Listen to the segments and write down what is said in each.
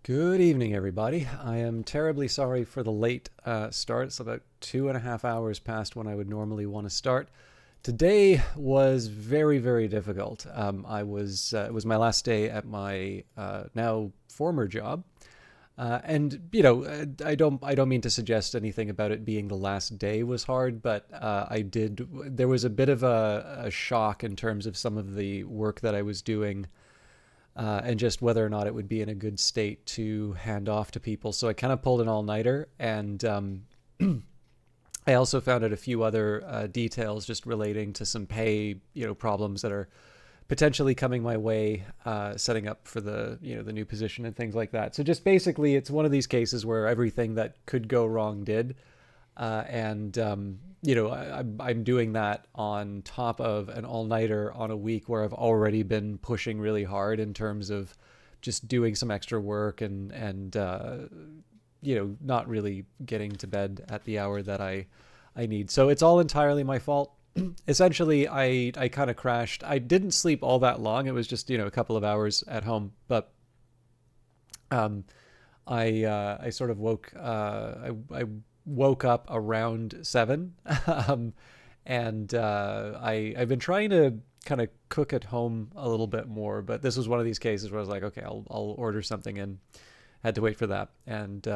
Good evening, everybody. I am terribly sorry for the late start. It's about 2.5 hours past when I would normally want to start. Today was very, very difficult. It was my last day at my now former job, and I don't mean to suggest anything about it being the last day was hard, but I did. There was a bit of a shock in terms of some of the work that I was doing and just whether or not it would be in a good state to hand off to people. So I kind of pulled an all-nighter, and I also found out a few other details just relating to some pay, problems that are potentially coming my way, setting up for the new position and things like that. So just basically, it's one of these cases where everything that could go wrong did, and I'm doing that on top of an all-nighter on a week where I've already been pushing really hard in terms of just doing some extra work and not really getting to bed at the hour that I need. So it's all entirely my fault. Essentially, I kind of crashed. I didn't sleep all that long. It was just a couple of hours at home, but I sort of I woke up around 7, and I've been trying to kind of cook at home a little bit more, but this was one of these cases where I was like, okay, I'll order something in. Had to wait for that, and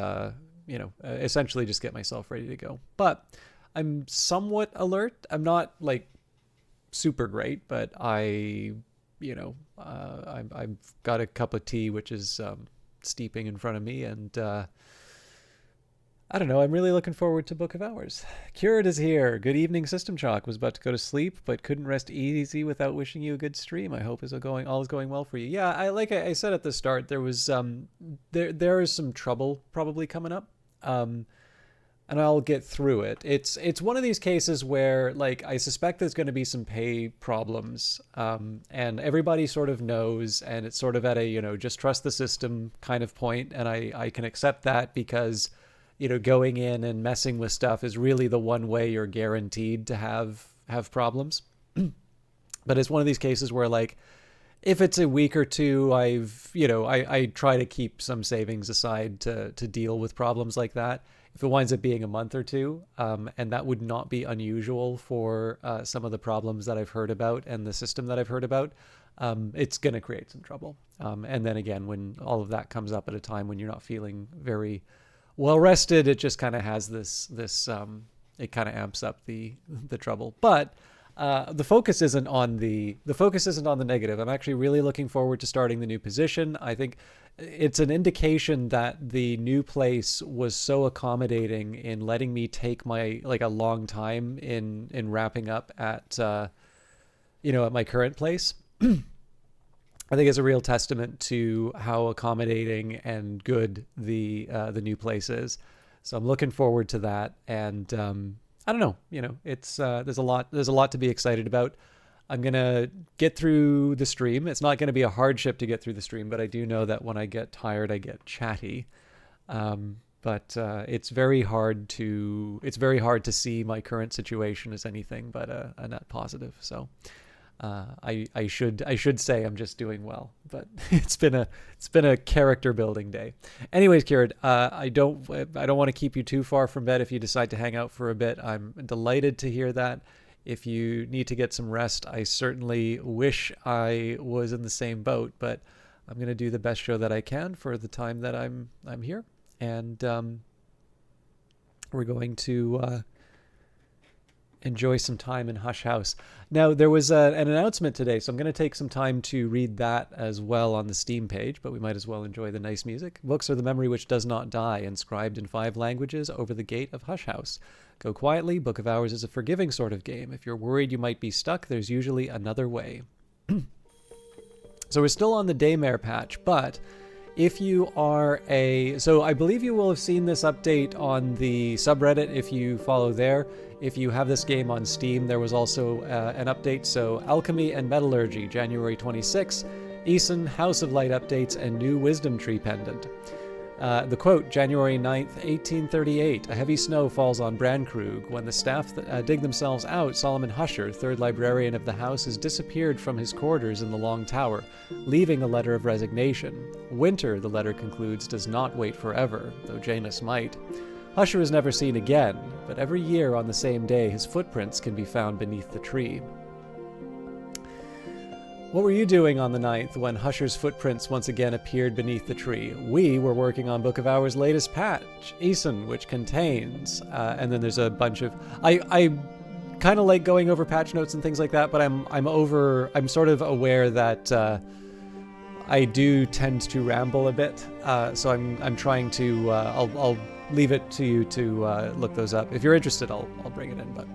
essentially just get myself ready to go. But I'm somewhat alert. I'm not like super great, but I've got a cup of tea which is steeping in front of me, and I don't know. I'm really looking forward to Book of Hours. Cured is here. Good evening, System Chalk. Was about to go to sleep, but couldn't rest easy without wishing you a good stream. I hope all is going well for you. Yeah, I said at the start, there was there is some trouble probably coming up, and I'll get through it. It's one of these cases where like I suspect there's going to be some pay problems, and everybody sort of knows, and it's sort of at a just trust the system kind of point, and I can accept that because going in and messing with stuff is really the one way you're guaranteed to have problems. But it's one of these cases where like, if it's a week or two, I try to keep some savings aside to deal with problems like that. If it winds up being a month or two, and that would not be unusual for some of the problems that I've heard about and the system that I've heard about, it's going to create some trouble. And then again, when all of that comes up at a time when you're not feeling very well rested, it just kind of has this it kind of amps up the trouble. But the focus isn't on the negative. I'm actually really looking forward to starting the new position. I think it's an indication that the new place was so accommodating in letting me take my a long time in wrapping up at at my current place. I think it's a real testament to how accommodating and good the new place is. So I'm looking forward to that, and I don't know, it's there's a lot to be excited about. I'm gonna get through the stream. It's not going to be a hardship to get through the stream, but I do know that when I get tired, I get chatty. But it's very hard to see my current situation as anything but a net positive. So. I should say I'm just doing well, but it's been a character building day. Anyways, Kieran, I don't want to keep you too far from bed if you decide to hang out for a bit. I'm delighted to hear that. If you need to get some rest, I certainly wish I was in the same boat, but I'm going to do the best show that I can for the time that I'm here, and we're going to enjoy some time in Hush House. Now, there was an announcement today, so I'm going to take some time to read that as well on the Steam page, but we might as well enjoy the nice music. Books are the memory which does not die, inscribed in 5 languages over the gate of Hush House. Go quietly. Book of Hours is a forgiving sort of game. If you're worried you might be stuck, there's usually another way. So we're still on the Daymare patch, but if you are so I believe you will have seen this update on the subreddit if you follow there. If you have this game on Steam, there was also an update. So Alchemy and Metallurgy, January 26, Eason, House of Light updates, and new Wisdom Tree pendant. The quote, January 9th, 1838. A heavy snow falls on Brandkrug. When the staff dig themselves out, Solomon Husher, third librarian of the house, has disappeared from his quarters in the Long Tower, leaving a letter of resignation. Winter, the letter concludes, does not wait forever, though Janus might. Husher is never seen again, but every year on the same day his footprints can be found beneath the tree. What were you doing on the 9th when Husher's footprints once again appeared beneath the tree? We were working on Book of Hours' latest patch, Eason, which contains, and then there's a bunch of... I kind of like going over patch notes and things like that, but I'm sort of aware that I do tend to ramble a bit, so I'm trying to... I'll leave it to you to look those up. If you're interested, I'll bring it in, but...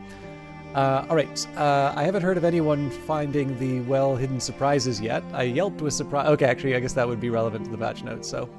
all right, I haven't heard of anyone finding the well-hidden surprises yet. I yelped with surprise. Okay, actually, I guess that would be relevant to the patch notes, so...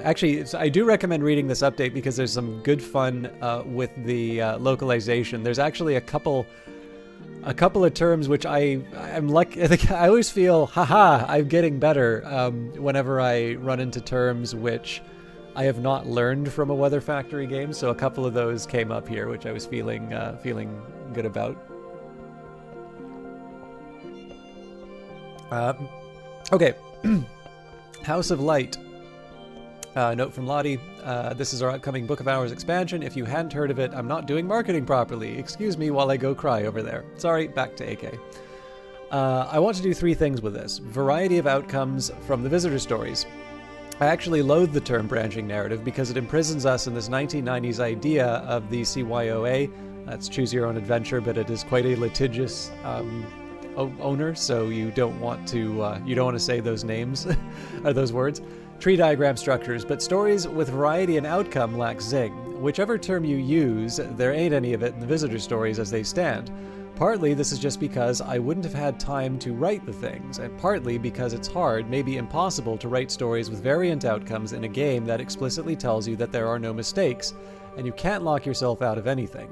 Actually, I do recommend reading this update because there's some good fun with the localization. There's actually a couple of terms which I'm lucky. I always feel, haha, I'm getting better whenever I run into terms which I have not learned from a Weather Factory game. So a couple of those came up here, which I was feeling good about. Okay, House of Light. Note from Lottie, this is our upcoming Book of Hours expansion. If you hadn't heard of it, I'm not doing marketing properly. Excuse me while I go cry over there. Sorry, back to AK. I want to do 3 things with this. Variety of outcomes from the visitor stories. I actually loathe the term branching narrative because it imprisons us in this 1990s idea of the CYOA. That's Choose Your Own Adventure, but it is quite a litigious owner, so you don't want to say those names or those words. Tree diagram structures, but stories with variety and outcome lack zing. Whichever term you use, there ain't any of it in the visitor stories as they stand. Partly this is just because I wouldn't have had time to write the things, and partly because it's hard, maybe impossible, to write stories with variant outcomes in a game that explicitly tells you that there are no mistakes, and you can't lock yourself out of anything.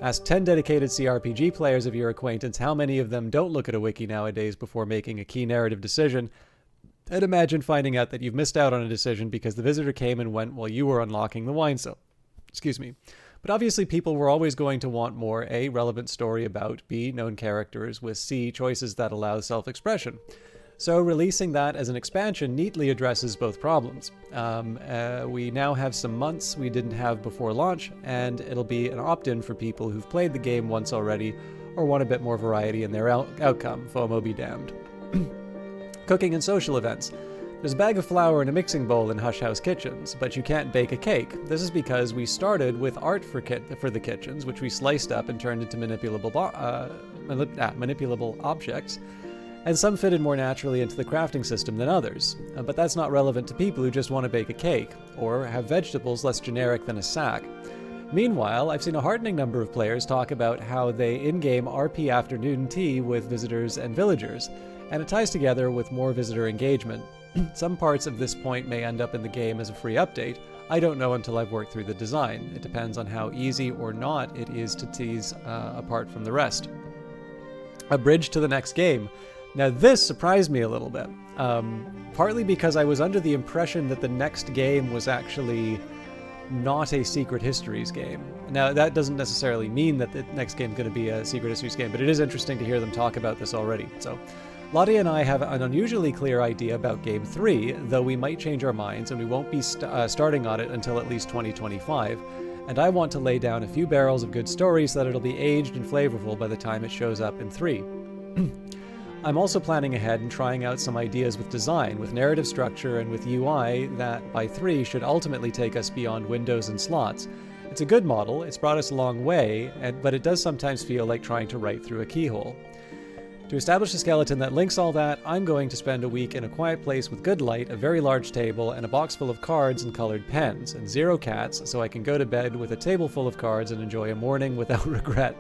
Ask 10 dedicated CRPG players of your acquaintance how many of them don't look at a wiki nowadays before making a key narrative decision, and imagine finding out that you've missed out on a decision because the visitor came and went while you were unlocking the wine cellar. Excuse me. But obviously people were always going to want more A, relevant story about, B, known characters, with C, choices that allow self-expression. So releasing that as an expansion neatly addresses both problems. We now have some months we didn't have before launch, and it'll be an opt-in for people who've played the game once already or want a bit more variety in their outcome, FOMO be damned. Cooking and social events. There's a bag of flour and a mixing bowl in Hush House Kitchens, but you can't bake a cake. This is because we started with art for the kitchens, which we sliced up and turned into manipulable objects, and some fitted more naturally into the crafting system than others. But that's not relevant to people who just want to bake a cake, or have vegetables less generic than a sack. Meanwhile, I've seen a heartening number of players talk about how they in-game RP afternoon tea with visitors and villagers, and it ties together with more visitor engagement. Some parts of this point may end up in the game as a free update. I don't know until I've worked through the design. It depends on how easy or not it is to tease apart from the rest. A bridge to the next game. Now this surprised me a little bit, partly because I was under the impression that the next game was actually not a Secret Histories game. Now that doesn't necessarily mean that the next game is going to be a Secret Histories game, but it is interesting to hear them talk about this already. So Lottie and I have an unusually clear idea about Game 3, though we might change our minds and we won't be starting on it until at least 2025, and I want to lay down a few barrels of good stories so that it'll be aged and flavorful by the time it shows up in 3. I'm also planning ahead and trying out some ideas with design, with narrative structure, and with UI that, by 3, should ultimately take us beyond windows and slots. It's a good model, it's brought us a long way, but it does sometimes feel like trying to write through a keyhole. To establish a skeleton that links all that, I'm going to spend a week in a quiet place with good light, a very large table, and a box full of cards and colored pens, and 0 cats, so I can go to bed with a table full of cards and enjoy a morning without regret.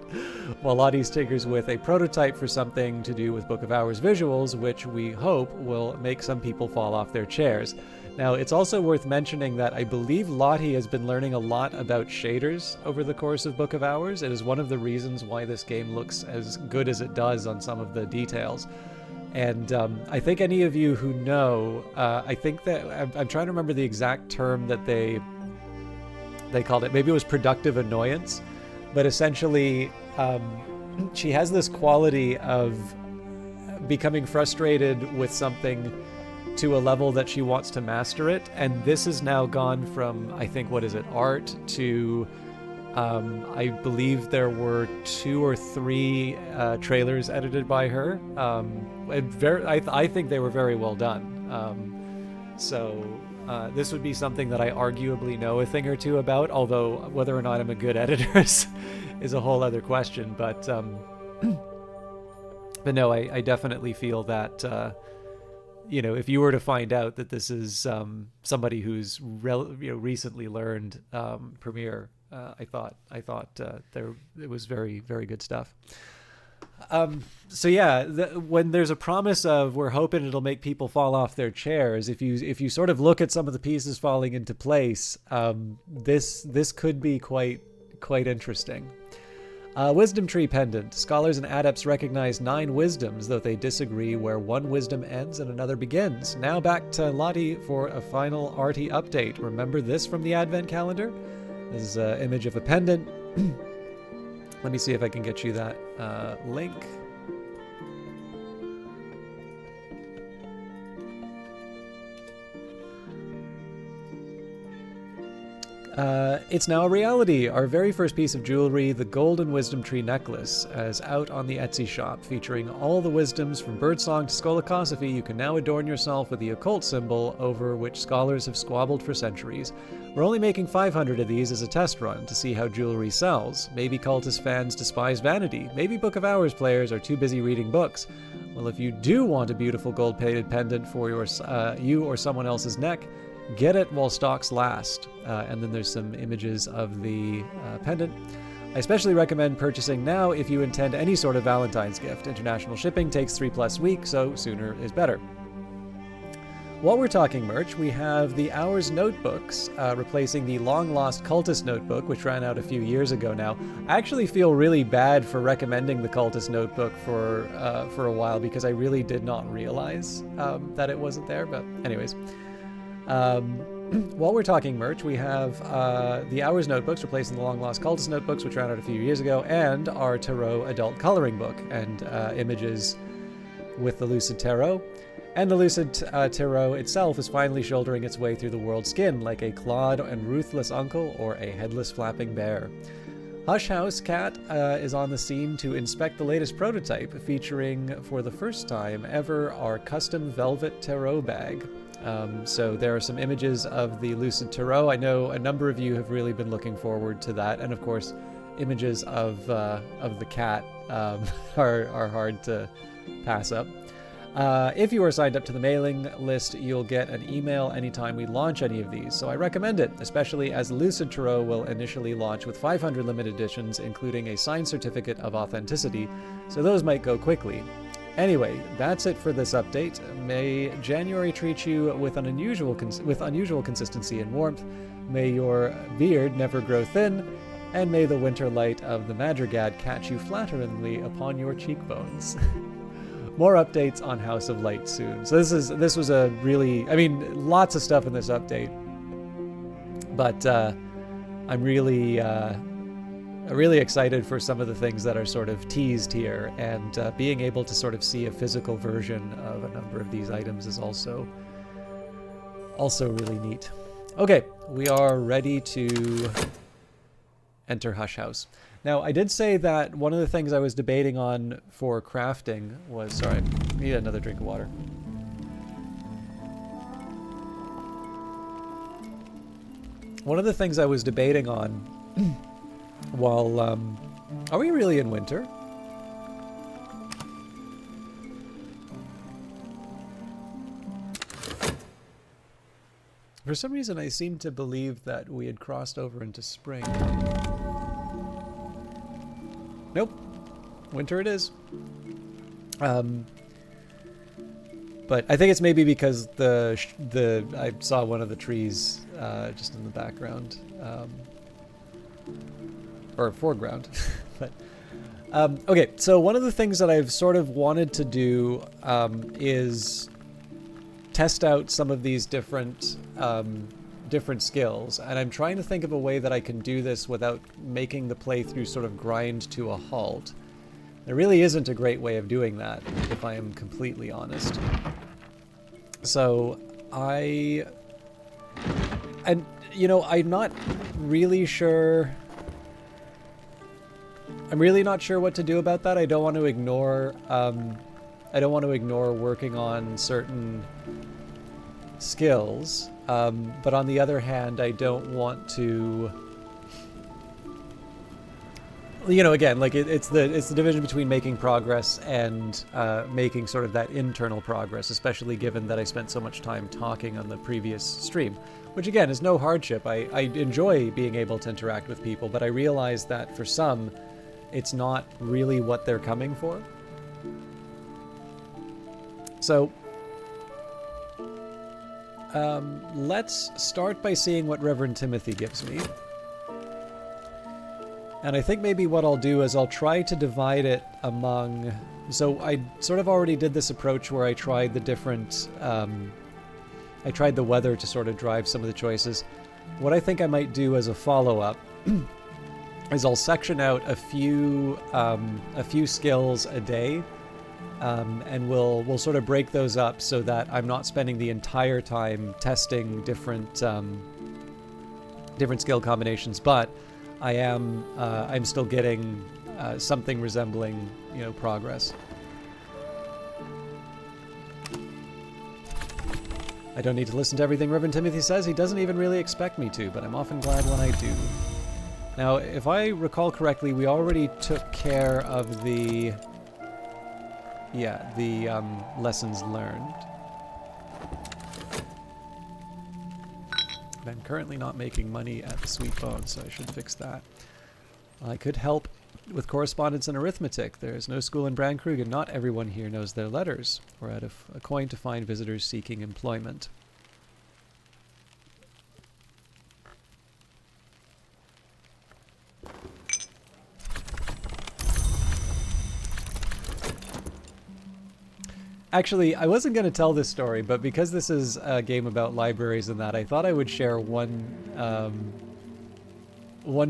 While Lottie tinkers with a prototype for something to do with Book of Hours visuals, which we hope will make some people fall off their chairs. Now, it's also worth mentioning that I believe Lottie has been learning a lot about shaders over the course of Book of Hours. It is one of the reasons why this game looks as good as it does on some of the details. And I think any of you who know, I think that, I'm trying to remember the exact term that they called it. Maybe it was productive annoyance. But essentially, she has this quality of becoming frustrated with something to a level that she wants to master it, and this has now gone from, I think, what is it, art to I believe there were 2 or 3 trailers edited by her. I think they were very well done. So this would be something that I arguably know a thing or two about, although whether or not I'm a good editor is a whole other question. But no, I definitely feel that if you were to find out that this is somebody who's recently learned Premiere, I thought it was very, very good stuff. So yeah, when there's a promise of we're hoping it'll make people fall off their chairs, if you sort of look at some of the pieces falling into place, this could be quite interesting. Wisdom Tree Pendant. Scholars and adepts recognize 9 wisdoms, though they disagree where one wisdom ends and another begins. Now back to Lottie for a final arty update. Remember this from the Advent calendar? This is an image of a pendant. Let me see if I can get you that link. It's now a reality. Our very first piece of jewelry, the Golden Wisdom Tree Necklace, is out on the Etsy shop, featuring all the wisdoms from birdsong to skolosophy. You can now adorn yourself with the occult symbol over which scholars have squabbled for centuries. We're only making 500 of these as a test run to see how jewelry sells. Maybe cultist fans despise vanity. Maybe Book of Hours players are too busy reading books. Well, if you do want a beautiful gold-plated pendant for you or someone else's neck, get it while stocks last. And then there's some images of the pendant. I especially recommend purchasing now if you intend any sort of Valentine's gift. International shipping takes 3+ weeks, so sooner is better. While we're talking merch, we have the Hours notebooks, replacing the long-lost Cultist notebook, which ran out a few years ago now. I actually feel really bad for recommending the Cultist notebook for a while, because I really did not realize that it wasn't there, but anyways. While we're talking merch, we have the Hours notebooks replacing the long-lost Cultist notebooks, which ran out a few years ago, and our Tarot adult coloring book, and images with the Lucid Tarot. And the Lucid Tarot itself is finally shouldering its way through the world's skin, like a clawed and ruthless uncle or a headless flapping bear. Hush House Cat is on the scene to inspect the latest prototype, featuring for the first time ever our custom velvet tarot bag. So there are some images of the Lucid Tarot. I know a number of you have really been looking forward to that, and of course, images of the cat are hard to pass up. If you are signed up to the mailing list, you'll get an email anytime we launch any of these, so I recommend it, especially as Lucid Tarot will initially launch with 500 limited editions, including a signed certificate of authenticity, so those might go quickly. Anyway, that's it for this update. May January treat you with unusual consistency and warmth. May your beard never grow thin, and may the winter light of the Madrigad catch you flatteringly upon your cheekbones. More updates on House of Light soon. So this was a really, lots of stuff in this update, but I'm really excited for some of the things that are sort of teased here, and being able to sort of see a physical version of a number of these items is also really neat. Okay, we are ready to enter Hush House. Now, I did say that one of the things I was debating on for crafting was... Sorry, I need another drink of water. One of the things I was debating on while... are we really in winter? For some reason, I seem to believe that we had crossed over into spring. Nope. Winter it is. But I think it's maybe because I saw one of the trees just in the background. Or foreground. But okay, so one of the things that I've sort of wanted to do is test out some of these different skills, and I'm trying to think of a way that I can do this without making the playthrough sort of grind to a halt. There really isn't a great way of doing that, if I am completely honest. So I'm not really sure. I'm really not sure what to do about that. I don't want to ignore working on certain skills, but on the other hand, I don't want to. Again, like it's the division between making progress and making sort of that internal progress, especially given that I spent so much time talking on the previous stream, which again is no hardship. I enjoy being able to interact with people, but I realize that for some, it's not really what they're coming for. So let's start by seeing what Reverend Timothy gives me. And I think maybe what I'll do is I'll try to divide it among... So I sort of already did this approach where I tried the different... I tried the weather to sort of drive some of the choices. What I think I might do as a follow-up is I'll section out a few skills a day, and we'll sort of break those up so that I'm not spending the entire time testing different skill combinations, but I'm still getting something resembling, progress. I don't need to listen to everything Reverend Timothy says. He doesn't even really expect me to, but I'm often glad when I do. Now, if I recall correctly, we already took care of the lessons learned. I'm currently not making money at the Sweet Bone, so I should fix that. I could help with correspondence and arithmetic. There is no school in Brandkrug, and not everyone here knows their letters. We're out of a coin to find visitors seeking employment. Actually, I wasn't going to tell this story, but because this is a game about libraries and that, I thought I would share one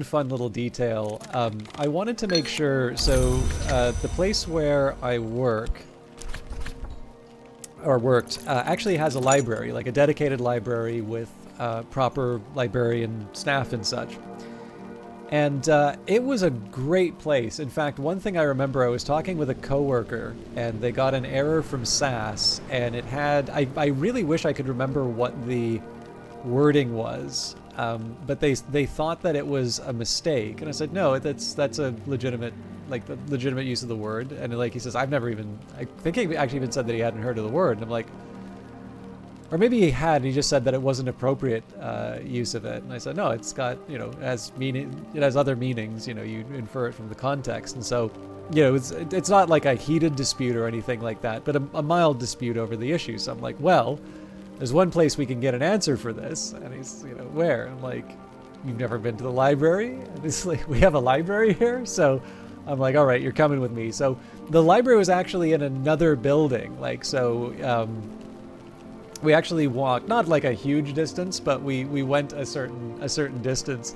fun little detail. I wanted to make sure, so the place where I worked, actually has a library, like a dedicated library with proper librarian staff and such. And it was a great place. In fact, one thing I remember, I was talking with a coworker, and they got an error from SAS, and it had... I really wish I could remember what the wording was, but they thought that it was a mistake, and I said, no, that's a legitimate, like, the legitimate use of the word. And like he says, I've never even... I think he actually even said that he hadn't heard of the word, and I'm like... Or maybe he had, and he just said that it wasn't appropriate use of it. And I said, no, it's got, it has other meanings, you infer it from the context. And so, it's not like a heated dispute or anything like that, but a mild dispute over the issue. So I'm like, well, there's one place we can get an answer for this. And he's, where? I'm like, you've never been to the library? And he's like, we have a library here? So I'm like, all right, you're coming with me. So the library was actually in another building. We actually walked, not like a huge distance, but we went a certain distance,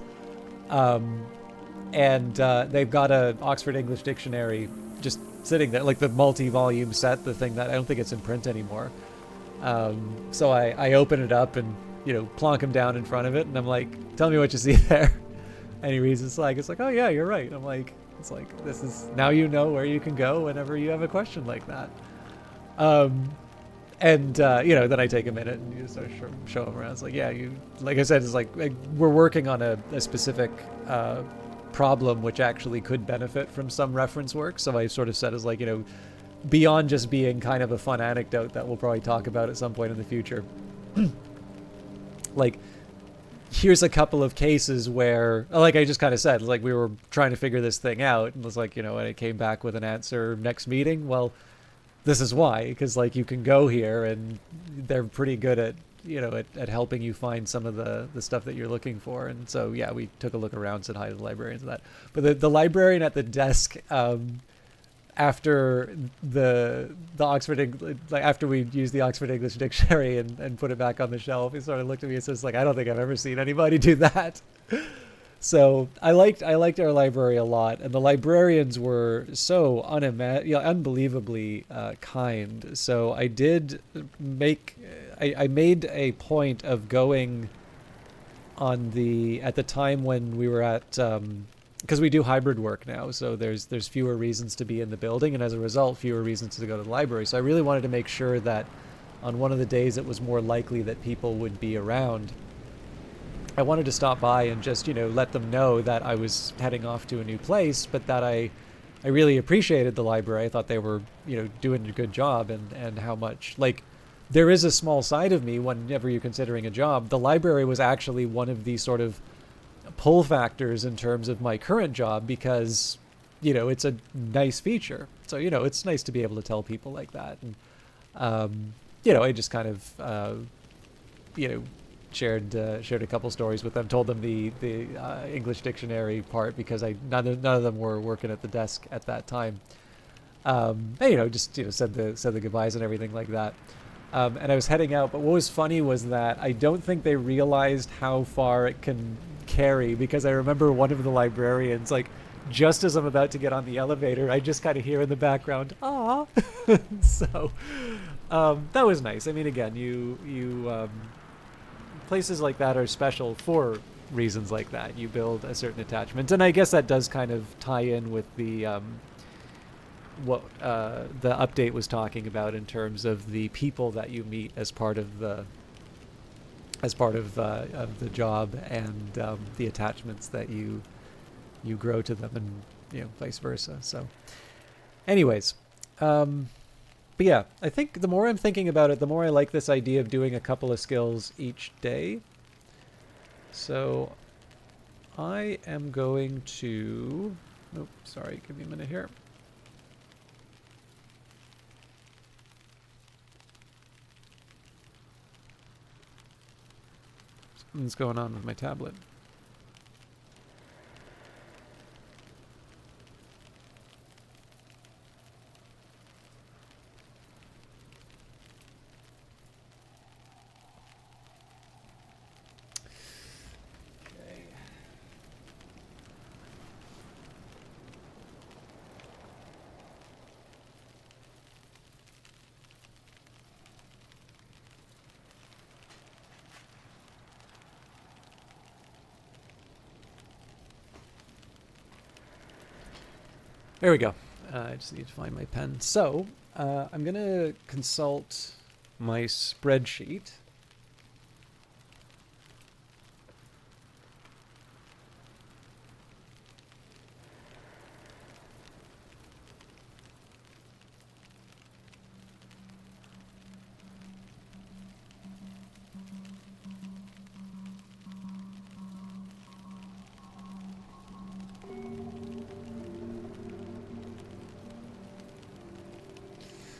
and they've got a Oxford English Dictionary just sitting there, like the multi-volume set, the thing that I don't think it's in print anymore. So I open it up and plonk him down in front of it, and I'm like, tell me what you see there. And he reads it's like, oh yeah, you're right. I'm like, it's like, this is, now you know where you can go whenever you have a question like that. And, then I take a minute and you sort of show him around. It's like, yeah, like I said, it's like we're working on a specific problem which actually could benefit from some reference work. So I sort of said as like, beyond just being kind of a fun anecdote that we'll probably talk about at some point in the future. like, here's a couple of cases where, like I just kind of said, like we were trying to figure this thing out, and it was like, and it came back with an answer next meeting. Well, this is why, because like you can go here and they're pretty good at at helping you find some of the stuff that you're looking for. And so yeah, we took a look around, said hi to the librarians and that. But the librarian at the desk, after the Oxford, like after we used the Oxford English Dictionary and put it back on the shelf, he sort of looked at me and says, like, I don't think I've ever seen anybody do that. So I liked our library a lot, and the librarians were so unbelievably kind. So I did I made a point of going at the time when we were at, because we do hybrid work now, so there's fewer reasons to be in the building, and as a result, fewer reasons to go to the library. So I really wanted to make sure that on one of the days it was more likely that people would be around, I wanted to stop by and just, let them know that I was heading off to a new place, but that I really appreciated the library. I thought they were, doing a good job, and how much, like, there is a small side of me whenever you're considering a job. The library was actually one of the sort of pull factors in terms of my current job, because, it's a nice feature. So, it's nice to be able to tell people like that. And, I just kind of, shared a couple stories with them, told them the English dictionary part, because none of them were working at the desk at that time. And, just said the goodbyes and everything like that. And I was heading out, but what was funny was that I don't think they realized how far it can carry, because I remember one of the librarians, like, just as I'm about to get on the elevator, I just kind of hear in the background, "Aw." So that was nice. I mean, again, you places like that are special for reasons like that. You build a certain attachment, and I guess that does kind of tie in with the what the update was talking about in terms of the people that you meet as part of the job, and the attachments that you grow to them, and vice versa. So anyways, but yeah, I think the more I'm thinking about it, the more I like this idea of doing a couple of skills each day. So I am going to, oh, sorry, give me a minute here. Something's going on with my tablet. There we go. I just need to find my pen. So I'm going to consult my spreadsheet.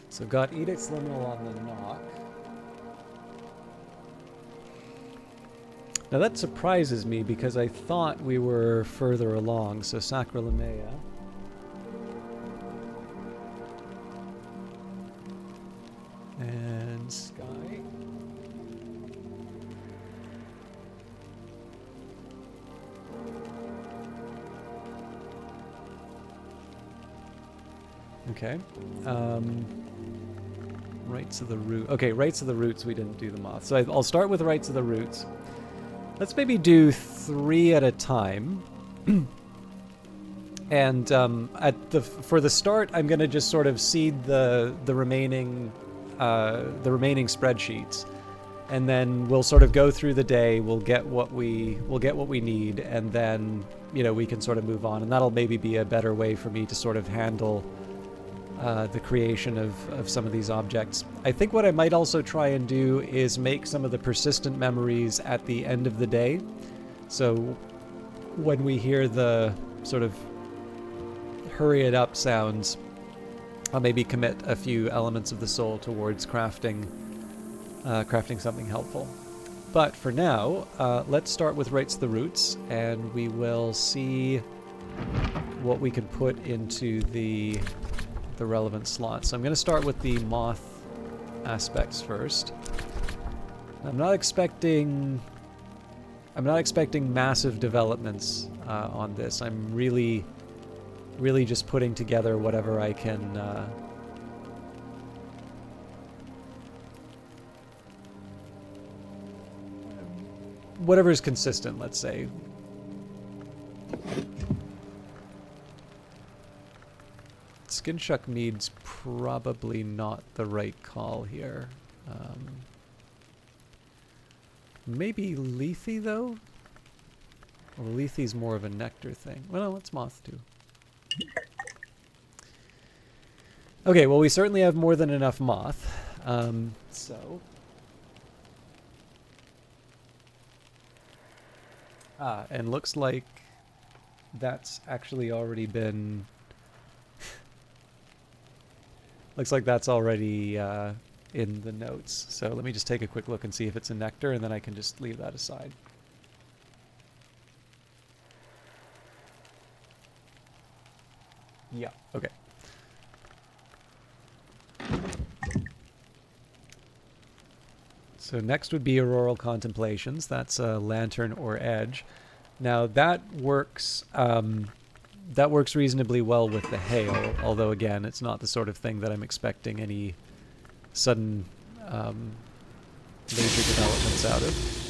So got Edict's Liminal on the knock. Now that surprises me, because I thought we were further along. So Sacralamea. And Sky. Okay. Rights of the root. Okay, Rights of the Roots, we didn't do them off. So I'll start with Rights of the Roots. Let's maybe do 3 at a time. And for the start, I'm going to just sort of seed the remaining spreadsheets, and then we'll sort of go through the day. We'll get what we need, and then we can sort of move on. And that'll maybe be a better way for me to sort of handle the creation of some of these objects. I think what I might also try and do is make some of the persistent memories at the end of the day. So when we hear the sort of hurry it up sounds, I'll maybe commit a few elements of the soul towards crafting something helpful. But for now, let's start with Rites of the Roots, and we will see what we can put into the relevant slots. So I'm going to start with the moth aspects first. I'm not expecting massive developments on this. I'm really just putting together whatever I can. Whatever is consistent, let's say. Skinchuck Mead's probably not the right call here. Maybe Lethe, though? Well, Lethe's more of a nectar thing. Well, no, it's moth, too. Okay, well, we certainly have more than enough moth. So... and looks like that's actually already been... looks like that's already in the notes. So let me just take a quick look and see if it's a nectar, and then I can just leave that aside. Yeah, okay. So next would be Auroral Contemplations. That's a lantern or edge. Now that works reasonably well with the hail, although again, it's not the sort of thing that I'm expecting any sudden major developments out of.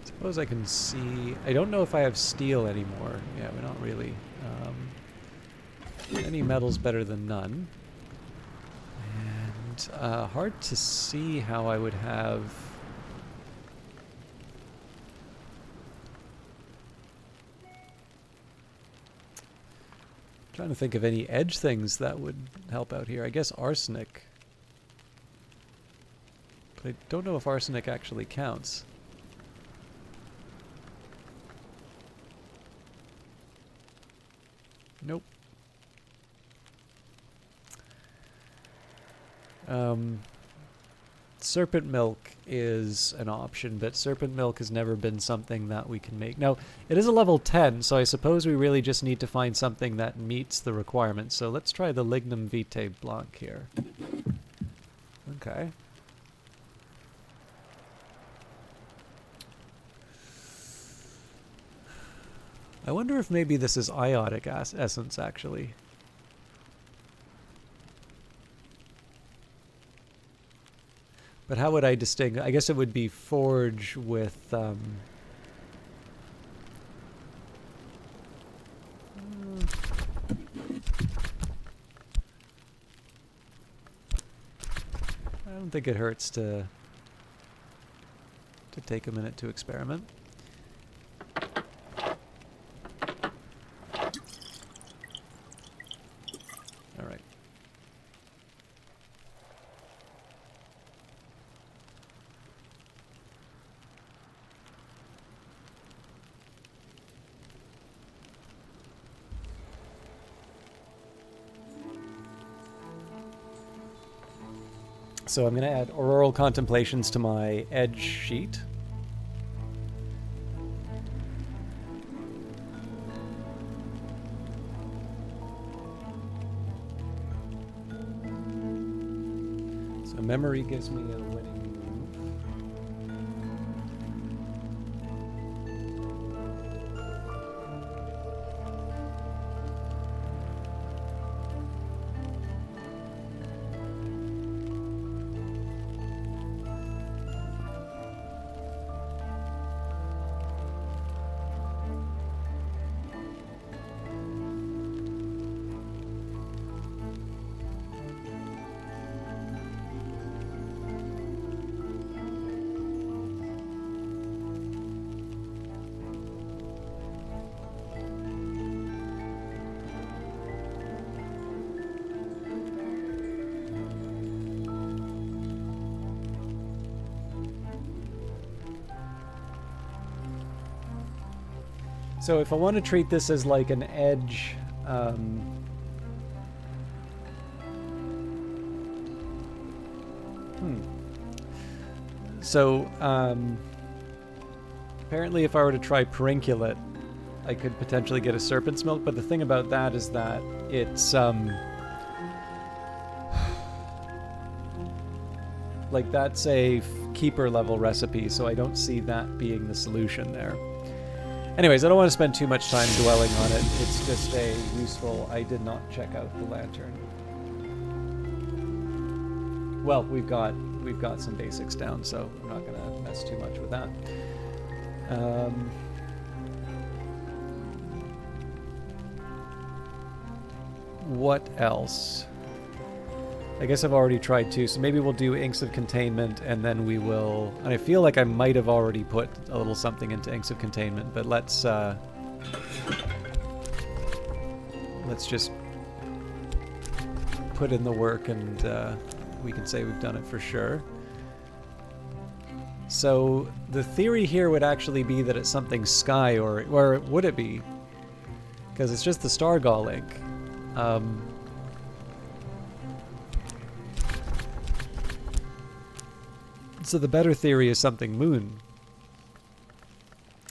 I suppose I can see... I don't know if I have steel anymore. Yeah, we're not really. Any metal's better than none. And hard to see how I would have... Trying to think of any edge things that would help out here. I guess arsenic. But I don't know if arsenic actually counts. Nope. Serpent milk is an option, but serpent milk has never been something that we can make. Now, it is a level 10, so I suppose we really just need to find something that meets the requirements. So let's try the Lignum Vitae Blanc here. Okay. I wonder if maybe this is iotic essence, actually. But how would I distinguish? I guess it would be forge with... I don't think it hurts to take a minute to experiment. So I'm going to add Auroral Contemplations to my edge sheet. So memory gives me a winning move. So if I want to treat this as like an edge, So apparently if I were to try Perinculate, I could potentially get a Serpent's Milk, but the thing about that is that it's like that's a keeper level recipe, so I don't see that being the solution there. Anyways, I don't want to spend too much time dwelling on it. It's just a useful... I did not check out the lantern. Well, we've got some basics down, so I'm not going to mess too much with that. What else? I guess I've already tried two, so maybe we'll do Inks of Containment, and then we will... And I feel like I might have already put a little something into Inks of Containment, but let's just put in the work, and we can say we've done it for sure. So the theory here would actually be that it's something sky, or would it be? Because it's just the Stargall ink. So the better theory is something moon,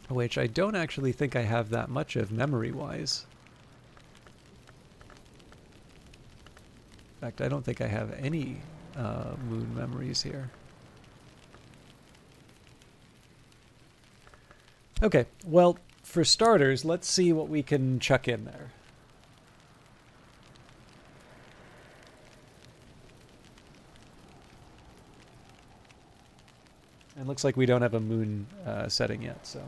which I don't actually think I have that much of memory-wise. In fact, I don't think I have any moon memories here. Okay, well, for starters, let's see what we can chuck in there. It looks like we don't have a moon setting yet, so...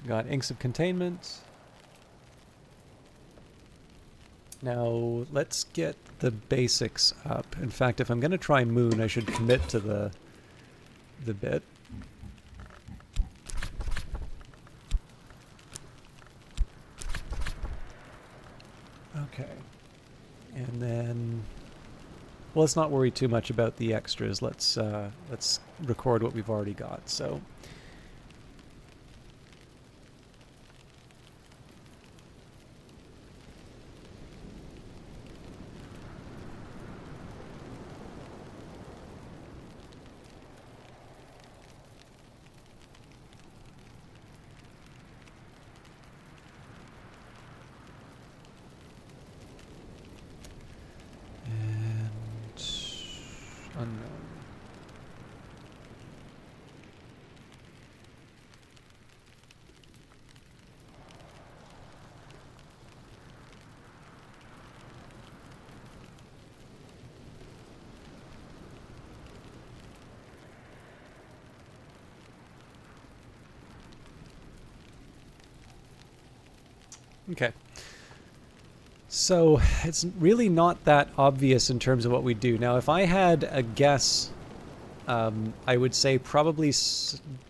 Got Inks of Containment. Now, let's get the basics up. In fact, if I'm going to try Moon, I should commit to the bit. Okay. And then... Well, let's not worry too much about the extras. Let's record what we've already got. So... Okay. So it's really not that obvious in terms of what we do. Now, if I had a guess, I would say probably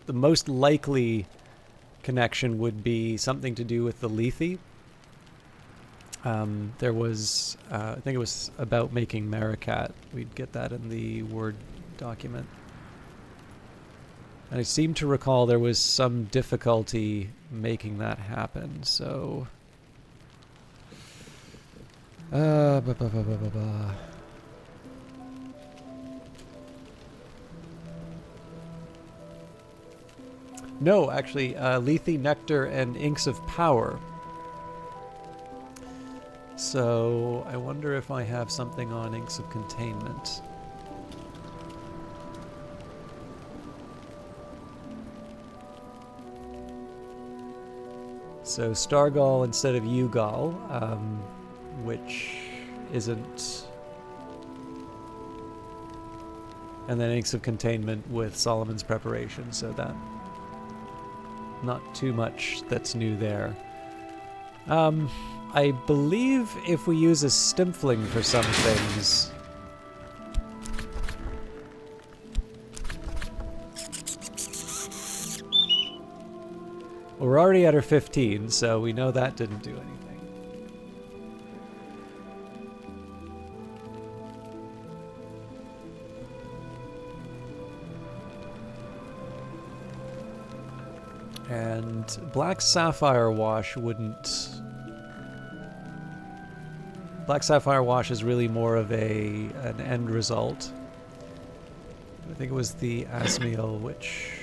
the most likely connection would be something to do with the Lethe. There was, I think it was about making Maricat. We'd get that in the Word document. And I seem to recall there was some difficulty making that happen, so... No, actually, Lethe, Nectar, and Inks of Power. So, I wonder if I have something on Inks of Containment. So, Stargall instead of Ugall, which isn't... And then Inks of Containment with Solomon's Preparation, so that... Not too much that's new there. I believe if we use a Stimfling for some things... Well, we're already at our 15, so we know that didn't do anything. And Black Sapphire Wash wouldn't... Black Sapphire Wash is really more of an end result. I think it was the Asmiel, which...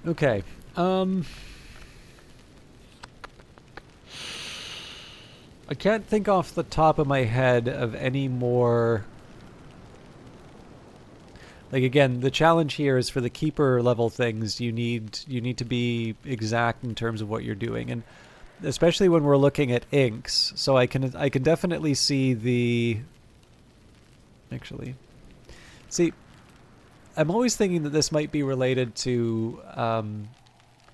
Okay. I can't think off the top of my head of any more... Like, again, the challenge here is for the keeper level things, you need to be exact in terms of what you're doing, and especially when we're looking at inks. So I can definitely see the... Actually, see, I'm always thinking that this might be related to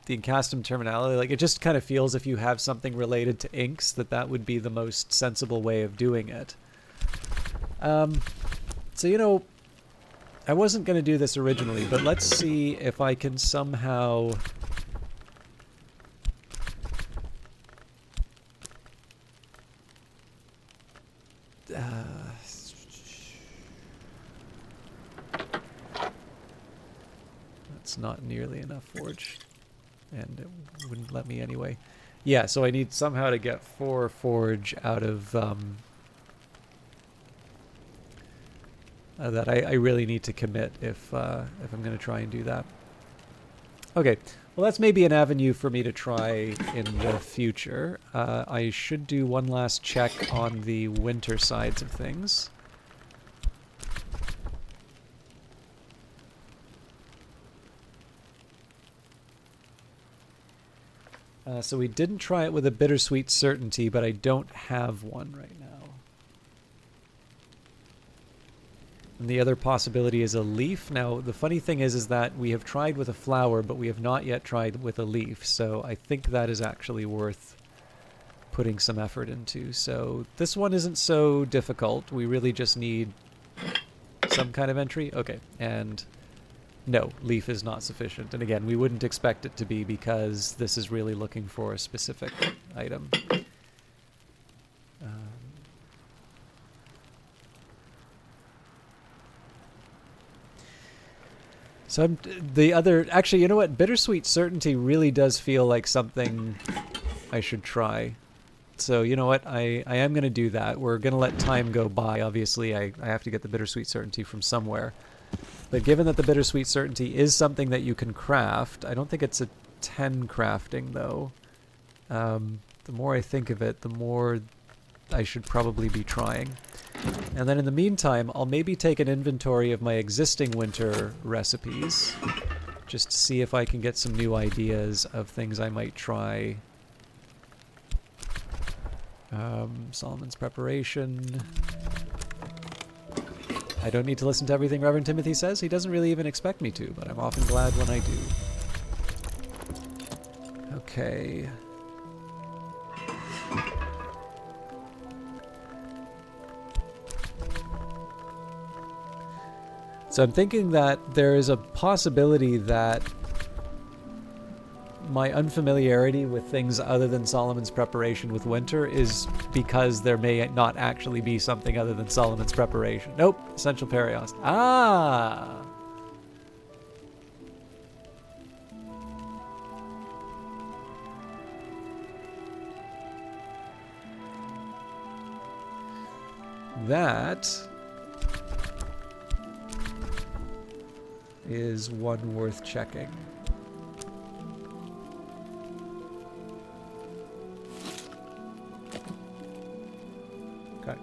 the Encastum terminology. Like, it just kind of feels if you have something related to inks that would be the most sensible way of doing it. So, you know, I wasn't going to do this originally, but let's see if I can somehow... That's not nearly enough forge. And it wouldn't let me anyway. Yeah, so I need somehow to get 4 forge out of... that I really need to commit if I'm going to try and do that. Okay, well that's maybe an avenue for me to try in the future. I should do one last check on the winter sides of things. So we didn't try it with a bittersweet certainty, but I don't have one right now. And the other possibility is a leaf. Now, the funny thing is that we have tried with a flower, but we have not yet tried with a leaf. So I think that is actually worth putting some effort into. So this one isn't so difficult. We really just need some kind of entry. Okay, and no, leaf is not sufficient. And again, we wouldn't expect it to be because this is really looking for a specific item. So the other... Actually, you know what? Bittersweet Certainty really does feel like something I should try. So, you know what? I am going to do that. We're going to let time go by. Obviously, I have to get the Bittersweet Certainty from somewhere. But given that the Bittersweet Certainty is something that you can craft, I don't think it's a 10 crafting, though. The more I think of it, the more I should probably be trying. And then in the meantime, I'll maybe take an inventory of my existing winter recipes, just to see if I can get some new ideas of things I might try. Solomon's Preparation. I don't need to listen to everything Reverend Timothy says. He doesn't really even expect me to, but I'm often glad when I do. Okay. So I'm thinking that there is a possibility that my unfamiliarity with things other than Solomon's Preparation with winter is because there may not actually be something other than Solomon's Preparation. Nope, Essential Periost. Ah! That is one worth checking. Okay.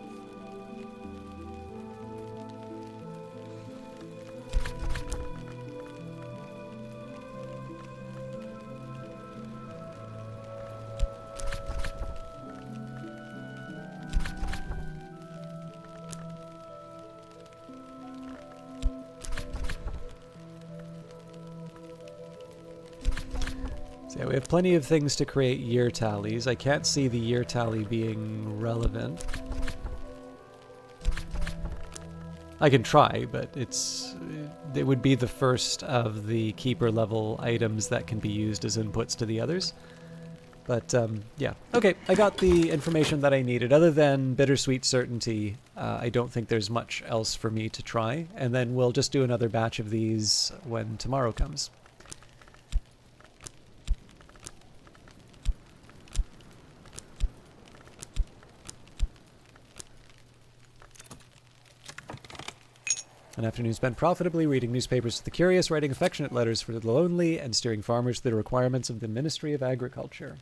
Okay, we have plenty of things to create year tallies. I can't see the year tally being relevant. I can try, but it would be the first of the keeper level items that can be used as inputs to the others. But yeah, okay, I got the information that I needed. Other than bittersweet certainty, I don't think there's much else for me to try. And then we'll just do another batch of these when tomorrow comes. An afternoon spent profitably reading newspapers to the curious, writing affectionate letters for the lonely, and steering farmers through the requirements of the Ministry of Agriculture.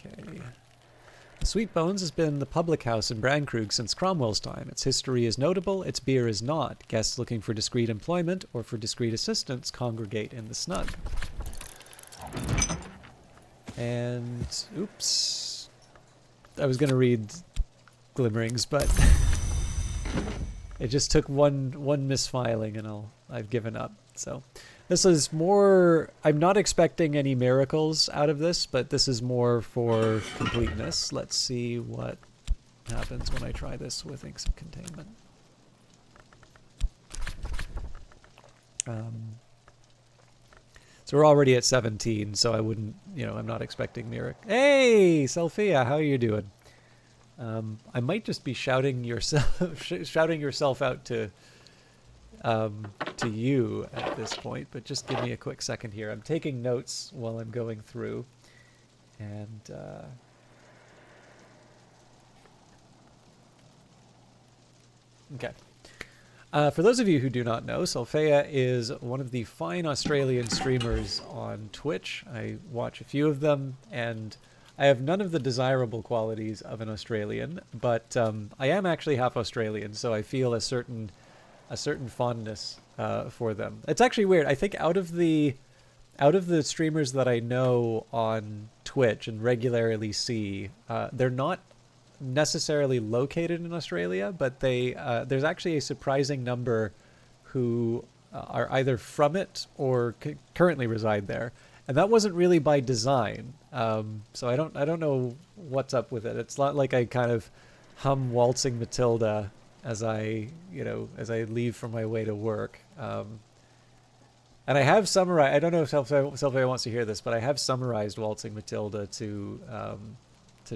Okay. Sweet Bones has been the public house in Brandkrug since Cromwell's time. Its history is notable, its beer is not. Guests looking for discreet employment or for discreet assistance congregate in the snug. And, oops. I was going to read Glimmerings, but it just took one misfiling and I've given up. So this is more, I'm not expecting any miracles out of this, but this is more for completeness. Let's see what happens when I try this with Inks of Containment. So we're already at 17, so I wouldn't, I'm not expecting miracle. Hey, Sophia, how are you doing? I might just be shouting yourself out to you at this point, but just give me a quick second here. I'm taking notes while I'm going through, and okay. For those of you who do not know, Solfea is one of the fine Australian streamers on Twitch. I watch a few of them, and I have none of the desirable qualities of an Australian, but I am actually half Australian, so I feel a certain fondness for them. It's actually weird. I think out of the streamers that I know on Twitch and regularly see, they're not necessarily located in Australia, but there's actually a surprising number who are either from it or currently reside there, and that wasn't really by design. So I don't know what's up with it. It's not like I kind of hum Waltzing Matilda as I leave for my way to work. And I have summarized, I don't know if Sylvia wants to hear this, but I have summarized Waltzing Matilda to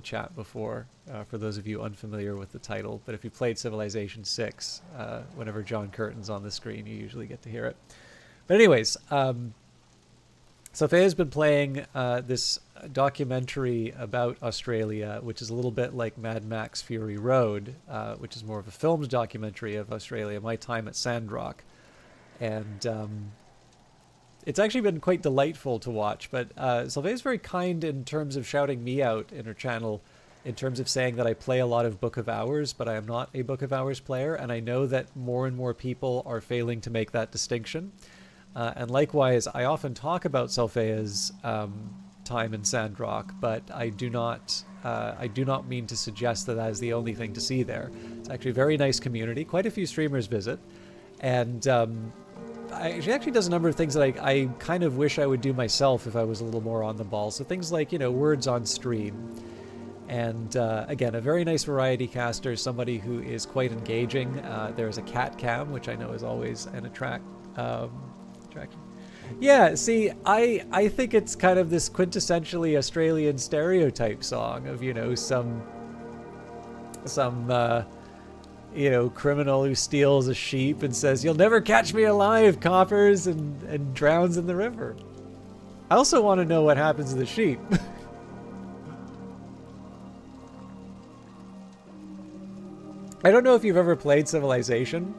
chat before, for those of you unfamiliar with the title. But if you played Civilization 6, whenever John Curtin's on the screen, you usually get to hear it. But anyways, Sophia has been playing this documentary about Australia, which is a little bit like Mad Max Fury Road, which is more of a filmed documentary of Australia, my time at Sandrock. And it's actually been quite delightful to watch, but Sylvia is very kind in terms of shouting me out in her channel, in terms of saying that I play a lot of Book of Hours, but I am not a Book of Hours player, and I know that more and more people are failing to make that distinction. And likewise, I often talk about Sylvia's time in Sandrock, but I do not mean to suggest that that is the only thing to see there. It's actually a very nice community. Quite a few streamers visit, and she actually does a number of things that I kind of wish I would do myself if I was a little more on the ball. So things like, words on stream. And again, a very nice variety caster, somebody who is quite engaging. There's a cat cam, which I know is always an attraction. Yeah, see, I think it's kind of this quintessentially Australian stereotype song of, some criminal who steals a sheep and says, "You'll never catch me alive, coppers," and drowns in the river. I also want to know what happens to the sheep. I don't know if you've ever played Civilization,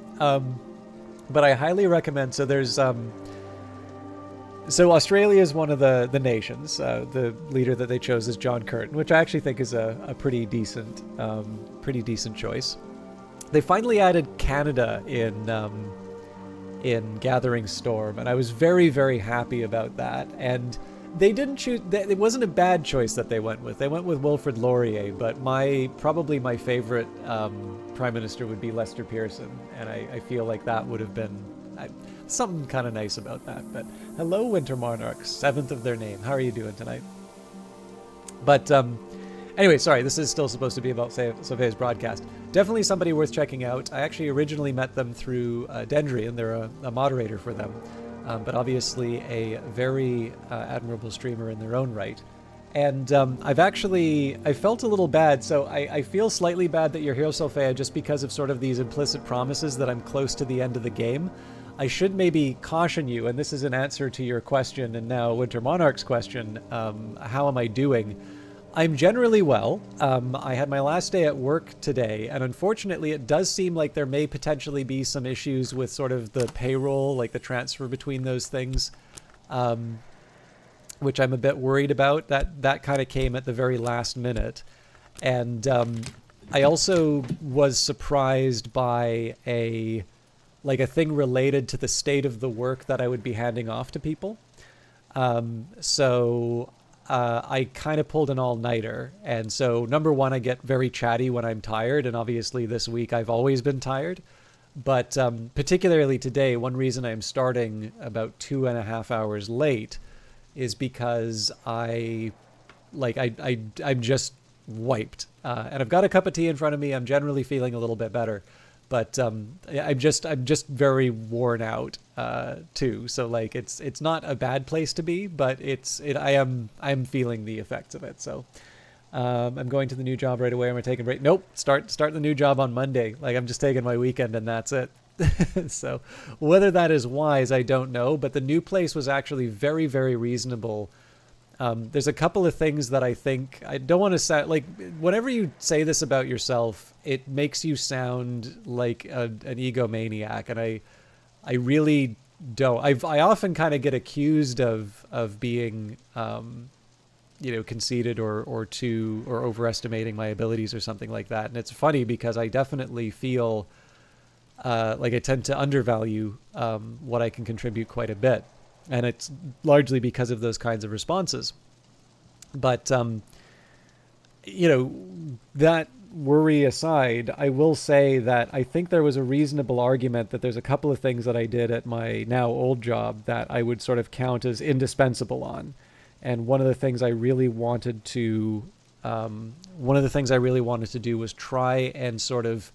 but I highly recommend. So there's so Australia is one of the nations. The leader that they chose is John Curtin, which I actually think is a pretty decent choice. They finally added Canada in Gathering Storm, and I was very, very happy about that. And They didn't choose. It wasn't a bad choice that they went with. They went with Wilfrid Laurier, but probably my favorite prime minister would be Lester Pearson, and I feel like that would have been something kind of nice about that. But hello, Winter Monarchs, 7th of their name. How are you doing tonight? But anyway, sorry, this is still supposed to be about Sophia's broadcast. Definitely somebody worth checking out. I actually originally met them through Dendry, and they're a moderator for them. But obviously a very admirable streamer in their own right. And I felt a little bad, so I feel slightly bad that you're here, Sophia, just because of sort of these implicit promises that I'm close to the end of the game. I should maybe caution you, and this is an answer to your question, and now Winter Monarch's question, how am I doing? I'm generally well. I had my last day at work today, and unfortunately it does seem like there may potentially be some issues with sort of the payroll, like the transfer between those things, which I'm a bit worried about. That kind of came at the very last minute. And I also was surprised by a thing related to the state of the work that I would be handing off to people. I kind of pulled an all-nighter. And so, number one, I get very chatty when I'm tired. And obviously this week I've always been tired. But particularly today, one reason I'm starting about 2.5 hours late is because I'm just wiped. And I've got a cup of tea in front of me. I'm generally feeling a little bit better. But I'm just very worn out too. So like it's not a bad place to be, but I'm feeling the effects of it. So I'm going to the new job right away. I'm taking a break. Nope, start the new job on Monday. Like I'm just taking my weekend and that's it. So whether that is wise, I don't know. But the new place was actually very, very reasonable. There's a couple of things that I think I don't want to say, like whenever you say this about yourself, it makes you sound like an egomaniac. And I really don't. I often kind of get accused of being, conceited or overestimating my abilities or something like that. And it's funny because I definitely feel like I tend to undervalue what I can contribute quite a bit. And it's largely because of those kinds of responses. But, that worry aside, I will say that I think there was a reasonable argument that there's a couple of things that I did at my now old job that I would sort of count as indispensable on. And one of the things I really wanted to do was try and sort of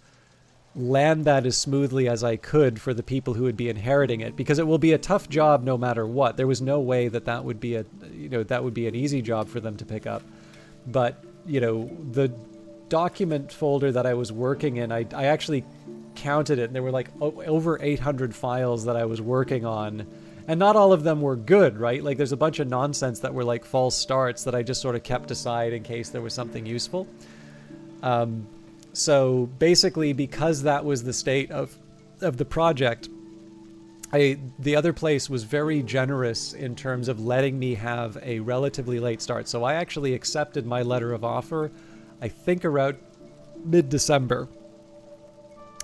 land that as smoothly as I could for the people who would be inheriting it, because it will be a tough job no matter what. There was no way that would be an easy job for them to pick up. But, the document folder that I was working in, I actually counted it, and there were like over 800 files that I was working on, and not all of them were good, right? Like there's a bunch of nonsense that were like false starts that I just sort of kept aside in case there was something useful. So basically, because that was the state of the project, the other place was very generous in terms of letting me have a relatively late start. So I actually accepted my letter of offer, I think around mid-December.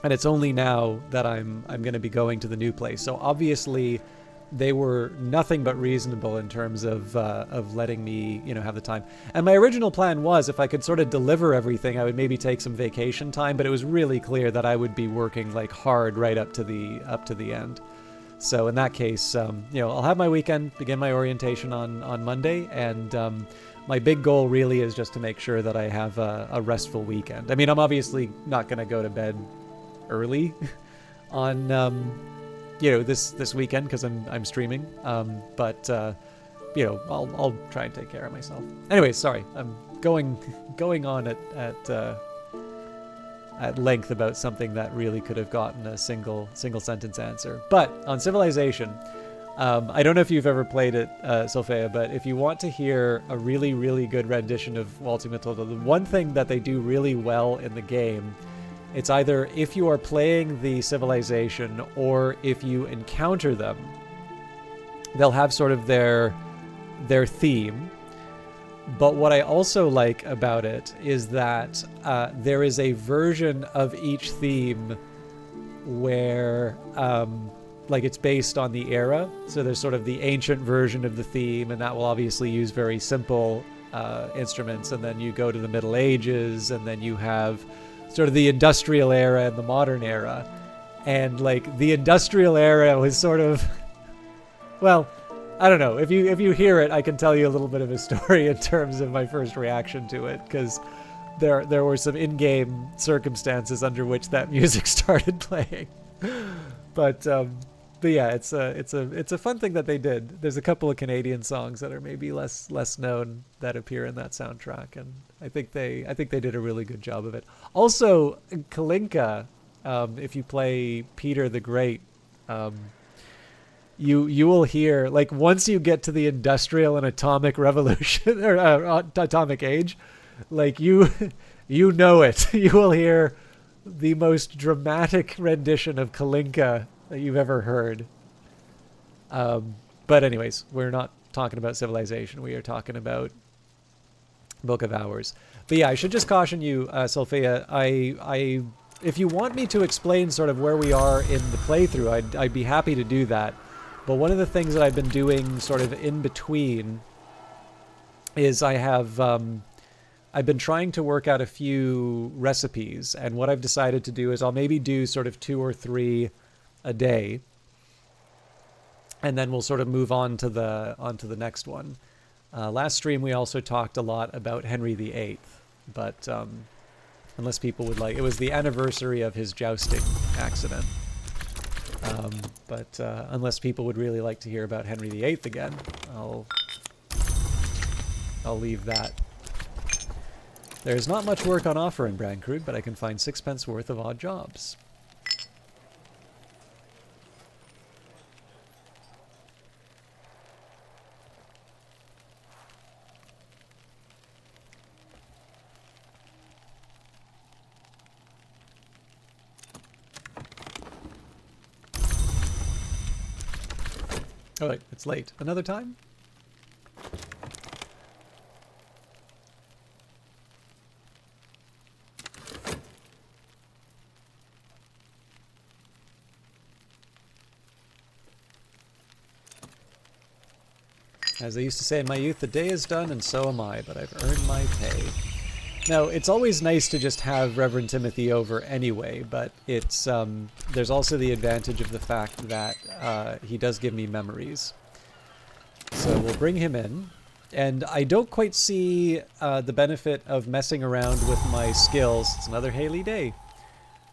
And it's only now that I'm going to be going to the new place. So obviously they were nothing but reasonable in terms of letting me, have the time. And my original plan was if I could sort of deliver everything, I would maybe take some vacation time, but it was really clear that I would be working like hard right up to the end. So in that case, I'll have my weekend, begin my orientation on Monday, and my big goal really is just to make sure that I have a restful weekend. I mean, I'm obviously not going to go to bed early on this weekend because I'm streaming, but I'll try and take care of myself. Anyway, sorry, I'm going on at length about something that really could have gotten a single sentence answer. But on Civilization, I don't know if you've ever played it, Sophia, but if you want to hear a really, really good rendition of Waltzing Matilda, the one thing that they do really well in the game, it's either if you are playing the civilization or if you encounter them, they'll have sort of their theme. But what I also like about it is that there is a version of each theme where like it's based on the era. So there's sort of the ancient version of the theme, and that will obviously use very simple instruments. And then you go to the Middle Ages, and then you have sort of the industrial era and the modern era. And like the industrial era was sort of, well, I don't know. If you hear it, I can tell you a little bit of a story in terms of my first reaction to it, because there were some in-game circumstances under which that music started playing. But yeah, it's a fun thing that they did. There's a couple of Canadian songs that are maybe less known that appear in that soundtrack, and I think they did a really good job of it. Also, Kalinka, if you play Peter the Great, you will hear, like, once you get to the industrial and atomic revolution or atomic age, like you know it. You will hear the most dramatic rendition of Kalinka that you've ever heard. But anyways, we're not talking about Civilization. We are talking about Book of Hours. But yeah, I should just caution you, Solfea. I if you want me to explain sort of where we are in the playthrough, I'd be happy to do that. But one of the things that I've been doing sort of in between is I've been trying to work out a few recipes, and what I've decided to do is I'll maybe do sort of 2 or 3 a day, and then we'll sort of move on to the next one. Last stream we also talked a lot about Henry VIII, but unless people would like, it was the anniversary of his jousting accident. But unless people would really like to hear about Henry VIII again, I'll leave that. There's not much work on offer in Brancrude, but I can find 6 pence worth of odd jobs. Oh, wait, it's late. Another time? As I used to say in my youth, the day is done and so am I, but I've earned my pay. Now, it's always nice to just have Reverend Timothy over anyway, but it's there's also the advantage of the fact that he does give me memories. So we'll bring him in, and I don't quite see the benefit of messing around with my skills. It's another Haley day.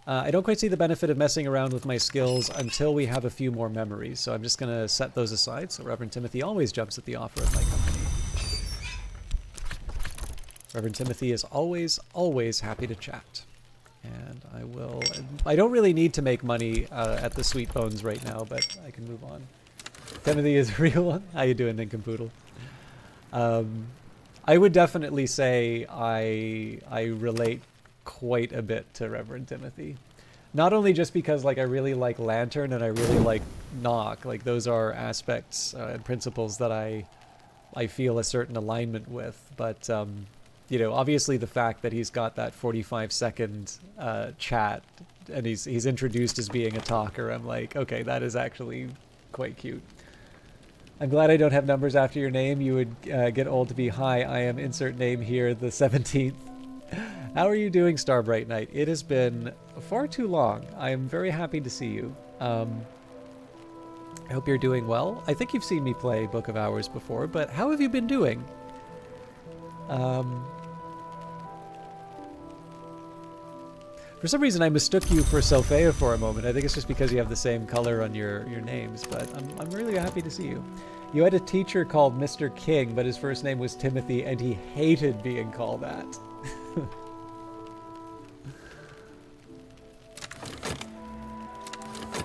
I don't quite see the benefit of messing around with my skills until we have a few more memories, so I'm just going to set those aside, so Reverend Timothy always jumps at the offer of my company. Reverend Timothy is always, always happy to chat. And I don't really need to make money at the Sweet Bones right now, but I can move on. Timothy is a real one. How you doing, Nincompoodle? I would definitely say I relate quite a bit to Reverend Timothy. Not only just because like I really like Lantern and I really like Nock, like those are aspects and principles that I feel a certain alignment with, but you know, obviously the fact that he's got that 45-second chat and he's introduced as being a talker, I'm like, okay, that is actually quite cute. I'm glad I don't have numbers after your name. You would get old to be high. I am insert name here, the 17th. How are you doing, Starbright Knight? It has been far too long. I am very happy to see you. I hope you're doing well. I think you've seen me play Book of Hours before, but how have you been doing? For some reason, I mistook you for Solfea for a moment. I think it's just because you have the same color on your names, but I'm really happy to see you. You had a teacher called Mr. King, but his first name was Timothy, and he hated being called that.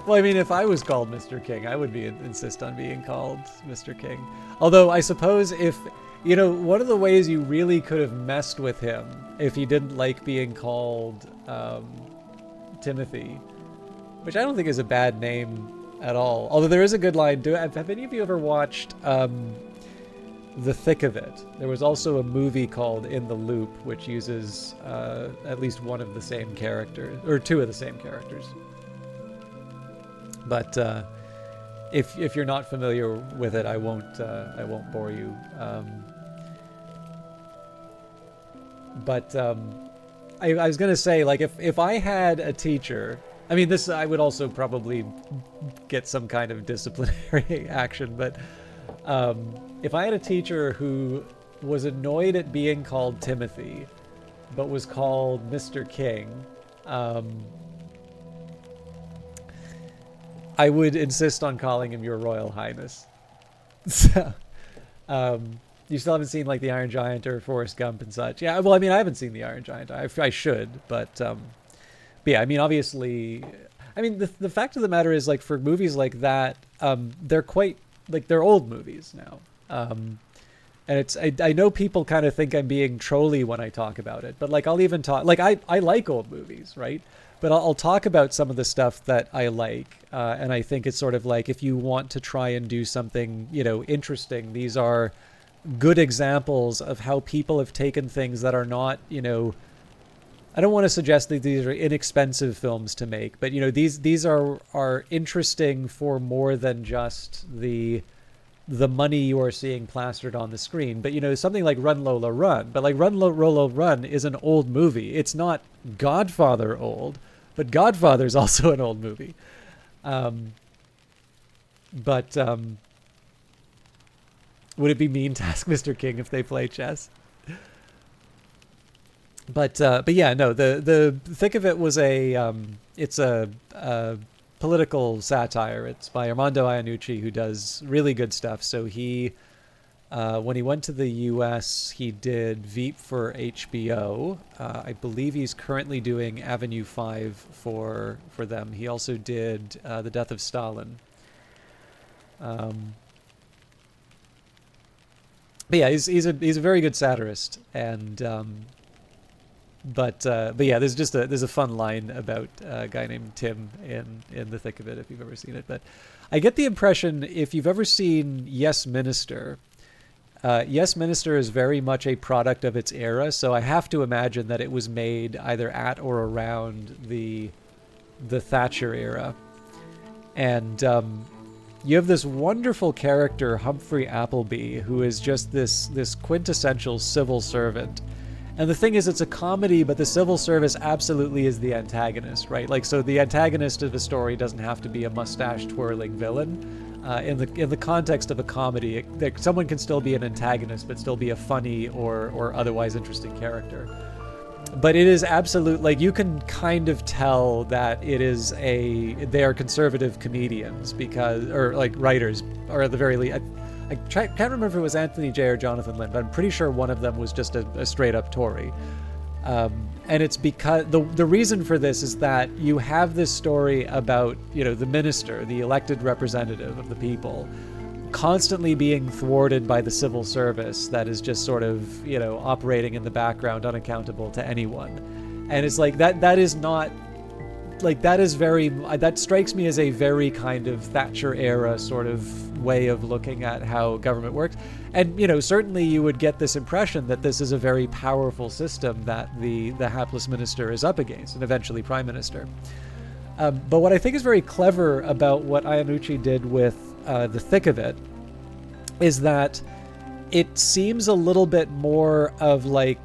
Well, I mean, if I was called Mr. King, I would insist on being called Mr. King. Although, I suppose if... You know, one of the ways you really could have messed with him if he didn't like being called Timothy, which I don't think is a bad name at all. Although there is a good line. Have any of you ever watched The Thick of It? There was also a movie called In the Loop, which uses at least one of the same characters, or two of the same characters. But if you're not familiar with it, I won't bore you. But I was gonna say, like, if I had a teacher, I mean, this I would also probably get some kind of disciplinary action, but if I had a teacher who was annoyed at being called Timothy, but was called Mr. King, I would insist on calling him Your Royal Highness. So, you still haven't seen like The Iron Giant or Forrest Gump and such? Yeah, well, I mean, I haven't seen The Iron Giant. I should, but yeah, I mean, obviously, I mean, the fact of the matter is, like, for movies like that, they're quite, like, they're old movies now. And it's, I know people kind of think I'm being trolly when I talk about it, but like, I'll even talk, like, I like old movies, right? But I'll talk about some of the stuff that I like. And I think it's sort of like, if you want to try and do something, you know, interesting, these are good examples of how people have taken things that are not, you know, I don't want to suggest that these are inexpensive films to make, but, you know, these are interesting for more than just the money you are seeing plastered on the screen. But, you know, something like Run Lola Run, but like Run Lola Run is an old movie. It's not Godfather old, but Godfather's also an old movie. Would it be mean to ask Mr. King if they play chess? But yeah, no, the thick of it was it's a political satire. It's by Armando Iannucci, who does really good stuff. So he, when he went to the US, he did Veep for HBO. I believe he's currently doing Avenue 5 for them. He also did The Death of Stalin. But yeah, he's a very good satirist, and but yeah, there's a fun line about a guy named Tim in the thick of it, if you've ever seen it. But I get the impression, if you've ever seen Yes Minister, Yes Minister is very much a product of its era. So I have to imagine that it was made either at or around the Thatcher era, and you have this wonderful character, Humphrey Appleby, who is just this quintessential civil servant. And the thing is, it's a comedy, but the civil service absolutely is the antagonist, right? Like, so the antagonist of the story doesn't have to be a mustache-twirling villain. In the context of a comedy, someone can still be an antagonist, but still be a funny or otherwise interesting character. But it is absolute, like, you can kind of tell that they are conservative comedians, or like writers, or at the very least, I can't remember if it was Anthony Jay or Jonathan Lynn, but I'm pretty sure one of them was just a straight up Tory. And it's because the reason for this is that you have this story about, you know, the minister, the elected representative of the people, constantly being thwarted by the civil service that is just sort of, you know, operating in the background, unaccountable to anyone. And it's like that is not, like, that strikes me as a very kind of Thatcher era sort of way of looking at how government works. And, you know, certainly you would get this impression that this is a very powerful system that the hapless minister is up against, and eventually prime minister. But what I think is very clever about what Iannucci did with the thick of it is that it seems a little bit more of like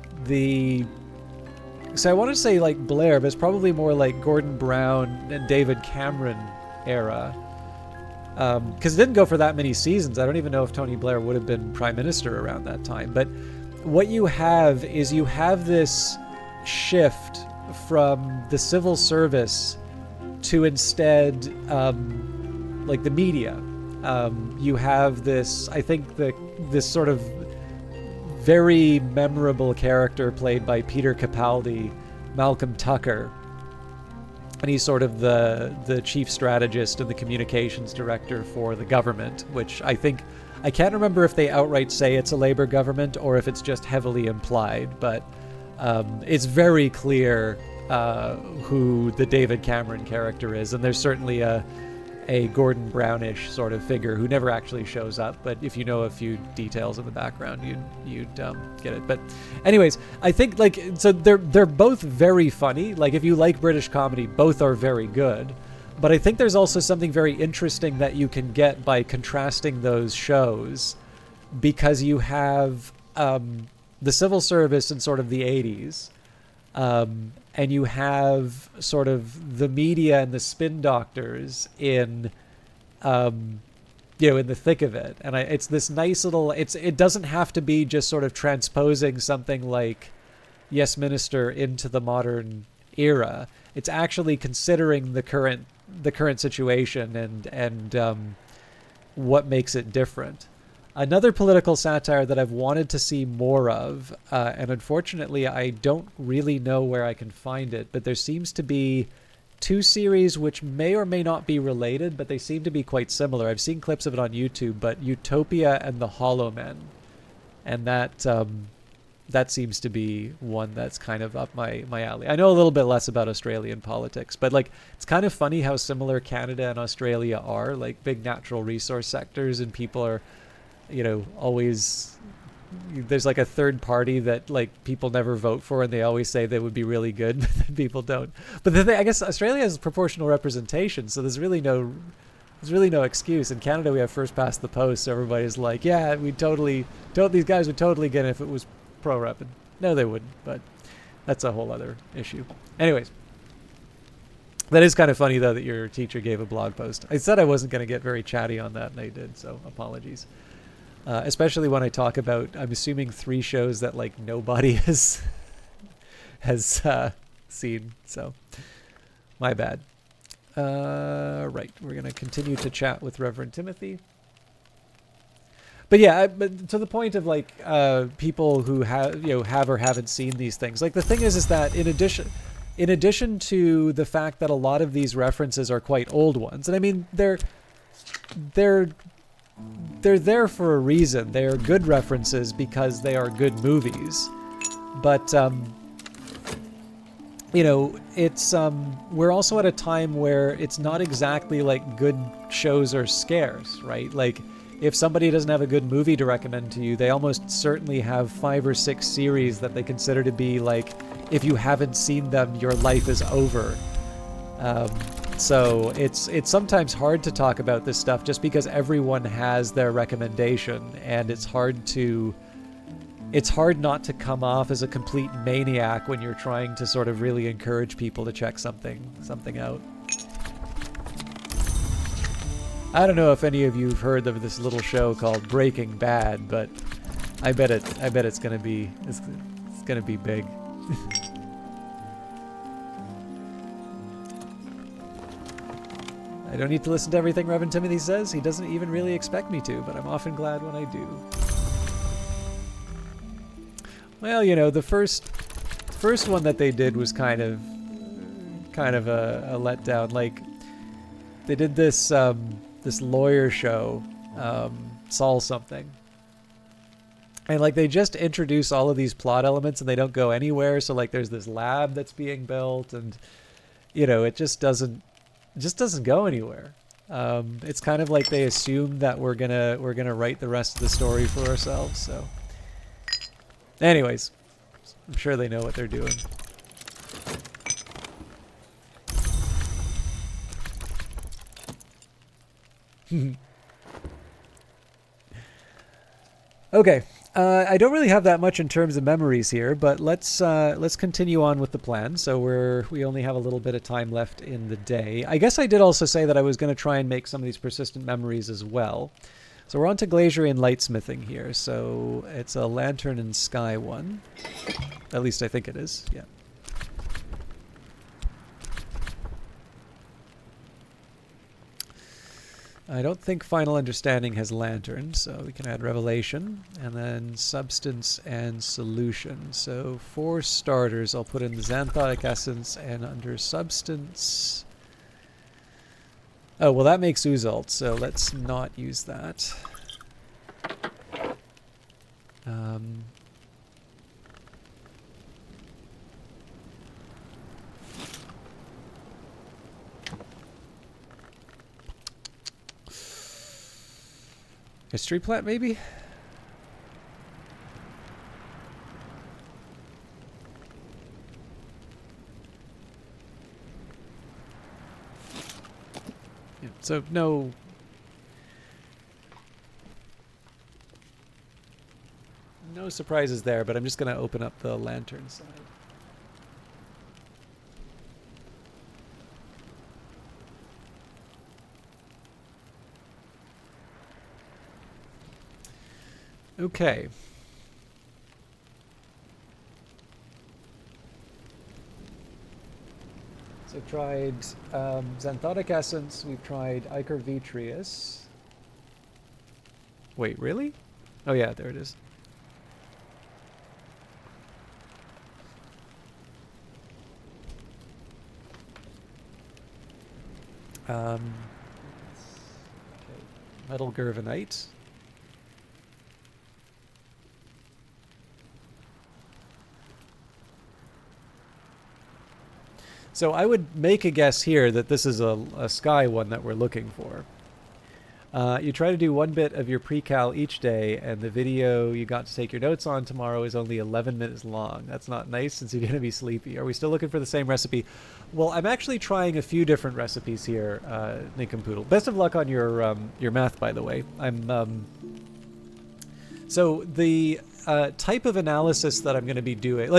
so I want to say like Blair, but it's probably more like Gordon Brown and David Cameron era. Because it didn't go for that many seasons. I don't even know if Tony Blair would have been prime minister around that time. But what you have is this shift from the civil service to instead like the media. You have this, I think, this sort of very memorable character played by Peter Capaldi, Malcolm Tucker. And he's sort of the chief strategist and the communications director for the government, which I can't remember if they outright say it's a Labour government or if it's just heavily implied, but it's very clear who the David Cameron character is. And there's certainly a Gordon Brownish sort of figure who never actually shows up, but if you know a few details in the background, you'd get it. But anyways, I think, like, so they're both very funny. Like, if you like British comedy, both are very good. But I think there's also something very interesting that you can get by contrasting those shows, because you have the civil service in sort of the 80s, and you have sort of the media and the spin doctors in in the thick of it. And it's this nice little, it doesn't have to be just sort of transposing something like Yes Minister into the modern era. It's actually considering the current situation and what makes it different. Another political satire that I've wanted to see more of, and unfortunately I don't really know where I can find it, but there seems to be two series which may or may not be related, but they seem to be quite similar. I've seen clips of it on YouTube, but Utopia and the Hollow Men. And that seems to be one that's kind of up my alley. I know a little bit less about Australian politics, but like it's kind of funny how similar Canada and Australia are, like big natural resource sectors, and people are, always, there's like a third party that like people never vote for, and they always say they would be really good, but then people don't. But the thing, I guess Australia has proportional representation, so there's really no excuse. In Canada, we have first past the post, so everybody's like, yeah, these guys would totally get it if it was pro-repping. No, they wouldn't, but that's a whole other issue. Anyways, that is kind of funny, though, that your teacher gave a blog post. I said I wasn't going to get very chatty on that, and I did, so apologies. Especially when I talk about, I'm assuming 3 shows that like nobody has seen, so my bad. Right, we're going to continue to chat with Reverend Timothy. But yeah, but to the point of like people who have or haven't seen these things. Like the thing is that in addition to the fact that a lot of these references are quite old ones, and I mean they're there for a reason. They are good references because they are good movies. But it's we're also at a time where it's not exactly like good shows are scarce, right? Like if somebody doesn't have a good movie to recommend to you, they almost certainly have 5 or 6 series that they consider to be like, if you haven't seen them, your life is over. So it's sometimes hard to talk about this stuff just because everyone has their recommendation, and it's hard not to come off as a complete maniac when you're trying to sort of really encourage people to check something out. I don't know if any of you have heard of this little show called Breaking Bad, but I bet it's gonna be big. I don't need to listen to everything Reverend Timothy says. He doesn't even really expect me to, but I'm often glad when I do. Well, the first one that they did was kind of a letdown. Like they did this this lawyer show, Saul something. And like they just introduce all of these plot elements and they don't go anywhere. So like there's this lab that's being built, and it just doesn't go anywhere. It's kind of like they assume that we're gonna write the rest of the story for ourselves. So anyways, I'm sure they know what they're doing. Okay, I don't really have that much in terms of memories here, but let's continue on with the plan. So we only have a little bit of time left in the day. I guess I did also say that I was going to try and make some of these persistent memories as well. So we're on to Glazerian Lightsmithing here. So it's a Lantern and Sky one. At least I think it is, yeah. I don't think Final Understanding has Lantern, so we can add Revelation, and then Substance and Solution. So for starters, I'll put in the Xanthotic Essence, and under Substance... Oh, well that makes Uzalt, so let's not use that. History plant, maybe? So no surprises there, but I'm just going to open up the lantern side. Okay. So I've tried Xanthotic Essence, we've tried Ichor Vitreous. Wait, really? Oh yeah, there it is. Okay. Metal Gervanite. So I would make a guess here that this is a sky one that we're looking for. You try to do one bit of your pre-cal each day, and the video you got to take your notes on tomorrow is only 11 minutes long. That's not nice since you're going to be sleepy. Are we still looking for the same recipe? Well, I'm actually trying a few different recipes here, Nincompoodle. Best of luck on your math, by the way. So the type of analysis that I'm going to be doing,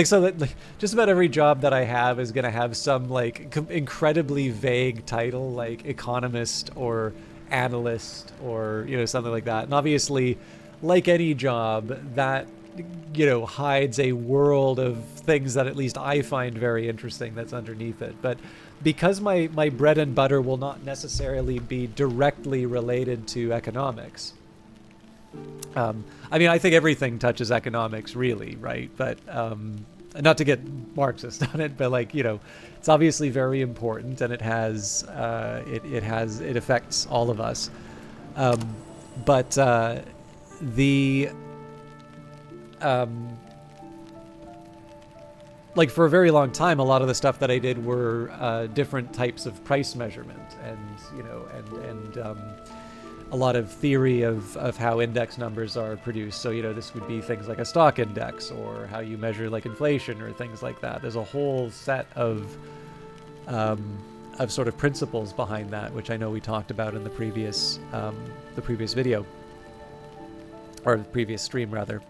just about every job that I have is going to have some incredibly vague title, like economist or analyst or something like that. And obviously, like any job, that hides a world of things that at least I find very interesting that's underneath it. But because my bread and butter will not necessarily be directly related to economics. I mean, I think everything touches economics, really, right? But not to get Marxist on it, but it's obviously very important, and it affects all of us. For a very long time, a lot of the stuff that I did were different types of price measurement, and a lot of theory of how index numbers are produced. So, this would be things like a stock index, or how you measure inflation or things like that. There's a whole set of sort of principles behind that, which I know we talked about in the previous video, or the previous stream rather.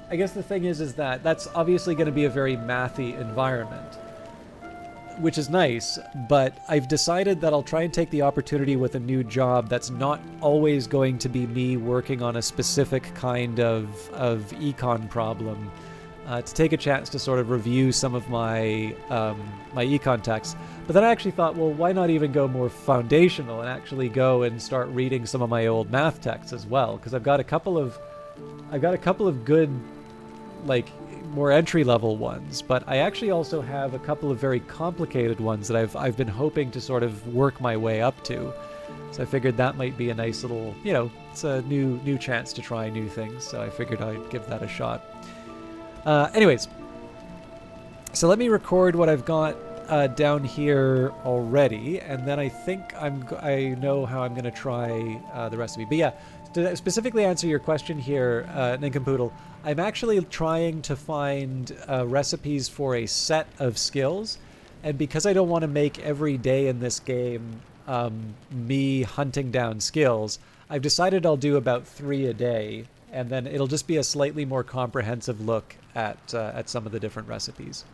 I guess the thing is that that's obviously going to be a very mathy environment, which is nice, but I've decided that I'll try and take the opportunity with a new job that's not always going to be me working on a specific kind of econ problem, to take a chance to sort of review some of my econ texts. But then I actually thought, well, why not even go more foundational and actually go and start reading some of my old math texts as well? Because I've got a couple of good, more entry-level ones, but I actually also have a couple of very complicated ones that I've been hoping to sort of work my way up to. So I figured that might be a nice little, it's a new chance to try new things. So I figured I'd give that a shot. Anyways, so let me record what I've got down here already, and then I think I know how I'm going to try the recipe. But yeah, to specifically answer your question here, Nincompoodle, I'm actually trying to find recipes for a set of skills, and because I don't want to make every day in this game me hunting down skills, I've decided I'll do about 3 a day, and then it'll just be a slightly more comprehensive look at some of the different recipes.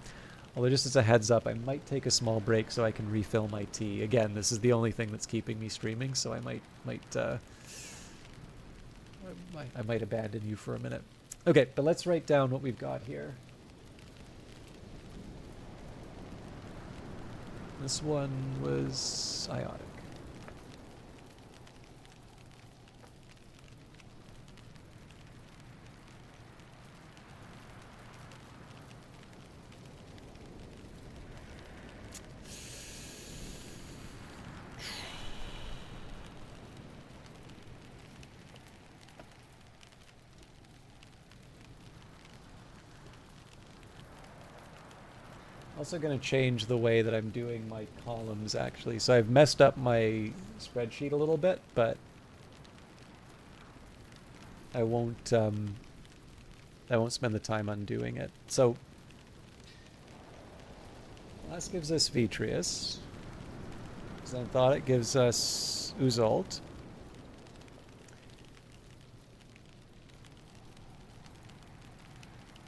Although, just as a heads up, I might take a small break so I can refill my tea. Again, this is the only thing that's keeping me streaming, so I might abandon you for a minute. Okay, but let's write down what we've got here. This one was ionic. Also going to change the way that I'm doing my columns, actually. So I've messed up my spreadsheet a little bit, but I won't I won't spend the time undoing it. So this gives us Vitreous. Xanthot, it gives us Uzult.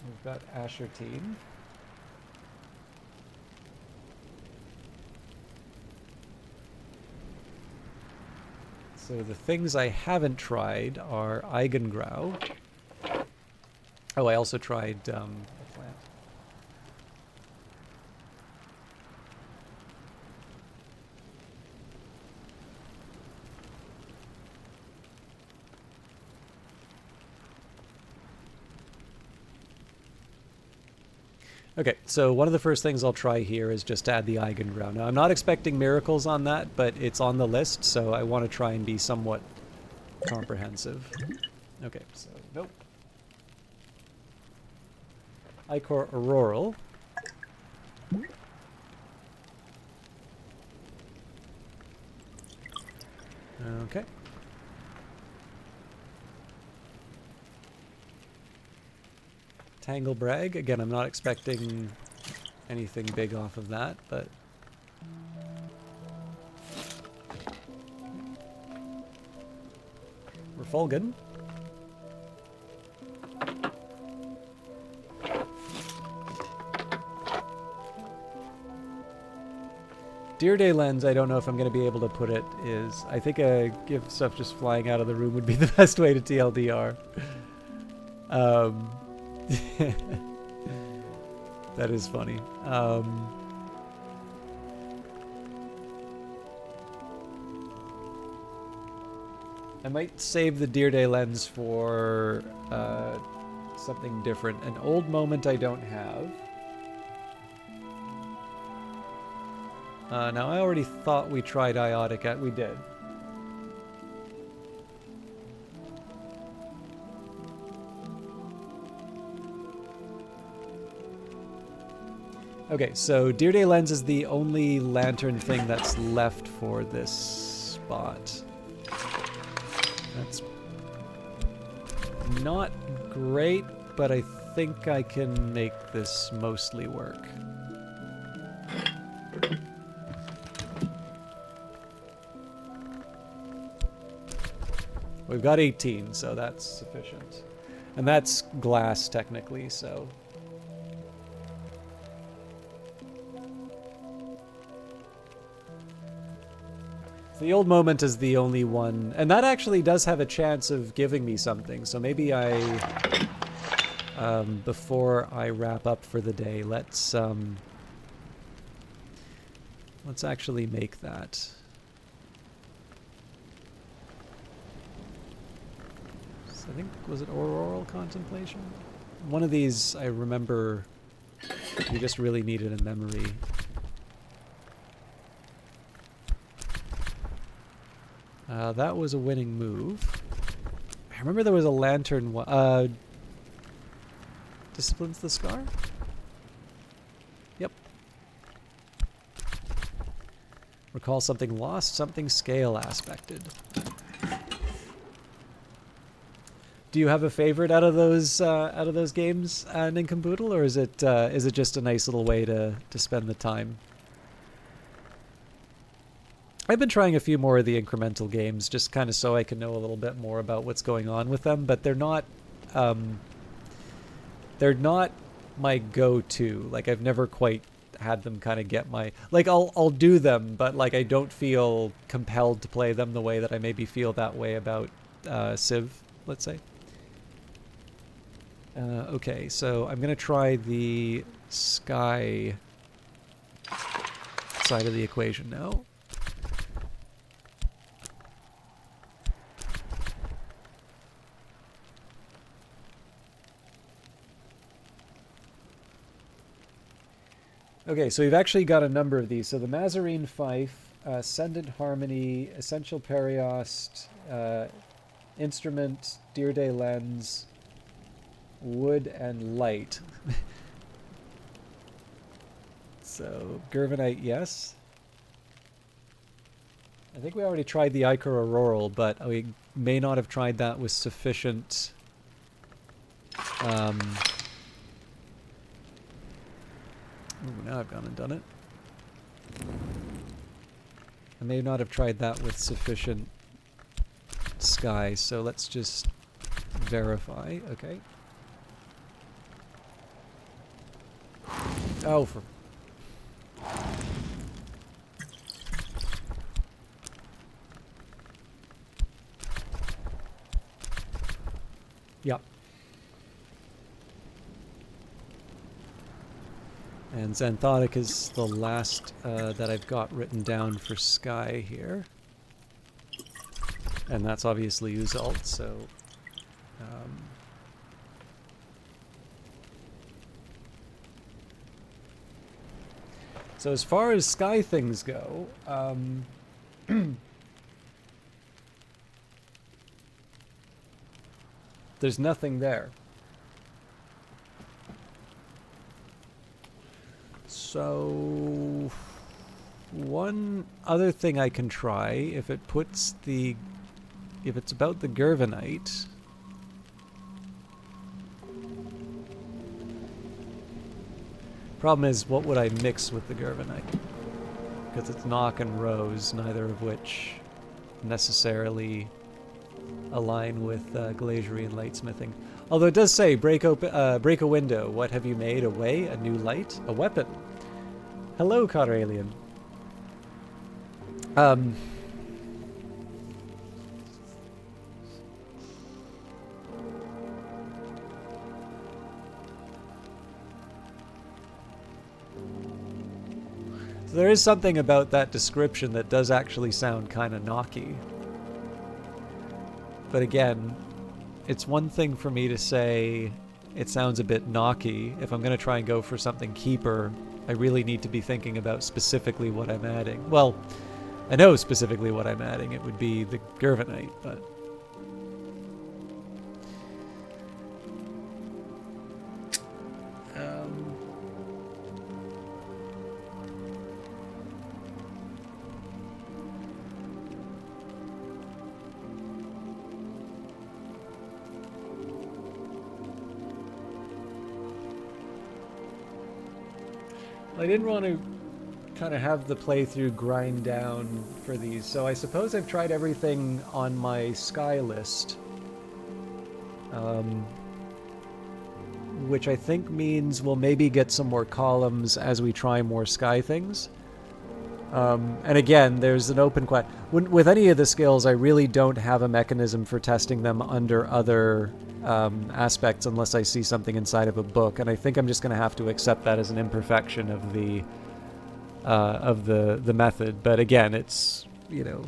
We've got Ashertine. So the things I haven't tried are Eigengrau. Oh, I also tried a plant. Okay, so one of the first things I'll try here is just to add the Eigengrau. Now, I'm not expecting miracles on that, but it's on the list, so I want to try and be somewhat comprehensive. Okay, so nope. Ichor Auroral. Okay. Tanglebrag. Again, I'm not expecting anything big off of that, but... Refulgin. Deer Day Lens, I don't know if I'm going to be able to put it, is... I think a gift stuff just flying out of the room would be the best way to TLDR. That is funny. I might save the Deer Day Lens for something different. An old moment I don't have. Now, I already thought we tried Iotic. We did. Okay, so Deer Day Lens is the only lantern thing that's left for this spot. That's not great, but I think I can make this mostly work. We've got 18, so that's sufficient. And that's glass, technically, so... The old moment is the only one, and that actually does have a chance of giving me something, so maybe I, before I wrap up for the day, let's actually make that. So I think, was it Auroral Contemplation? One of these I remember you just really needed a memory. That was a winning move. I remember there was a lantern one. Disciplines the Scar? Yep. Recall something lost, something scale aspected. Do you have a favorite out of those games, Nincompoodle, or is it just a nice little way to spend the time? I've been trying a few more of the incremental games, just kind of so I can know a little bit more about what's going on with them, but they're not my go-to. Like, I've never quite had them kind of get my... Like, I'll do them, but, like, I don't feel compelled to play them the way that I maybe feel that way about Civ, let's say. Okay, so I'm going to try the sky side of the equation now. Okay, so we've actually got a number of these. So the Mazarine Fife, Ascendant Harmony, Essential Periost, Instrument, Deer Day Lens, Wood, and Light. So, Gervinite, yes. I think we already tried the Ichor Auroral, but we may not have tried that with sufficient Ooh, now I've gone and done it. I may not have tried that with sufficient sky, so let's just verify. Okay. Oh, for... Yep. And Xanthotic is the last that I've got written down for sky here. And that's obviously Uzalt, so... so as far as sky things go, there's nothing there. So one other thing I can try, if it's about the Gervanite. Problem is, what would I mix with the Gervanite? Because it's Nock and Rose, neither of which necessarily align with glaziering and lightsmithing. Although it does say, break a window. What have you made? A way? A new light? A weapon? Hello, Cotter Alien. So there is something about that description that does actually sound kind of knocky. But again, it's one thing for me to say it sounds a bit knocky. If I'm going to try and go for something keeper, I really need to be thinking about specifically what I'm adding. Well, I know specifically what I'm adding. It would be the Gervanite, but... I didn't want to kind of have the playthrough grind down for these, so I suppose I've tried everything on my sky list. Which I think means we'll maybe get some more columns as we try more sky things. And again, there's an open question. With any of the skills, I really don't have a mechanism for testing them under other aspects unless I see something inside of a book, and I think I'm just going to have to accept that as an imperfection of the method. But again, it's, you know,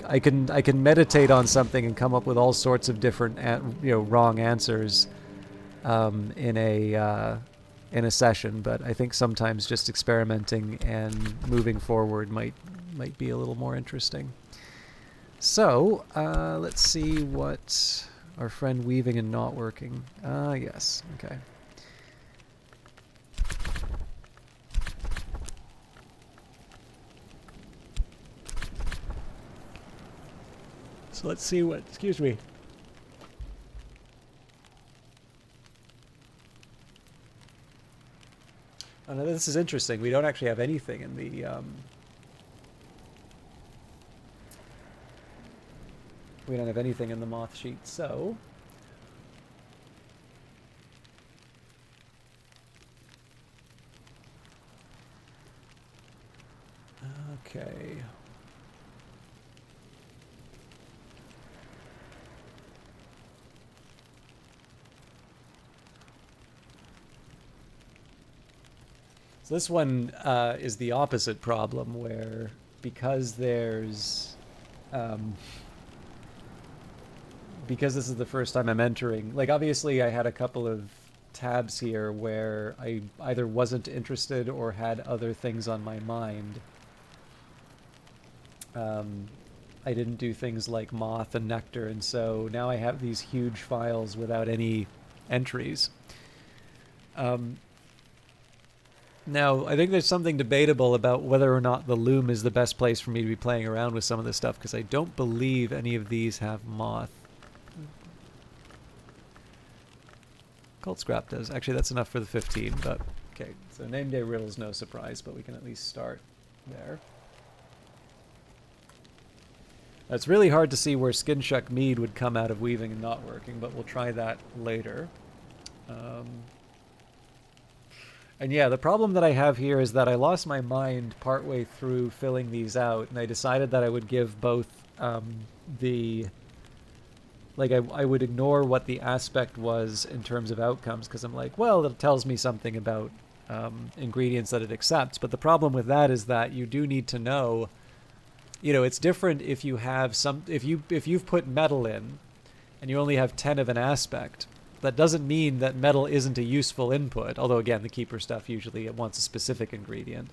I can meditate on something and come up with all sorts of different wrong answers in a session, but I think sometimes just experimenting and moving forward might be a little more interesting. So let's see what our friend weaving and not working. Yes, okay. So let's see what, excuse me. Oh, no, this is interesting. We don't actually have anything in the we don't have anything in the moth sheet, so okay. So this one is the opposite problem, where because there's because this is the first time I'm entering, like obviously I had a couple of tabs here where I either wasn't interested or had other things on my mind. I didn't do things like moth and nectar, and so now I have these huge files without any entries. Now, I think there's something debatable about whether or not the loom is the best place for me to be playing around with some of this stuff, because I don't believe any of these have moth. Cult scrap does. Actually, that's enough for the 15, but okay. So name day riddle's no surprise, but we can at least start there. It's really hard to see where Skin-Shuck Mead would come out of weaving and not working, but we'll try that later. And yeah, the problem that I have here is that I lost my mind partway through filling these out, and I decided that I would give both the... Like, I would ignore what the aspect was in terms of outcomes, because I'm like, well, it tells me something about ingredients that it accepts. But the problem with that is that you do need to know... You know, it's different if you have some... If you've put metal in, and you only have 10 of an aspect... That doesn't mean that metal isn't a useful input, although again, the Keeper stuff usually wants a specific ingredient.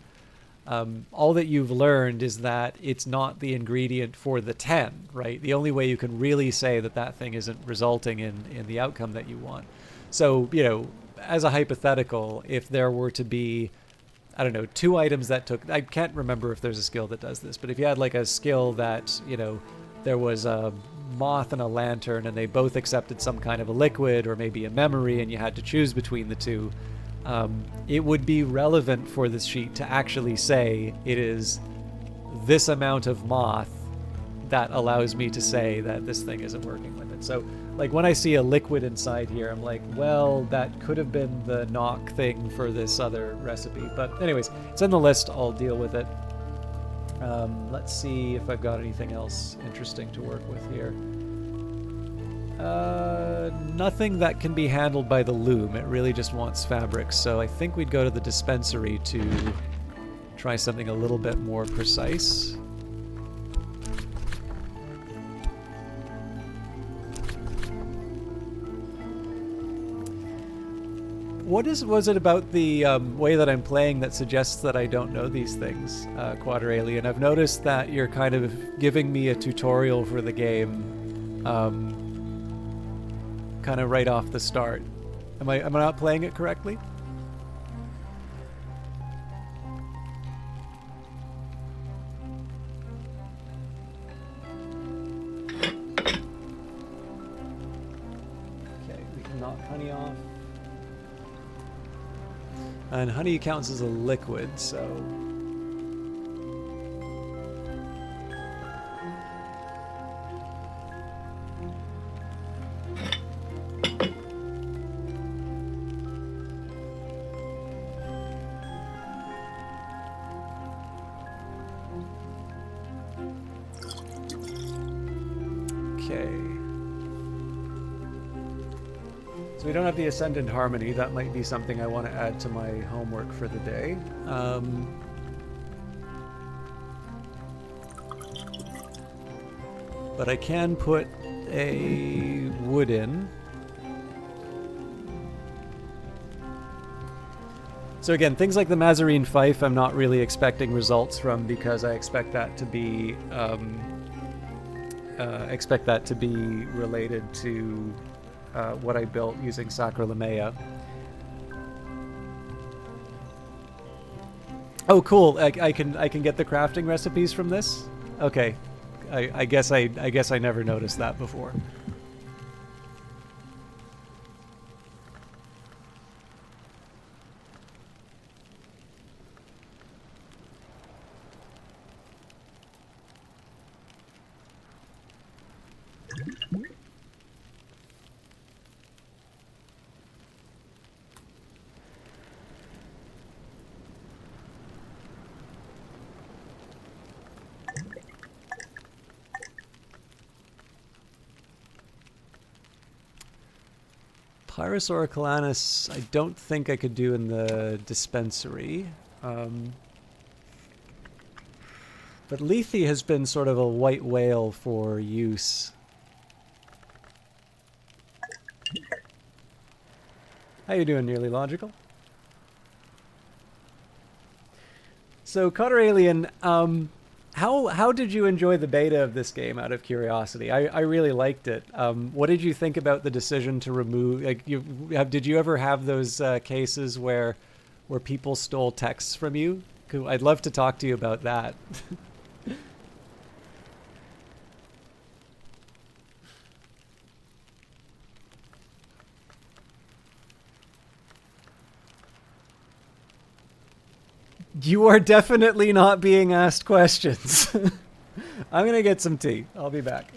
All that you've learned is that it's not the ingredient for the 10, right? The only way you can really say that that thing isn't resulting in the outcome that you want. So, you know, as a hypothetical, if there were to be, I don't know, 2 items that took... I can't remember if there's a skill that does this, but if you had like a skill that, you know, there was a moth and a lantern and they both accepted some kind of a liquid or maybe a memory and you had to choose between the two, it would be relevant for this sheet to actually say it is this amount of moth that allows me to say that this thing isn't working with it. So like when I see a liquid inside here, I'm like, well, that could have been the knock thing for this other recipe. But anyways, it's in the list. I'll deal with it. Let's see if I've got anything else interesting to work with here. Nothing that can be handled by the loom. It really just wants fabrics. So I think we'd go to the dispensary to try something a little bit more precise. What was it about the way that I'm playing that suggests that I don't know these things, Quadralien? I've noticed that you're kind of giving me a tutorial for the game, kind of right off the start. Am I not playing it correctly? Okay, we can knock honey off. And honey counts as a liquid, so... Okay. So we don't have the Ascendant Harmony. That might be something I want to add to my homework for the day. But I can put a wood in. So again, things like the Mazarine Fife I'm not really expecting results from because I expect that to be related to what I built using Sacrolamea. Oh, cool! I can get the crafting recipes from this. Okay, I guess I never noticed that before. Pyrus Oricolanus, I don't think I could do in the dispensary. But Lethe has been sort of a white whale for use. How you doing, Nearly Logical? So, Quadralien, how did you enjoy the beta of this game, out of curiosity? I really liked it. What did you think about the decision to remove... Like, did you ever have those cases where people stole texts from you? I'd love to talk to you about that. You are definitely not being asked questions. I'm gonna get some tea. I'll be back.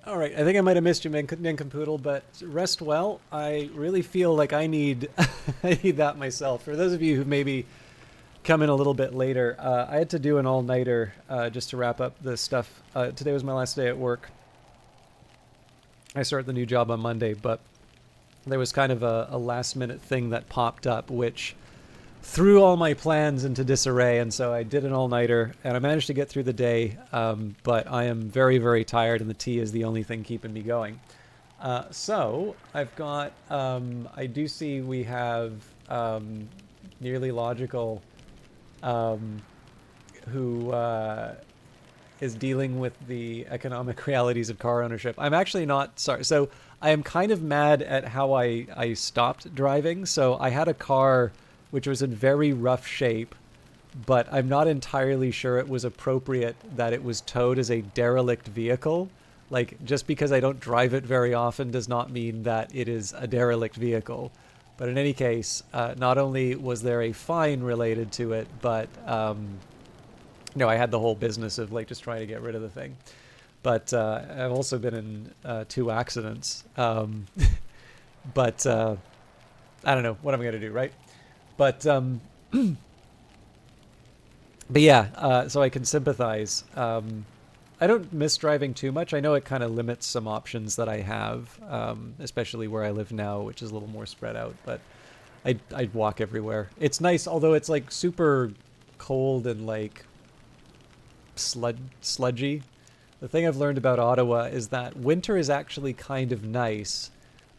All right, I think I might have missed you, Nincompoodle, but rest well. I really feel like I need I need that myself. For those of you who maybe come in a little bit later, I had to do an all-nighter just to wrap up the stuff. Today was my last day at work. I start the new job on Monday, but there was kind of a last-minute thing that popped up, which threw all my plans into disarray, and so I did an all-nighter, and I managed to get through the day, but I am very, very tired, and the tea is the only thing keeping me going. So I've got, I do see we have Nearly Logical, who is dealing with the economic realities of car ownership. I'm actually not sorry. So I am kind of mad at how I stopped driving. So I had a car which was in very rough shape, but I'm not entirely sure it was appropriate that it was towed as a derelict vehicle. Like, just because I don't drive it very often does not mean that it is a derelict vehicle. But in any case, not only was there a fine related to it, but I had the whole business of like just trying to get rid of the thing. But I've also been in 2 accidents. But I don't know what I'm gonna do, right? But but yeah, so I can sympathize. I don't miss driving too much. I know it kind of limits some options that I have, especially where I live now, which is a little more spread out. But I'd walk everywhere. It's nice, although it's like super cold and like sludgy. The thing I've learned about Ottawa is that winter is actually kind of nice,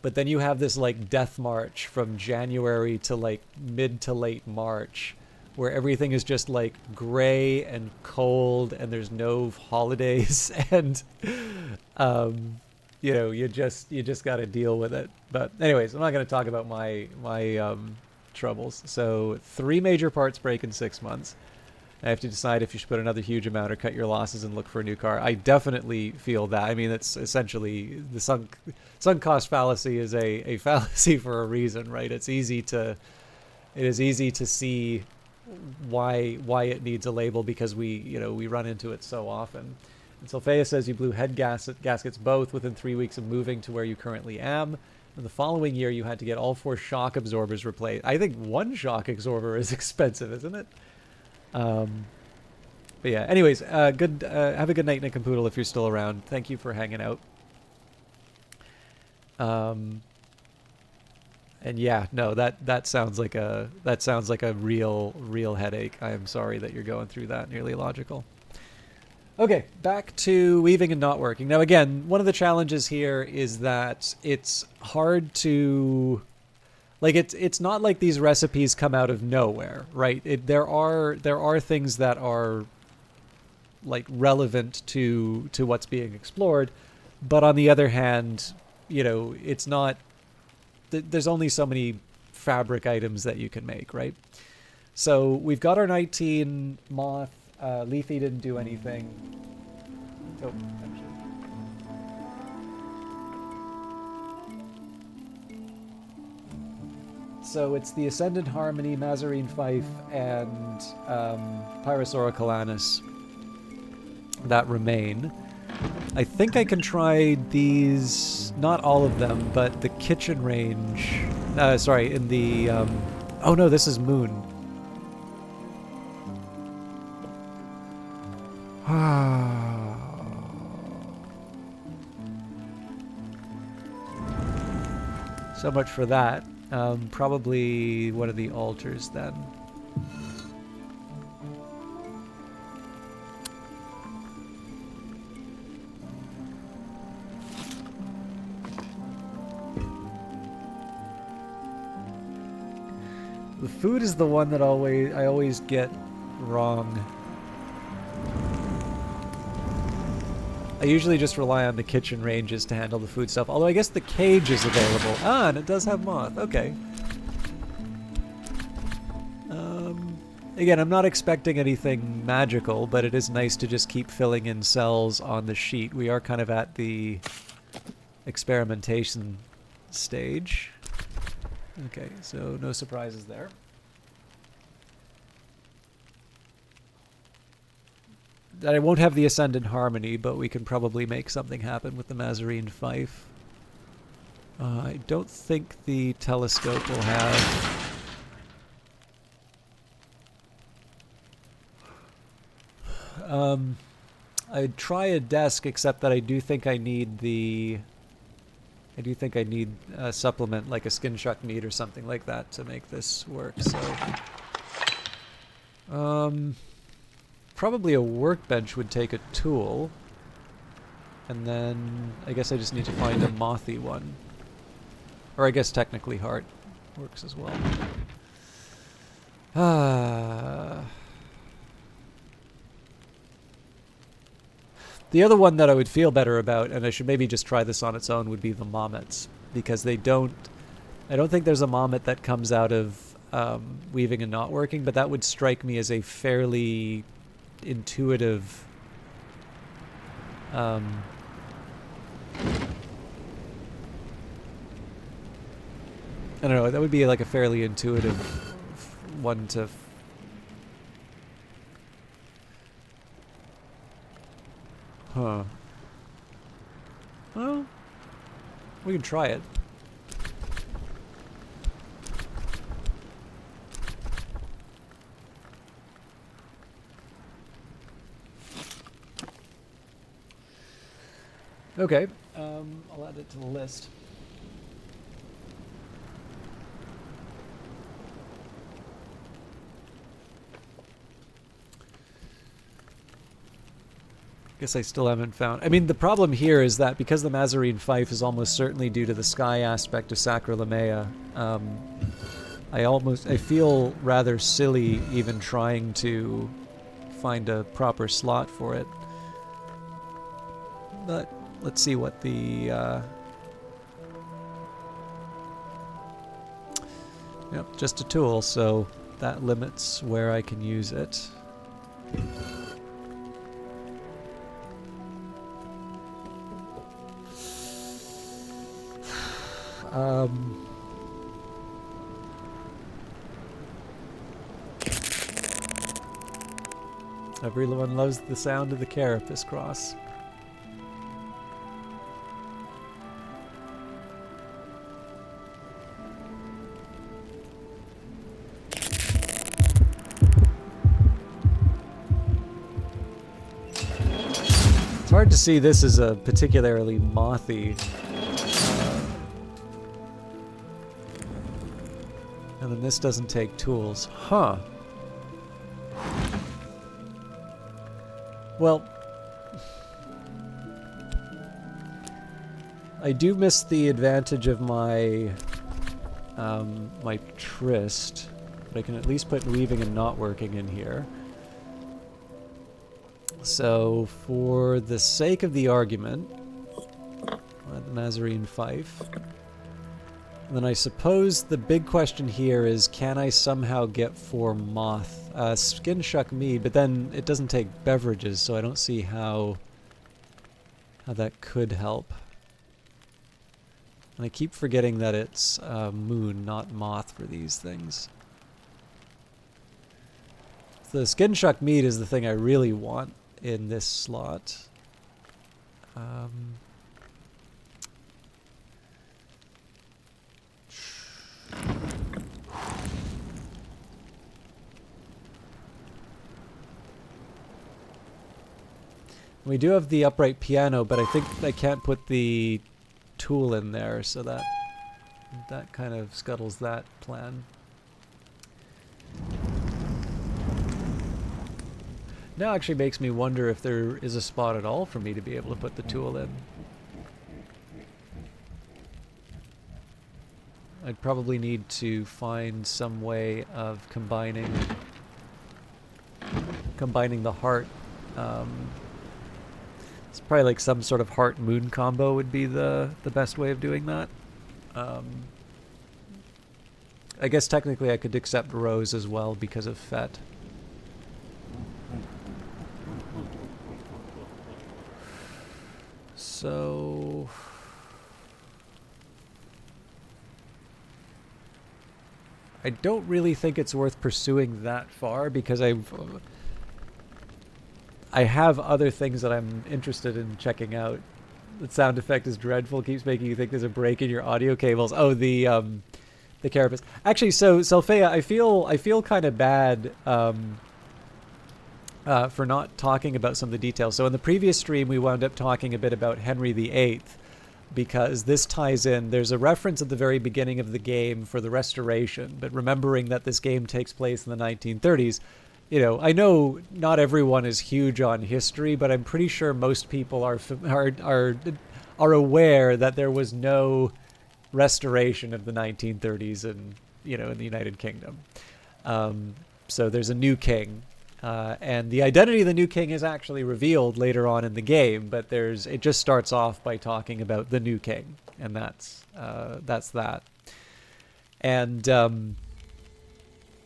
but then you have this like death march from January to like mid to late March where everything is just like gray and cold and there's no holidays and you just got to deal with it. But anyways, I'm not going to talk about my troubles. So 3 major parts break in 6 months. I have to decide if you should put another huge amount or cut your losses and look for a new car. I definitely feel that. I mean, it's essentially the sunk cost fallacy is a fallacy for a reason, right? It is easy to see why it needs a label because we run into it so often. And Sophia says you blew head gaskets both within 3 weeks of moving to where you currently am. And the following year, you had to get all 4 shock absorbers replaced. I think 1 shock absorber is expensive, isn't it? But yeah, anyways, good. Have a good night, Nick and Poodle, if you're still around. Thank you for hanging out. And yeah, no, that sounds like a real headache. I am sorry that you're going through that. Nearly logical. Okay, back to weaving and not working. Now, again, one of the challenges here is that it's hard to, like, it's not like these recipes come out of nowhere, right? There are things that are like relevant to what's being explored, but on the other hand, it's not. There's only so many fabric items that you can make, right? So we've got our 19 moth. Leafy didn't do anything. Oh, actually. So it's the Ascendant Harmony, Mazarine Fife, and Pyrosaura Calanus that remain. I think I can try these, not all of them, but the kitchen range. Sorry, in the... oh no, this is Moon. So much for that. Probably one of the altars then. The food is the one that I always get wrong. I usually just rely on the kitchen ranges to handle the food stuff, although I guess the cage is available. Ah, and it does have moth. Okay. Again, I'm not expecting anything magical, but it is nice to just keep filling in cells on the sheet. We are kind of at the experimentation stage. Okay, so no surprises there. I won't have the Ascendant Harmony, but we can probably make something happen with the Mazarine Fife. I don't think the telescope will have... I'd try a desk, except that I do think I need a supplement like a skin shuck meat or something like that to make this work, so... probably a workbench would take a tool. And then I guess I just need to find a mothy one. Or I guess technically heart works as well. The other one that I would feel better about, and I should maybe just try this on its own, would be the Mommets. Because I don't think there's a Mommet that comes out of weaving and not working, but that would strike me as a fairly intuitive I don't know, that would be like a fairly intuitive one to well, we can try it. Okay, I'll add it to the list. Guess I still haven't found... I mean, the problem here is that because the Mazarine Fife is almost certainly due to the sky aspect of Sacra Lamea, I feel rather silly even trying to find a proper slot for it. But let's see what the... Yep, just a tool, so that limits where I can use it. Everyone loves the sound of the carapace cross. It's hard to see this as a particularly mothy. And then this doesn't take tools. Huh. Well, I do miss the advantage of my my tryst, but I can at least put weaving and not working in here. So, for the sake of the argument, the Mazarine Fife. And then I suppose the big question here is, can I somehow get 4 moth? Skin Shuck Mead, but then it doesn't take beverages, so I don't see how that could help. And I keep forgetting that it's moon, not moth for these things. The Skin Shuck Mead is the thing I really want in this slot. We do have the upright piano, but I think I can't put the tool in there, so that kind of scuttles that plan. Now actually makes me wonder if there is a spot at all for me to be able to put the tool in. I'd probably need to find some way of combining the heart. It's probably like some sort of heart moon combo would be the best way of doing that. I guess technically I could accept Rose as well because of Fet. So I don't really think it's worth pursuing that far because I have other things that I'm interested in checking out. The sound effect is dreadful. Keeps making you think there's a break in your audio cables. Oh, the carapace. Actually, so Selphea, I feel kind of bad for not talking about some of the details. So in the previous stream, we wound up talking a bit about Henry VIII because this ties in. There's a reference at the very beginning of the game for the Restoration, but remembering that this game takes place in the 1930s. You know, I know not everyone is huge on history, but I'm pretty sure most people are aware that there was no restoration of the 1930s in the United Kingdom. So there's a new king, and the identity of the new king is actually revealed later on in the game. But it just starts off by talking about the new king, and that's that. And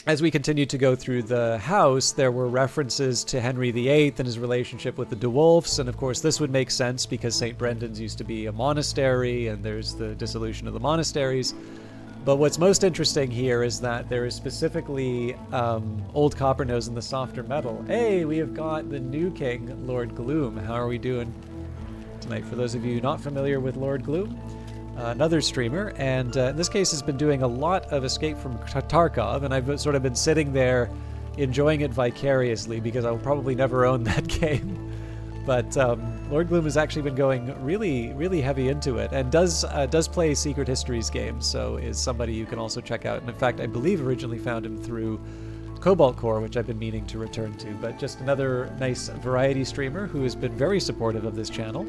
as we continued to go through the house, there were references to Henry VIII and his relationship with the De Wolfs, and of course this would make sense because St. Brendan's used to be a monastery, and there's the dissolution of the monasteries. But what's most interesting here is that there is specifically Old Copper-Nose in the softer metal. Hey, we have got the new king, Lord Gloom. How are we doing tonight? For those of you not familiar with Lord Gloom, another streamer, and in this case has been doing a lot of Escape from Tarkov, and I've sort of been sitting there enjoying it vicariously because I'll probably never own that game. But Lord Gloom has actually been going really, really heavy into it, and does play Secret Histories games, so is somebody you can also check out. And in fact, I believe originally found him through Cobalt Core, which I've been meaning to return to, but just another nice variety streamer who has been very supportive of this channel,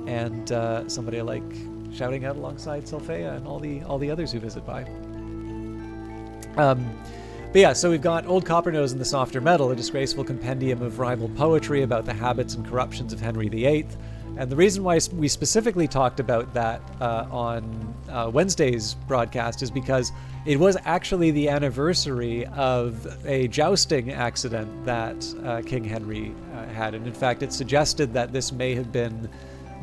and somebody I like shouting out alongside Sylphea and all the others who visit by. But yeah, so we've got Old Coppernose and the Softer Metal, a disgraceful compendium of rival poetry about the habits and corruptions of Henry VIII. And the reason why we specifically talked about that on Wednesday's broadcast is because it was actually the anniversary of a jousting accident that King Henry had. And in fact, it suggested that this may have been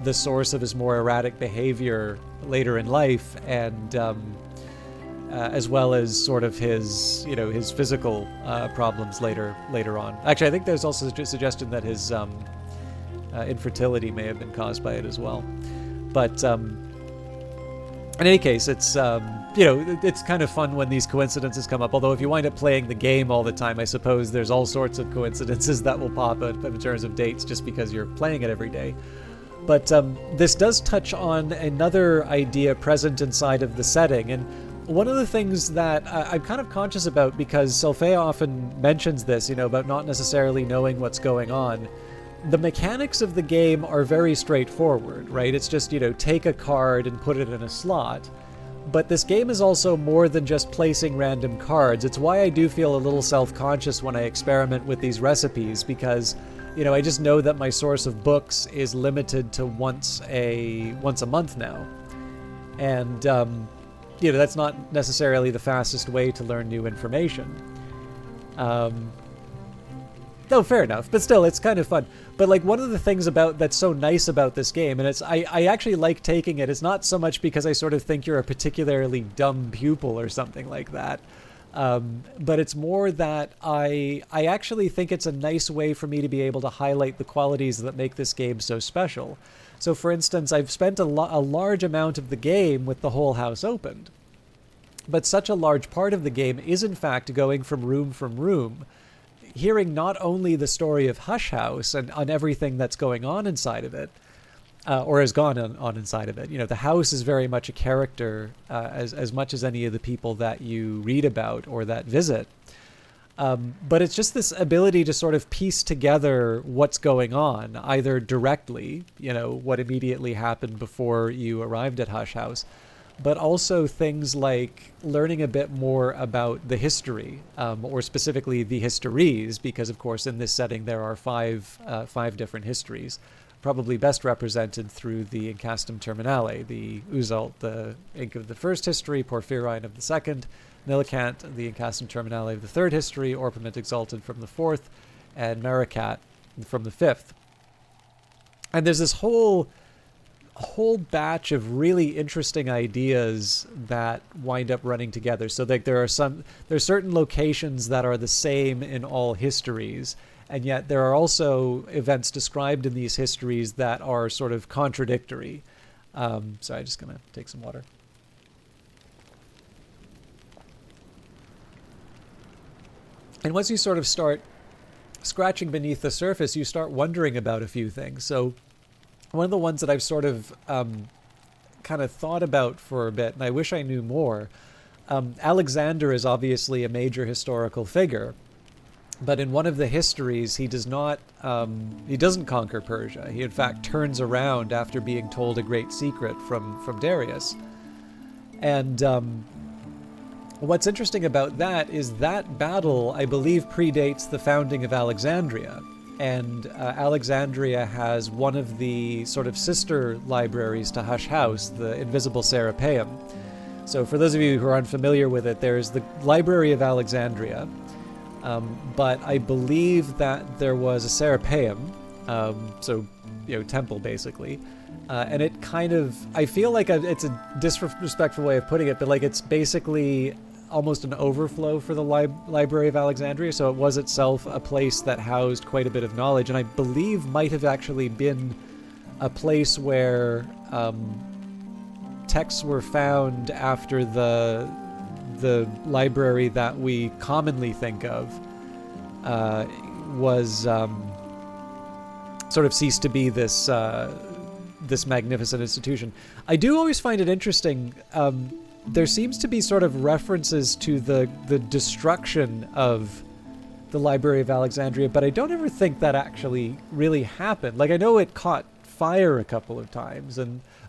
the source of his more erratic behavior later in life, and as well as sort of his, his physical problems later on. Actually, I think there's also a suggestion that his infertility may have been caused by it as well. But in any case, it's it's kind of fun when these coincidences come up. Although if you wind up playing the game all the time, I suppose there's all sorts of coincidences that will pop up in terms of dates just because you're playing it every day. But this does touch on another idea present inside of the setting, and one of the things that I'm kind of conscious about, because Sylphea often mentions this, about not necessarily knowing what's going on. The mechanics of the game are very straightforward, right? It's just, take a card and put it in a slot. But this game is also more than just placing random cards. It's why I do feel a little self-conscious when I experiment with these recipes, because, I just know that my source of books is limited to once a month now. And, that's not necessarily the fastest way to learn new information. No, fair enough, but still, it's kind of fun. But like, one of the things that's so nice about this game, and I actually like taking it, it's not so much because I sort of think you're a particularly dumb pupil or something like that, but it's more that I actually think it's a nice way for me to be able to highlight the qualities that make this game so special. So for instance, I've spent a large amount of the game with the whole house opened, but such a large part of the game is in fact going from room, hearing not only the story of Hush House and on everything that's going on inside of it, or has gone on inside of it. The house is very much a character, as much as any of the people that you read about or that visit. But it's just this ability to sort of piece together what's going on, either directly, what immediately happened before you arrived at Hush House, but also things like learning a bit more about the history, or specifically the histories, because of course in this setting there are five different histories, probably best represented through the Incastum Terminale, the Uzalt, the Ink of the first history, Porphyrine of the second, Millicant, the Incastum Terminale of the third history, Orpiment Exalted from the fourth, and Maricat from the fifth. And there's this whole batch of really interesting ideas that wind up running together. So like there's certain locations that are the same in all histories, and yet there are also events described in these histories that are sort of contradictory. Sorry, I'm just gonna take some water. And once you sort of start scratching beneath the surface, you start wondering about a few things. So one of the ones that I've sort of kind of thought about for a bit, and I wish I knew more, Alexander is obviously a major historical figure, but in one of the histories, he doesn't conquer Persia. He in fact turns around after being told a great secret from Darius. And what's interesting about that is that battle, I believe, predates the founding of Alexandria. And Alexandria has one of the sort of sister libraries to Hush House, the Invisible Serapeum. So for those of you who are unfamiliar with it, there's the Library of Alexandria, but I believe that there was a Serapeum, temple basically, and it kind of, I feel like it's a disrespectful way of putting it, but like it's basically almost an overflow for the Library of Alexandria, so it was itself a place that housed quite a bit of knowledge, and I believe might have actually been a place where texts were found after the library that we commonly think of was sort of ceased to be this magnificent institution. I do always find it interesting. There seems to be sort of references to the destruction of the Library of Alexandria, but I don't ever think that actually really happened. Like, I know it caught fire a couple of times,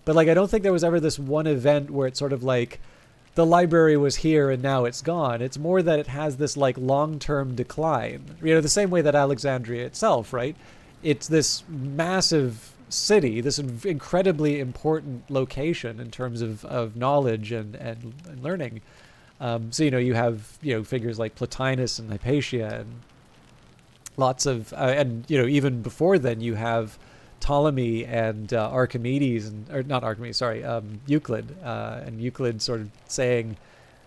but like I don't think there was ever this one event where it's sort of like the library was here and now it's gone. It's more that it has this like long-term decline. You know, the same way that Alexandria itself, right? It's this massive city, this incredibly important location in terms of knowledge and learning. So, you know, you have, you know, figures like Plotinus and Hypatia and lots of, and, you know, even before then you have Ptolemy and Archimedes, or not Archimedes, sorry, Euclid, and Euclid sort of saying,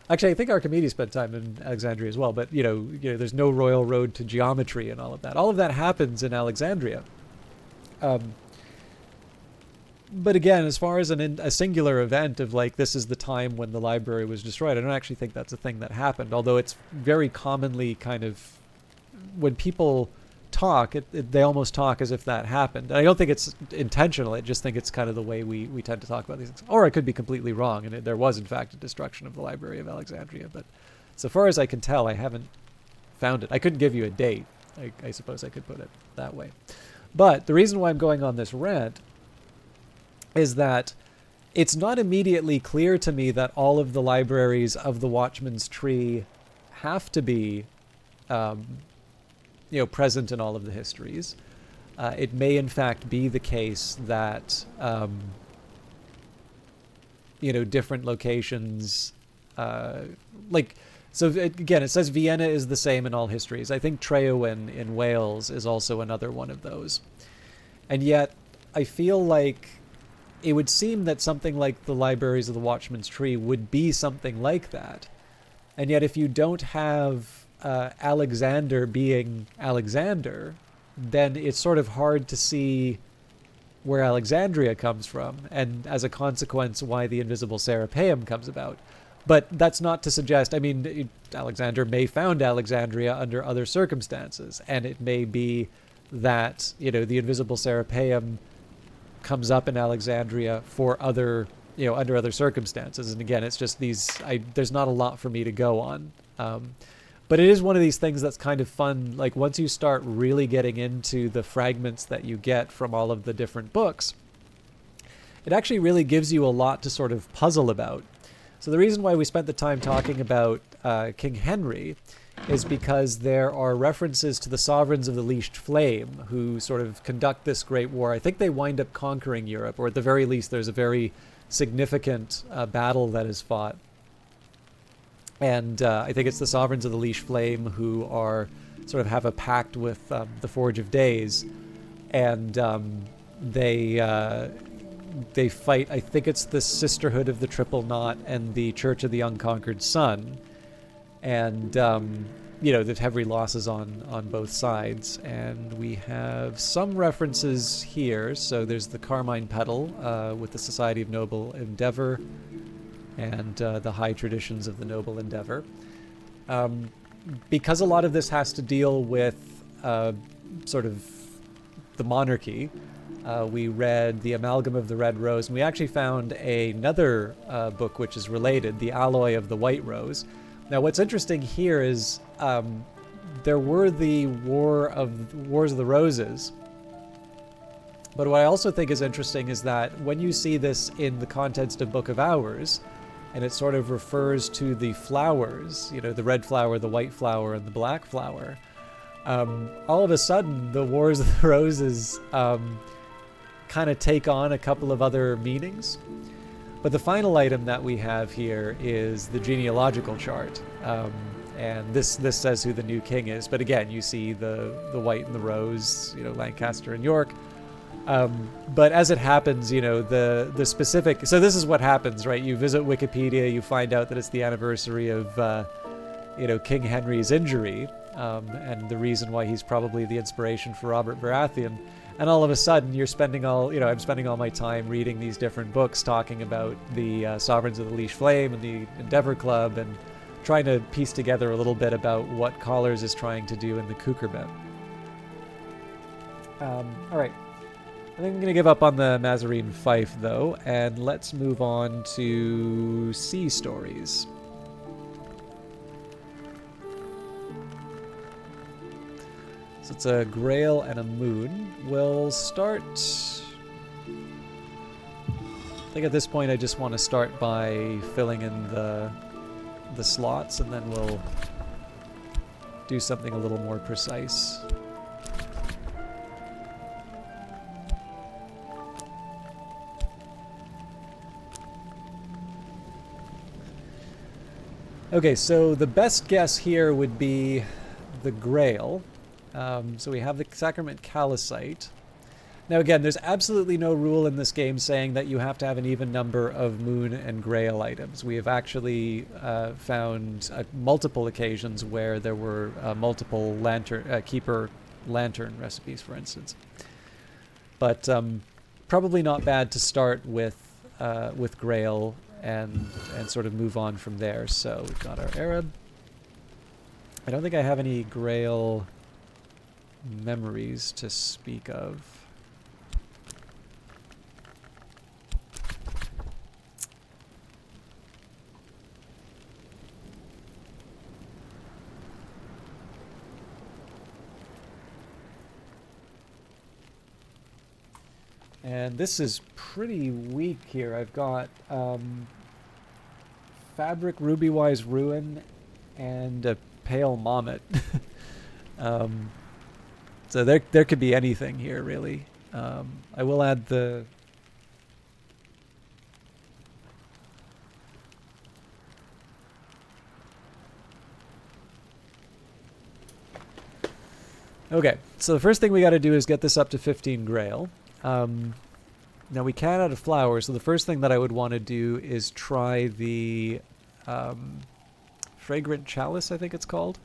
actually, I think Archimedes spent time in Alexandria as well, but, you know, there's no royal road to geometry and all of that. All of that happens in Alexandria. But again, as far as a singular event of like, this is the time when the library was destroyed, I don't actually think that's a thing that happened, although it's very commonly kind of, when people talk, they almost talk as if that happened. And I don't think it's intentional. I just think it's kind of the way we tend to talk about these things. Or I could be completely wrong, and there was, in fact, a destruction of the Library of Alexandria. But so far as I can tell, I haven't found it. I couldn't give you a date. I suppose I could put it that way. But the reason why I'm going on this rant is that it's not immediately clear to me that all of the libraries of the Watchman's Tree have to be present in all of the histories. It may, in fact, be the case that, different locations, so again, it says Vienna is the same in all histories. I think Tréowen in Wales is also another one of those. And yet, I feel like it would seem that something like the Libraries of the Watchman's Tree would be something like that. And yet, if you don't have Alexander being Alexander, then it's sort of hard to see where Alexandria comes from, and as a consequence, why the Invisible Serapeum comes about. But that's not to suggest, I mean, Alexander may found Alexandria under other circumstances, and it may be that, the Invisible Serapeum comes up in Alexandria for other, under other circumstances. And again, it's just there's not a lot for me to go on. But it is one of these things that's kind of fun. Like, once you start really getting into the fragments that you get from all of the different books, it actually really gives you a lot to sort of puzzle about. So the reason why we spent the time talking about King Henry is because there are references to the sovereigns of the Leashed Flame who sort of conduct this great war. I think they wind up conquering Europe, or at the very least there's a very significant battle that is fought. And I think it's the sovereigns of the Leashed Flame who are sort of have a pact with the Forge of Days, and they fight. I think it's the Sisterhood of the Triple Knot and the Church of the Unconquered Sun, and there's heavy losses on both sides. And we have some references here. So there's the Carmine Petal with the Society of Noble Endeavor, and the high traditions of the noble endeavor. Because a lot of this has to deal with sort of the monarchy, we read The Amalgam of the Red Rose, and we actually found another book which is related, The Alloy of the White Rose. Now, what's interesting here is there were the Wars of the Roses, but what I also think is interesting is that when you see this in the context of Book of Hours, and it sort of refers to the flowers, the red flower, the white flower, and the black flower. All of a sudden, the Wars of the Roses kind of take on a couple of other meanings. But the final item that we have here is the genealogical chart. And this says who the new king is. But again, you see the white and the rose, Lancaster and York. But as it happens, the specific... So this is what happens, right? You visit Wikipedia, you find out that it's the anniversary of, King Henry's injury, and the reason why he's probably the inspiration for Robert Baratheon. And all of a sudden, I'm spending all my time reading these different books talking about the Sovereigns of the Leashed Flame and the Endeavor Club, and trying to piece together a little bit about what Collars is trying to do in the Cucurbit. All right. I think I'm going to give up on the Mazarine Fife, though, and let's move on to Sea Stories. So it's a Grail and a Moon. We'll start... I think at this point I just want to start by filling in the slots, and then we'll do something a little more precise. Okay, so the best guess here would be the Grail. So we have the Sacrament Callicite. Now again, there's absolutely no rule in this game saying that you have to have an even number of Moon and Grail items. We have actually found multiple occasions where there were multiple Keeper Lantern recipes, for instance. But probably not bad to start with Grail and sort of move on from there. So we've got our Arab. I don't think I have any Grail memories to speak of. And this is pretty weak here. I've got Fabric Rubywise Ruin and a Pale Mommet. So there could be anything here, really. I will add the... Okay, so the first thing we got to do is get this up to 15 Grail. Now we can add a flower, so the first thing that I would want to do is try the Fragrant Chalice, I think it's called.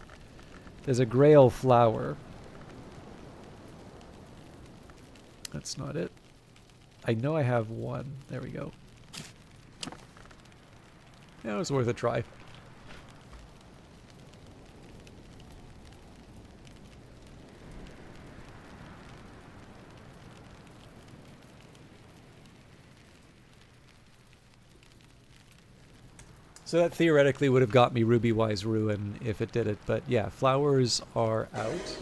There's a Grail flower. That's not it. I know I have one. There we go. Yeah, it was worth a try. So that theoretically would have got me Rubywise Ruin if it did it, but yeah, flowers are out.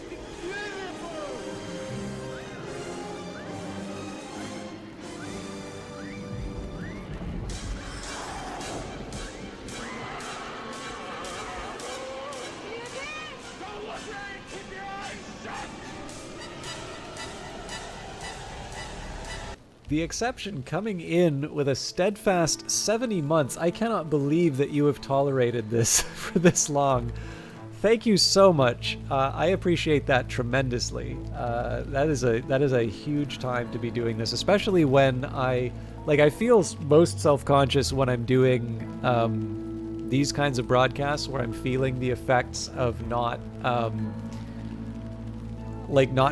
The Exception coming in with a steadfast 70 months. I cannot believe that you have tolerated this for this long. Thank you so much. I appreciate that tremendously. That is a huge time to be doing this, especially when I feel most self-conscious when I'm doing these kinds of broadcasts where I'm feeling the effects of not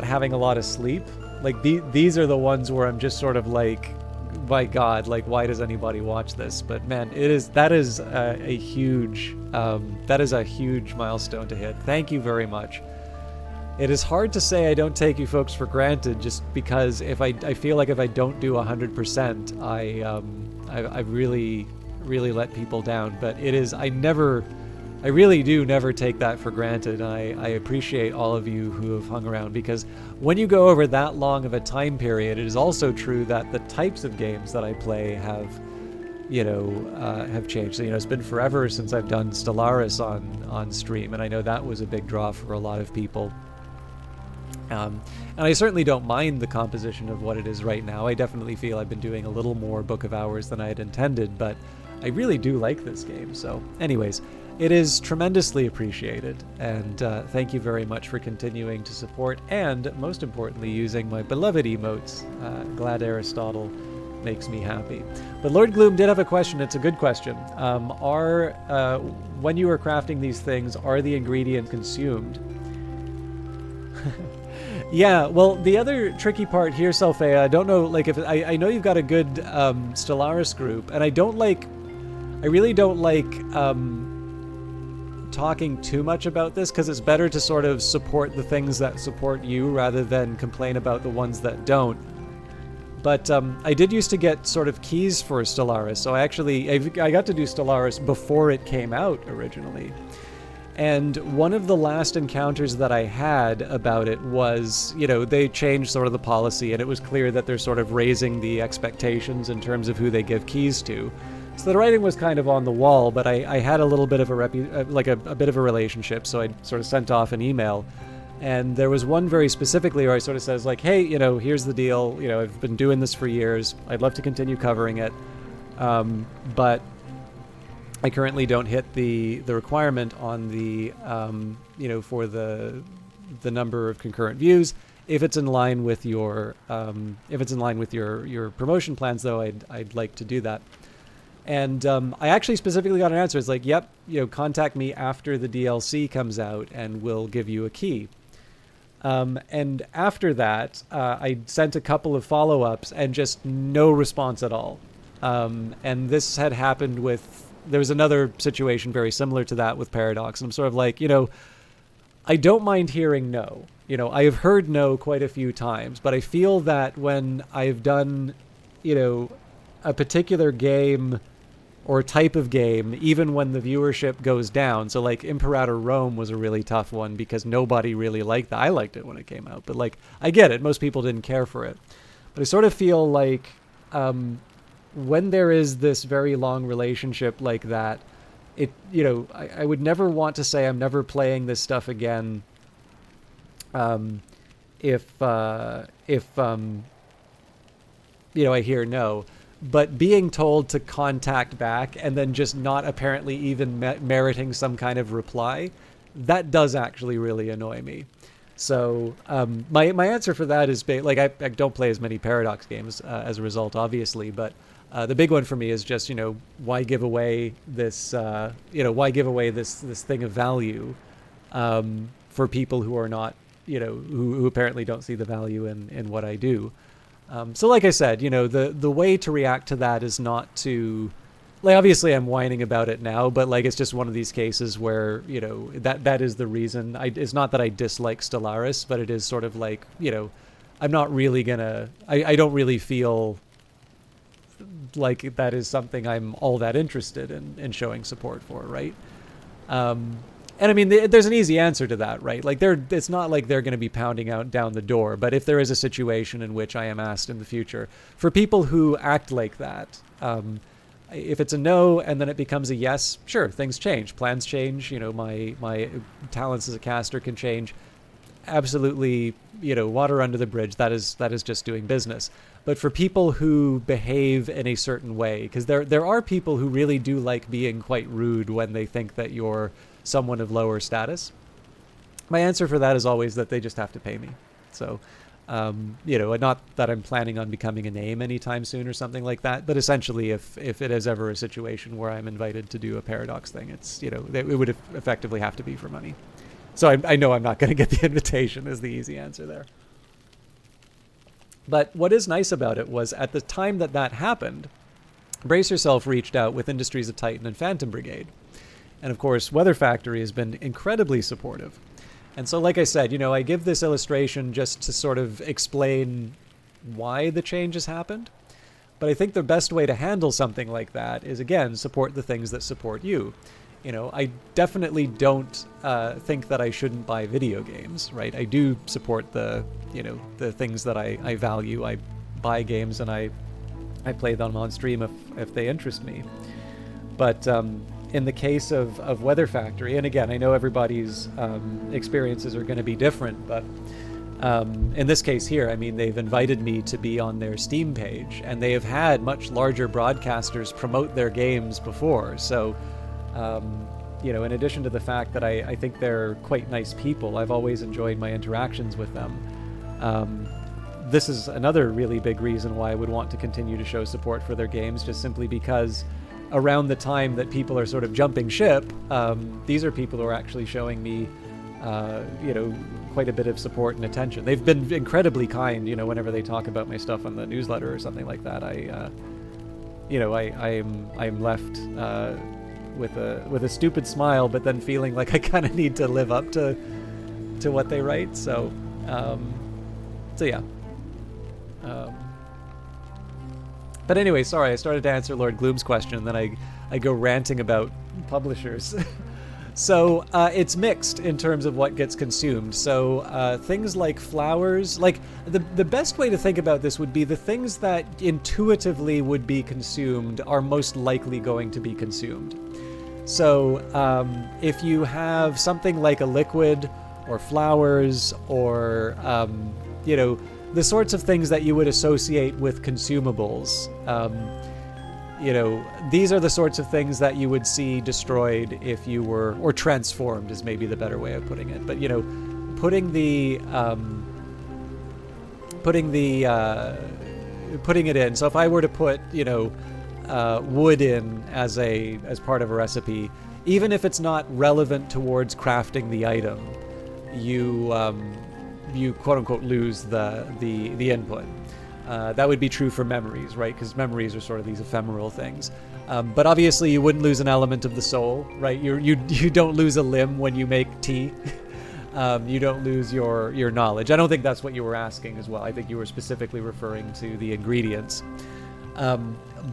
having a lot of sleep. Like, these are the ones where I'm just sort of like, my God, like, why does anybody watch this? But man, that is a huge milestone to hit. Thank you very much. It is hard to say I don't take you folks for granted, just because I feel like if I don't do 100%, I really let people down. But I really do never take that for granted. I appreciate all of you who have hung around, because when you go over that long of a time period, it is also true that the types of games that I play have changed. So, it's been forever since I've done Stellaris on stream, and I know that was a big draw for a lot of people. And I certainly don't mind the composition of what it is right now. I definitely feel I've been doing a little more Book of Hours than I had intended, but I really do like this game. So anyways, it is tremendously appreciated, and thank you very much for continuing to support, and most importantly, using my beloved emotes. Glad Aristotle makes me happy. But Lord Gloom did have a question. It's a good question. When you are crafting these things, are the ingredients consumed? Yeah, well, the other tricky part here, Selphea, I don't know, like, if I know you've got a good Stellaris group, and I really don't like talking too much about this, because it's better to sort of support the things that support you rather than complain about the ones that don't. But I did used to get sort of keys for Stellaris, so I got to do Stellaris before it came out originally. And one of the last encounters that I had about it was, they changed sort of the policy, and it was clear that they're sort of raising the expectations in terms of who they give keys to. So the writing was kind of on the wall, but I had a little bit of a bit of a relationship, so I sort of sent off an email. And there was one very specifically where I sort of says like, hey, here's the deal. I've been doing this for years. I'd love to continue covering it. But I currently don't hit the requirement on the for the number of concurrent views. If it's in line with your your promotion plans, though, I'd like to do that. And I actually specifically got an answer. It's like, yep, contact me after the DLC comes out, and we'll give you a key. And after that, I sent a couple of follow-ups, and just no response at all. And this had happened with. There was another situation very similar to that with Paradox. And I'm sort of like, I don't mind hearing no. I have heard no quite a few times, but I feel that when I've done, a particular game or type of game, even when the viewership goes down. So like Imperator Rome was a really tough one because nobody really liked that. I liked it when it came out, but like, I get it. Most people didn't care for it. But I sort of feel like, when there is this very long relationship like that, I would never want to say I'm never playing this stuff again. If I hear no, but being told to contact back and then just not apparently even meriting some kind of reply, that does actually really annoy me. So my answer for that is like I don't play as many Paradox games as a result, obviously, but the big one for me is just why give away this this thing of value for people who are not who apparently don't see the value in what I do. So like I said, the way to react to that is not to, like, obviously I'm whining about it now, but like it's just one of these cases where that is the reason. It's not that I dislike Stellaris, but it is sort of like I'm not really gonna. I don't really feel like that is something I'm all that interested in showing support for, right? And I mean, there's an easy answer to that, right? Like it's not like they're going to be pounding out down the door, but if there is a situation in which I am asked in the future, for people who act like that, if it's a no and then it becomes a yes, sure, things change, plans change, my talents as a caster can change. Absolutely, water under the bridge. That is just doing business. But for people who behave in a certain way, because there are people who really do like being quite rude when they think that you're someone of lower status. My answer for that is always that they just have to pay me. So, not that I'm planning on becoming a name anytime soon or something like that, but essentially if it is ever a situation where I'm invited to do a Paradox thing, it's, it would effectively have to be for money. So I know I'm not going to get the invitation is the easy answer there. But what is nice about it was at the time that happened, Brace Yourself reached out with Industries of Titan and Phantom Brigade. And of course, Weather Factory has been incredibly supportive. And so, like I said, I give this illustration just to sort of explain why the change has happened. But I think the best way to handle something like that is, again, support the things that support you. I definitely don't think that I shouldn't buy video games, right? I do support the things that I value. I buy games and I play them on stream if they interest me. But in the case of Weather Factory, and again, I know everybody's experiences are going to be different, but in this case here, I mean, they've invited me to be on their Steam page, and they have had much larger broadcasters promote their games before. So, in addition to the fact that I think they're quite nice people, I've always enjoyed my interactions with them. This is another really big reason why I would want to continue to show support for their games, just simply because around the time that people are sort of jumping ship, these are people who are actually showing me, quite a bit of support and attention. They've been incredibly kind, whenever they talk about my stuff on the newsletter or something like that. I'm left with a stupid smile, but then feeling like I kind of need to live up to what they write. So yeah. But anyway, sorry, I started to answer Lord Gloom's question, and then I go ranting about publishers. So it's mixed in terms of what gets consumed. So things like flowers, like the best way to think about this would be the things that intuitively would be consumed are most likely going to be consumed. So if you have something like a liquid or flowers or, the sorts of things that you would associate with consumables, these are the sorts of things that you would see destroyed if you were, or transformed is maybe the better way of putting it. But, putting it in. So if I were to put, wood in as part of a recipe, even if it's not relevant towards crafting the item, you quote unquote lose the input. That would be true for memories, right? Because memories are sort of these ephemeral things. But obviously, you wouldn't lose an element of the soul, right? You don't lose a limb when you make tea. You don't lose your knowledge. I don't think that's what you were asking as well. I think you were specifically referring to the ingredients.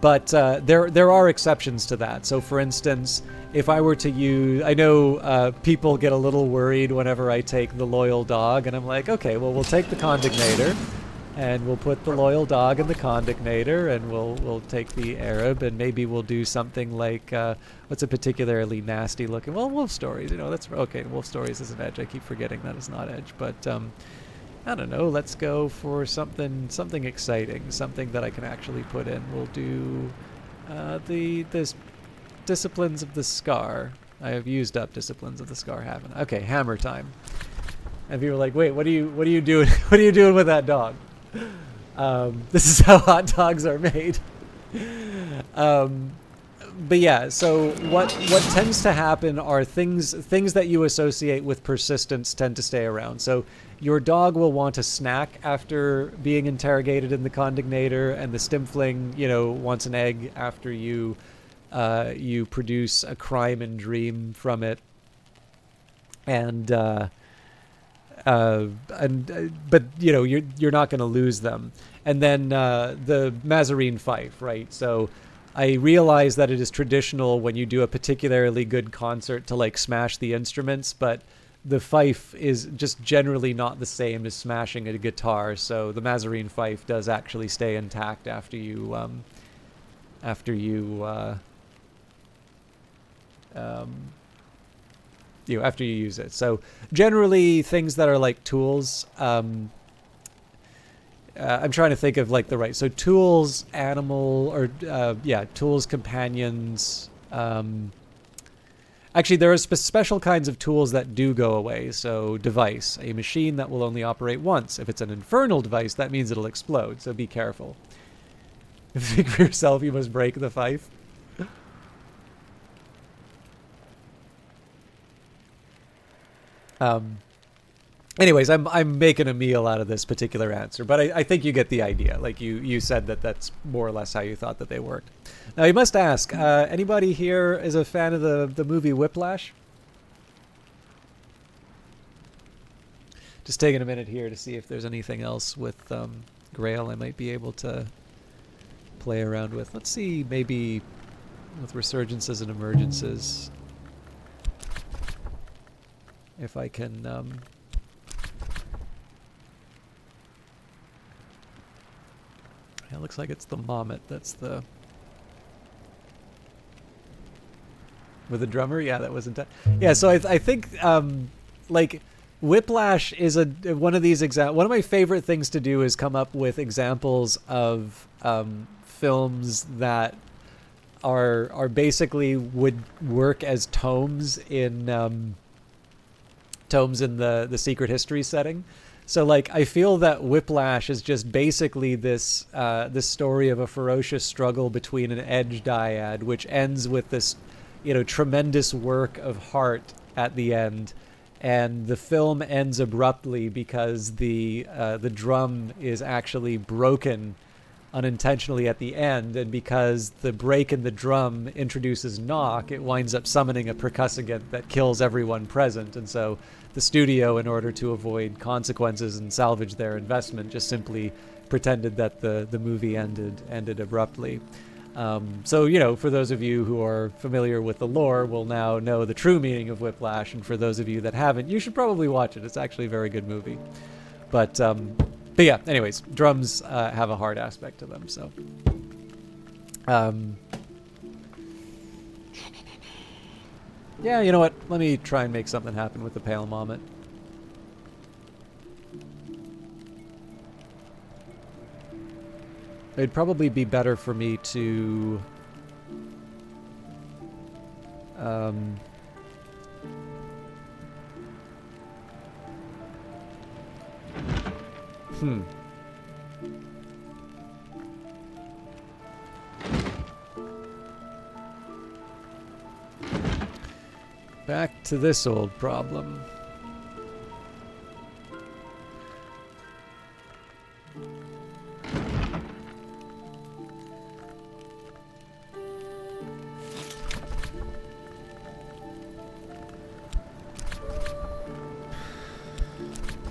But there are exceptions to that. So, for instance, if I were to use, I know people get a little worried whenever I take the loyal dog, and I'm like, okay, well, we'll take the condignator. And we'll put the loyal dog in the condignator, and we'll take the Arab, and maybe we'll do something like what's a particularly nasty looking? Well, wolf stories. That's okay. Wolf stories is an edge. I keep forgetting that is not edge, but I don't know. Let's go for something exciting, something that I can actually put in. We'll do the Disciplines of the Scar. I have used up Disciplines of the Scar, haven't I? Okay, hammer time. And people are like, wait, what are you doing? What are you doing with that dog? This is how hot dogs are made. But yeah, so what tends to happen are things that you associate with persistence tend to stay around. So your dog will want a snack after being interrogated in the condignator, and the Stimfling, wants an egg after you produce a crime and dream from it. But you're not going to lose them. And then the Mazarine fife, right? So I realize that it is traditional when you do a particularly good concert to like smash the instruments, but the fife is just generally not the same as smashing a guitar. So the Mazarine fife does actually stay intact after you use it. So generally things that are like tools, I'm trying to think of like the right. So tools, animal, or tools, companions. Actually, there are special kinds of tools that do go away. So device, a machine that will only operate once. If it's an infernal device, that means it'll explode. So be careful. If you think for yourself, you must break the fife. Anyways, I'm making a meal out of this particular answer, but I think you get the idea. Like you said that's more or less how you thought that they worked. Now you must ask, anybody here is a fan of the movie Whiplash? Just taking a minute here to see if there's anything else with Grail I might be able to play around with. Let's see, maybe with resurgences and emergences, if I can it looks like it's the Mommet that's the with the drummer. Yeah, that wasn't yeah, so I think like Whiplash is one of these one of my favorite things to do is come up with examples of films that are basically would work as tomes in the secret history setting. So like I feel that Whiplash is just basically this story of a ferocious struggle between an edge dyad, which ends with this tremendous work of heart at the end, and the film ends abruptly because the drum is actually broken unintentionally at the end, and because the break in the drum introduces knock, it winds up summoning a percussagant that kills everyone present. And so the studio, in order to avoid consequences and salvage their investment, just simply pretended that the movie ended abruptly. So, you know, for those of you who are familiar with the lore will now know the true meaning of Whiplash, and for those of you that haven't, you should probably watch it. It's actually a very good movie. But yeah, anyways, drums have a hard aspect to them, so... yeah, you know what? Let me try and make something happen with the Pale Mommet. It'd probably be better for me to... Back to this old problem.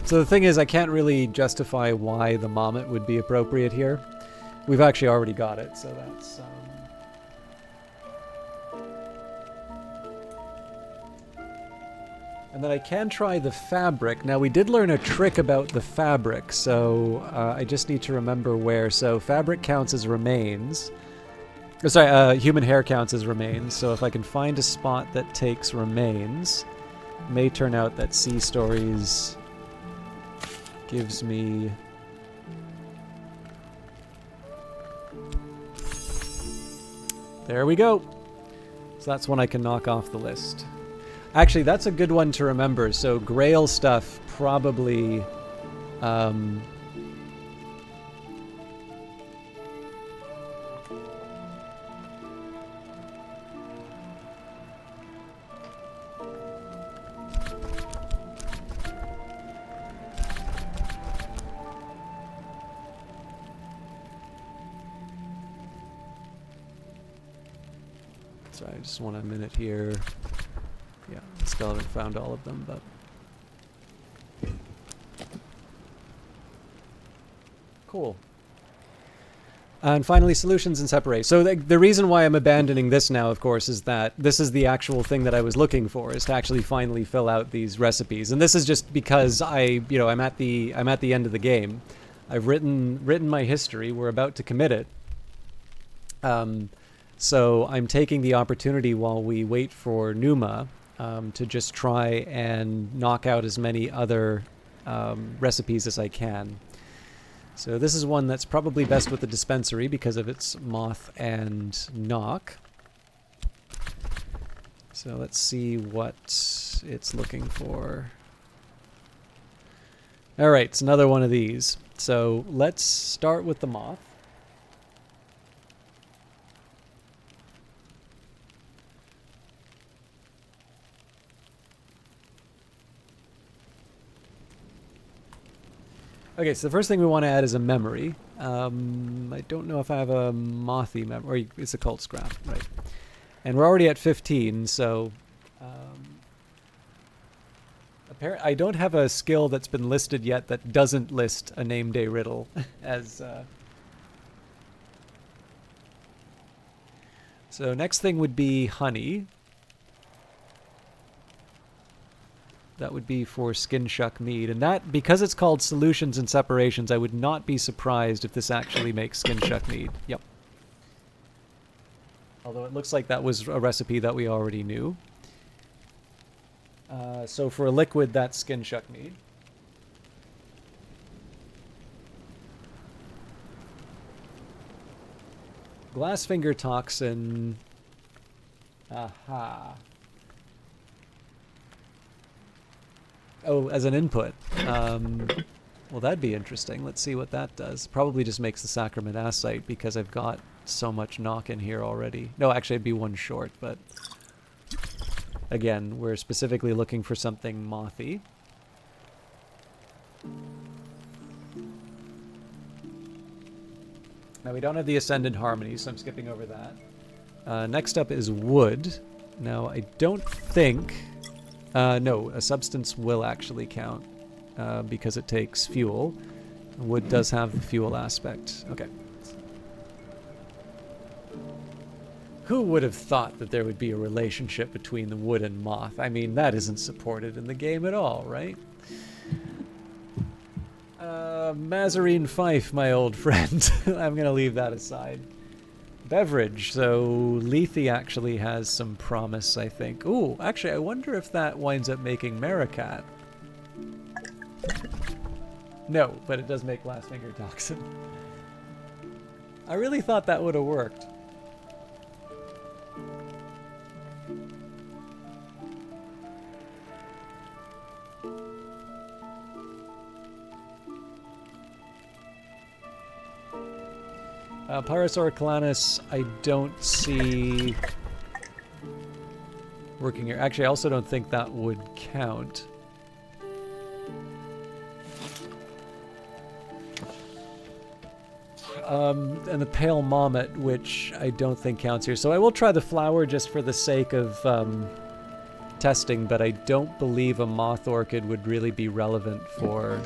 So the thing is, I can't really justify why the Mommet would be appropriate here. We've actually already got it, so that's... And then I can try the fabric. Now, we did learn a trick about the fabric, so I just need to remember where. So fabric counts as remains. Oh, sorry, human hair counts as remains. So if I can find a spot that takes remains, it may turn out that Sea Stories gives me... There we go. So that's one I can knock off the list. Actually, that's a good one to remember. So Grail stuff probably... Sorry, I just want a minute here. Yeah, still haven't found all of them, but... Cool. And finally, solutions and separate. So the reason why I'm abandoning this now, of course, is that this is the actual thing that I was looking for, is to actually finally fill out these recipes. And this is just because I'm at the end of the game. I've written my history. We're about to commit it. So I'm taking the opportunity while we wait for Numa to just try and knock out as many other recipes as I can. So this is one that's probably best with the dispensary because of its moth and knock. So let's see what it's looking for. All right, it's another one of these. So let's start with the moth. Okay, so the first thing we want to add is a memory. I don't know if I have a mothy memory. It's a cult scrap, right? And we're already at 15, so... I don't have a skill that's been listed yet that doesn't list a name day riddle as... So next thing would be honey. That would be for Skin Shuck Mead. And that, because it's called Solutions and Separations, I would not be surprised if this actually makes Skin Shuck Mead. Yep. Although it looks like that was a recipe that we already knew. So for a liquid, that's Skin Shuck Mead. Glassfinger Toxin. Aha. Oh, as an input. Well, that'd be interesting. Let's see what that does. Probably just makes the Sacrament Acite because I've got so much knock in here already. No, actually, I'd be one short, but... Again, we're specifically looking for something mothy. Now, we don't have the Ascendant Harmony, so I'm skipping over that. Next up is wood. Now, I don't think... no, a substance will actually count because it takes fuel. Wood does have the fuel aspect. Okay. Who would have thought that there would be a relationship between the wood and moth? I mean, that isn't supported in the game at all, right? Mazarine Fife, my old friend. I'm going to leave that aside. Beverage. So Lethe actually has some promise, I think. Ooh, actually, I wonder if that winds up making Maricat. No, but it does make Last Finger Toxin. I really thought that would have worked. Pyrosaur Calanus, I don't see working here. Actually, I also don't think that would count. And the Pale Mommet, which I don't think counts here. So I will try the flower just for the sake of testing, but I don't believe a Moth Orchid would really be relevant for...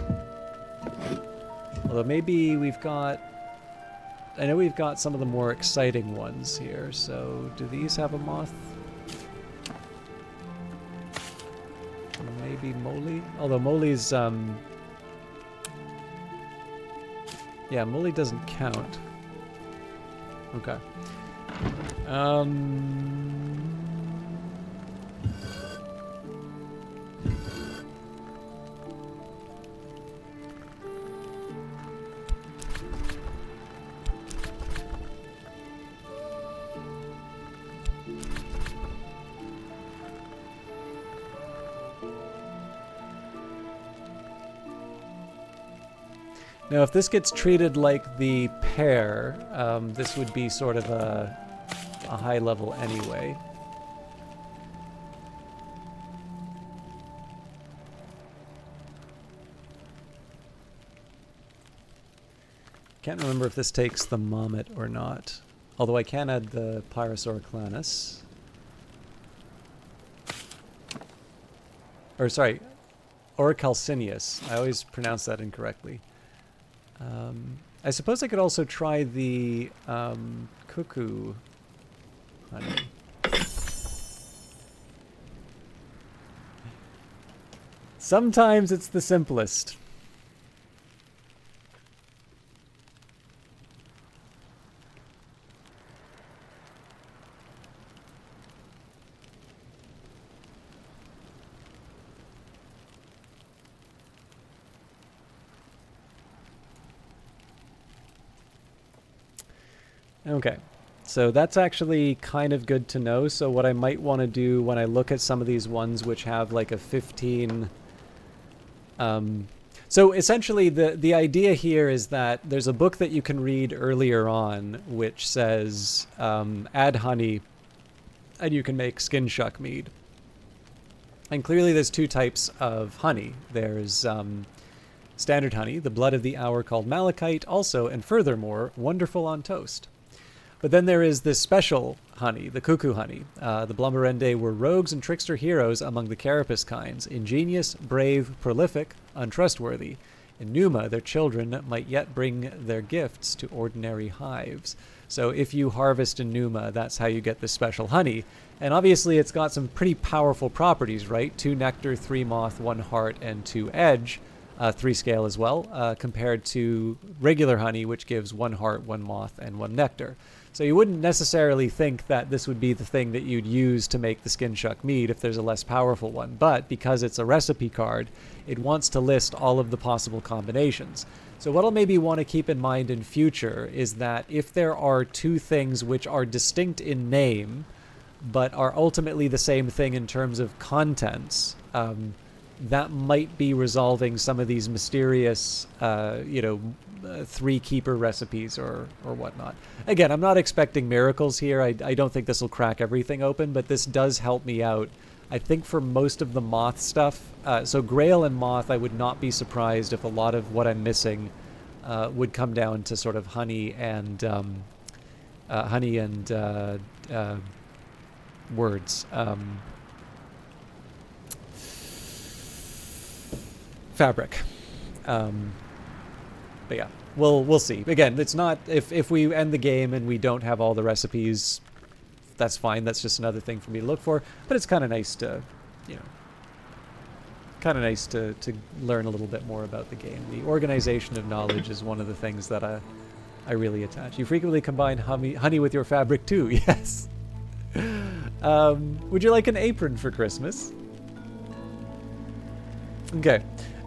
Although maybe we've got... I know we've got some of the more exciting ones here, so do these have a moth? Maybe Moly? Although Moly's, yeah, Moly doesn't count. Okay. Now, if this gets treated like the pear, this would be sort of a high level anyway. Can't remember if this takes the Mommet or not. Although I can add the Pyrosaur Calanus. Or sorry, Orichalcinius. I always pronounce that incorrectly. I suppose I could also try the cuckoo honey. Sometimes it's the simplest. Okay, so that's actually kind of good to know. So what I might want to do when I look at some of these ones which have like a 15... so essentially the idea here is that there's a book that you can read earlier on which says add honey and you can make skin shuck mead. And clearly there's two types of honey. There's standard honey, the blood of the hour called malachite, also and furthermore wonderful on toast. But then there is this special honey, the cuckoo honey. The Blumberendae were rogues and trickster heroes among the carapace kinds, ingenious, brave, prolific, untrustworthy. In Numa, their children might yet bring their gifts to ordinary hives. So if you harvest in Numa, that's how you get this special honey. And obviously it's got some pretty powerful properties, right? 2 nectar, 3 moth, 1 heart, and 2 edge. 3 scale as well, compared to regular honey, which gives 1 heart, 1 moth, and 1 nectar. So you wouldn't necessarily think that this would be the thing that you'd use to make the skin shuck mead if there's a less powerful one. But because it's a recipe card, it wants to list all of the possible combinations. So what I'll maybe want to keep in mind in future is that if there are 2 things which are distinct in name, but are ultimately the same thing in terms of contents, that might be resolving some of these mysterious, 3 keeper recipes or whatnot. Again, I'm not expecting miracles here. I don't think this will crack everything open, but this does help me out. I think for most of the moth stuff, so Grail and moth, I would not be surprised if a lot of what I'm missing would come down to sort of honey and words. Fabric. But yeah, we'll see. Again, it's not, if we end the game and we don't have all the recipes, that's fine. That's just another thing for me to look for. But it's kind of nice to, you know, to learn a little bit more about the game. The organization of knowledge is one of the things that I really attach. You frequently combine honey with your fabric too. Yes. Would you like an apron for Christmas? Okay.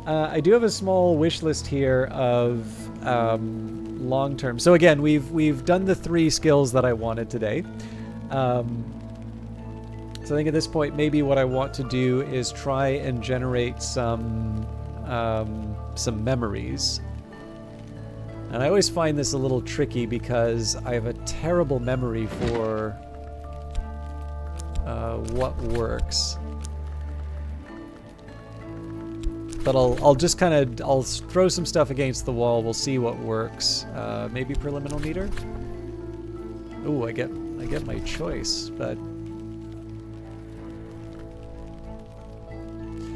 I do have a small wish list here of long term. So again, we've done the 3 skills that I wanted today. So I think at this point, maybe what I want to do is try and generate some memories. And I always find this a little tricky because I have a terrible memory for what works. But I'll just kind of, I'll throw some stuff against the wall. We'll see what works. Maybe preliminal meter. Ooh, I get my choice, but.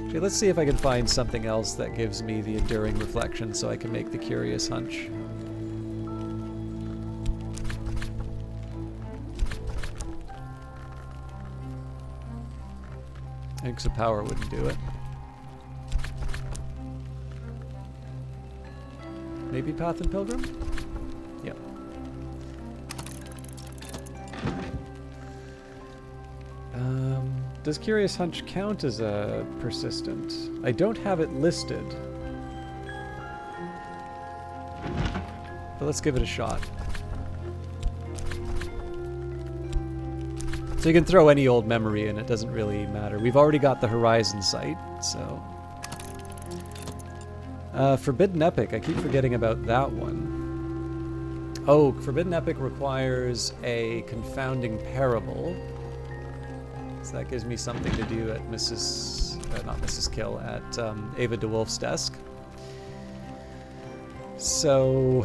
Okay, let's see if I can find something else that gives me the enduring reflection so I can make the curious hunch. Inks of Power wouldn't do it. Maybe Path and Pilgrim? Yep. Does Curious Hunch count as a persistent? I don't have it listed. But let's give it a shot. So you can throw any old memory in, it doesn't really matter. We've already got the Horizon Sight, so... Forbidden Epic, I keep forgetting about that one. Oh, Forbidden Epic requires a Confounding Parable. So that gives me something to do at not Mrs. Kill, at Ava DeWolf's desk. So,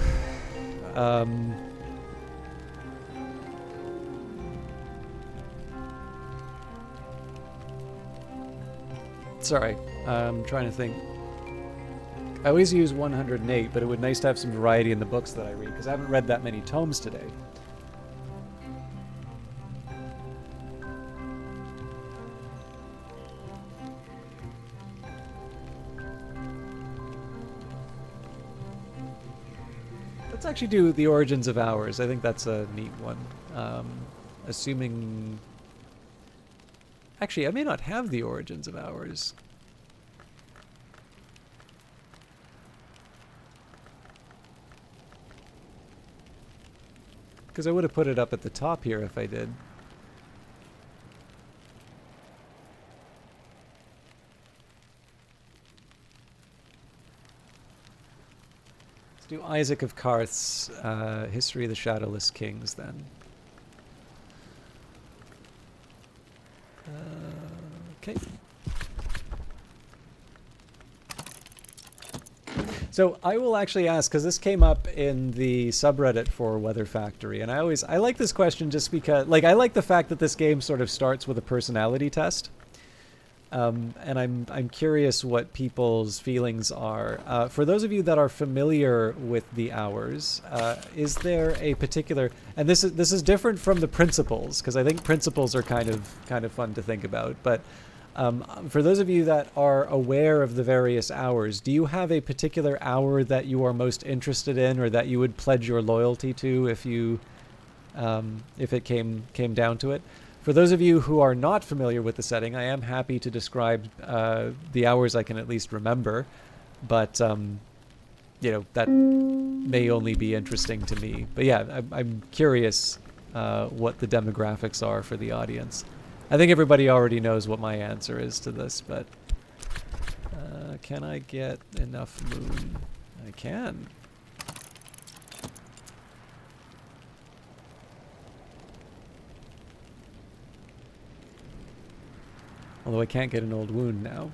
sorry, I'm trying to think. I always use 108, but it would be nice to have some variety in the books that I read, because I haven't read that many tomes today. Let's actually do the Origins of Hours. I think that's a neat one. Assuming... Actually, I may not have the Origins of Hours. Because I would have put it up at the top here if I did. Let's do Isaac of Karth's History of the Shadowless Kings then. Okay. So I will actually ask, because this came up in the subreddit for Weather Factory, and I like this question just because, like, I like the fact that this game sort of starts with a personality test, and I'm curious what people's feelings are. For those of you that are familiar with the hours, is there a particular, and this is different from the principles, because I think principles are kind of fun to think about, but. For those of you that are aware of the various hours, do you have a particular hour that you are most interested in, or that you would pledge your loyalty to if you, if it came down to it? For those of you who are not familiar with the setting, I am happy to describe the hours I can at least remember, but you know, that may only be interesting to me. But yeah, I'm curious what the demographics are for the audience. I think everybody already knows what my answer is to this, but can I get enough moon? I can. Although I can't get an old wound now.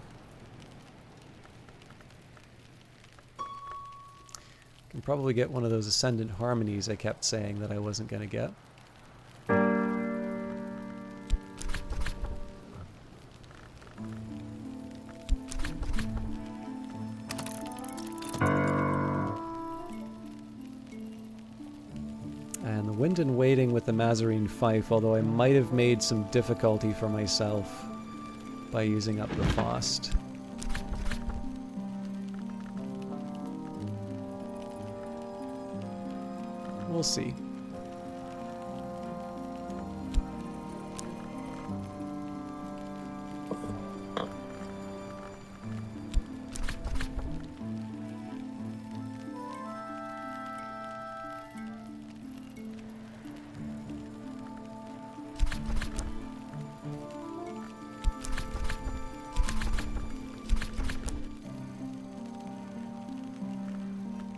Can probably get one of those Ascendant Harmonies I kept saying that I wasn't going to get. Wind and Waiting with the Mazarine Fife, although I might have made some difficulty for myself by using up the Faust. We'll see.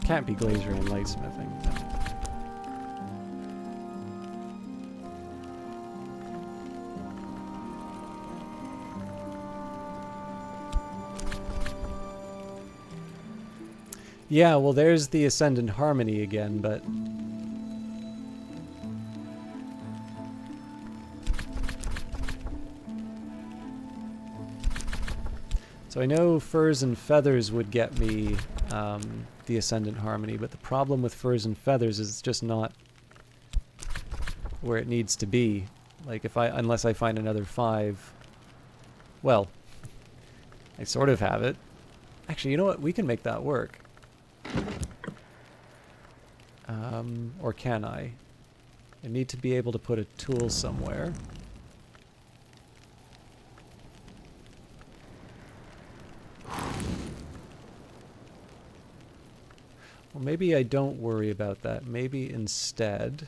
Can't be glazier and lightsmithing. No. Yeah, well, there's the Ascendant Harmony again, but so I know Furs and Feathers would get me the Ascendant Harmony, but the problem with Furs and Feathers is it's just not where it needs to be. Like, unless I find another 5, well, I sort of have it. Actually, you know what? We can make that work. Or can I? I need to be able to put a tool somewhere. Well, maybe I don't worry about that. Maybe instead...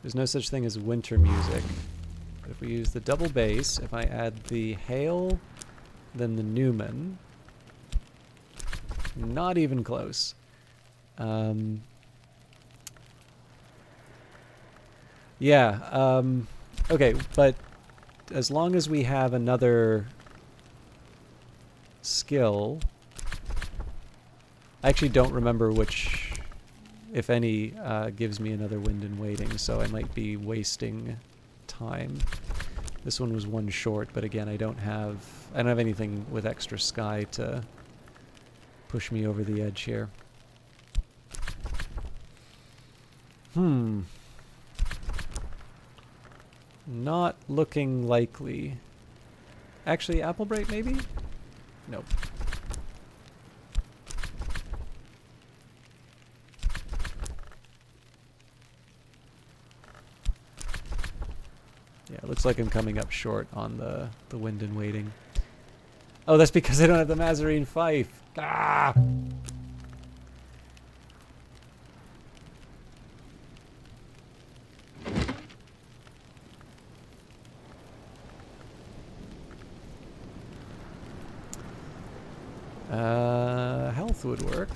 there's no such thing as winter music. But if we use the double bass, if I add the Hail, then the Newman... Not even close. Yeah, okay, but as long as we have another skill... I actually don't remember which, if any, gives me another Wind and Waiting, so I might be wasting time. This one was one short, but again, I don't have anything with extra sky to push me over the edge here. Not looking likely. Actually, Applebright maybe? Nope. Yeah, it looks like I'm coming up short on the Wind and Waiting. Oh, that's because I don't have the Mazarine Fife. Ah! Health would work.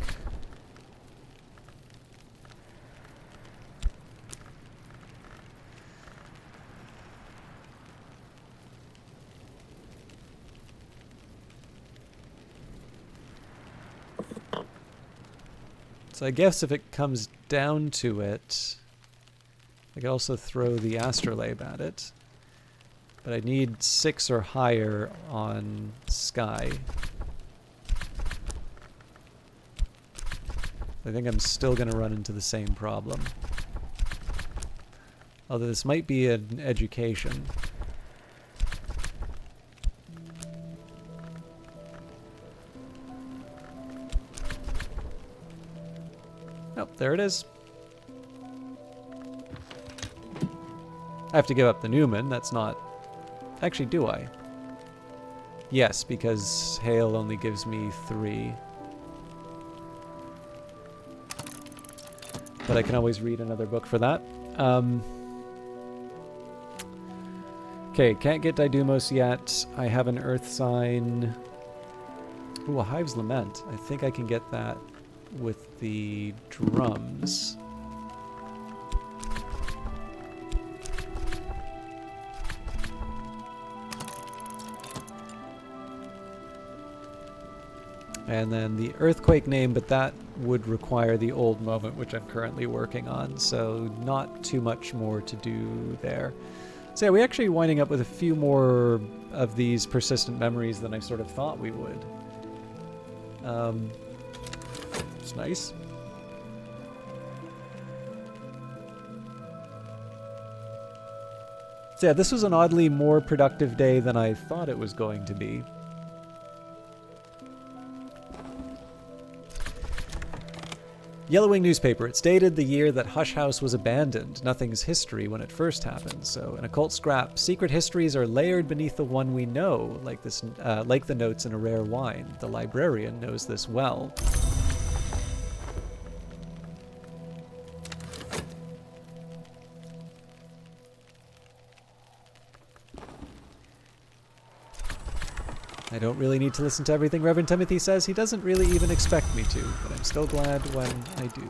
So I guess if it comes down to it, I could also throw the Astrolabe at it. But I need 6 or higher on Sky. I think I'm still going to run into the same problem. Although this might be an education. Oh, there it is. I have to give up the Newman. That's not... Actually, do I? Yes, because Hail only gives me 3. But I can always read another book for that. Okay, can't get Didymos yet. I have an Earth Sign. Ooh, a Hive's Lament. I think I can get that with the drums. And then the Earthquake name, but that would require the Old Moment, which I'm currently working on, so not too much more to do there. So yeah, we're actually winding up with a few more of these persistent memories than I sort of thought we would. It's nice. So yeah, this was an oddly more productive day than I thought it was going to be. Yellowwing newspaper. It stated the year that Hush House was abandoned. Nothing's history when it first happened. So, an occult scrap. Secret histories are layered beneath the one we know, like the notes in a rare wine. The librarian knows this well. I don't really need to listen to everything Reverend Timothy says. He doesn't really even expect me to, but I'm still glad when I do.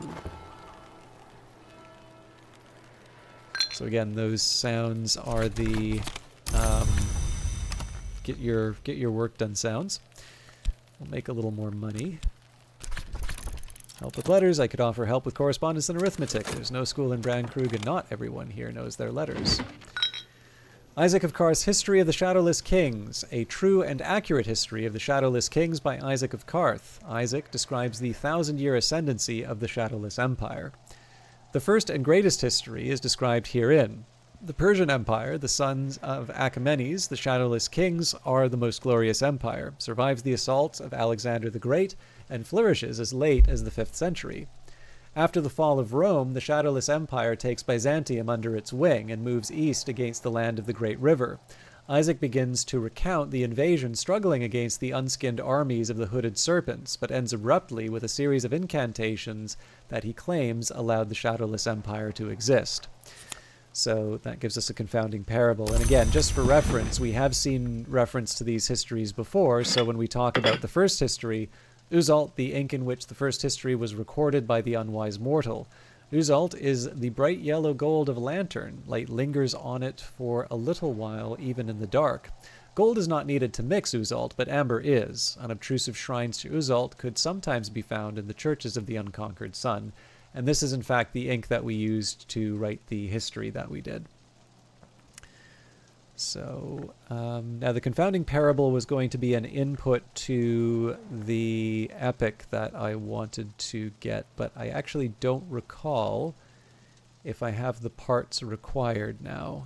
So again, those sounds are the get your work done sounds. I'll make a little more money. Help with letters. I could offer help with correspondence and arithmetic. There's no school in Brandkrug, and not everyone here knows their letters. Isaac of Karth's History of the Shadowless Kings, a true and accurate history of the Shadowless Kings by Isaac of Karth. Isaac describes the 1,000-year ascendancy of the Shadowless Empire. The first and greatest history is described herein. The Persian Empire, the sons of Achaemenes, the Shadowless Kings, are the most glorious empire, survives the assaults of Alexander the Great, and flourishes as late as the 5th century. After the fall of Rome, the Shadowless Empire takes Byzantium under its wing and moves east against the land of the Great River. Isaac begins to recount the invasion struggling against the unskinned armies of the Hooded Serpents, but ends abruptly with a series of incantations that he claims allowed the Shadowless Empire to exist. So that gives us a confounding parable. And again, just for reference, we have seen reference to these histories before, so when we talk about the first history, Uzalt, the ink in which the first history was recorded by the unwise mortal. Uzalt is the bright yellow gold of a lantern. Light lingers on it for a little while, even in the dark. Gold is not needed to mix Uzalt, but amber is. Unobtrusive shrines to Uzalt could sometimes be found in the churches of the Unconquered Sun, and this is in fact the ink that we used to write the history that we did. So, now the confounding parable was going to be an input to the epic that I wanted to get, but I actually don't recall if I have the parts required now.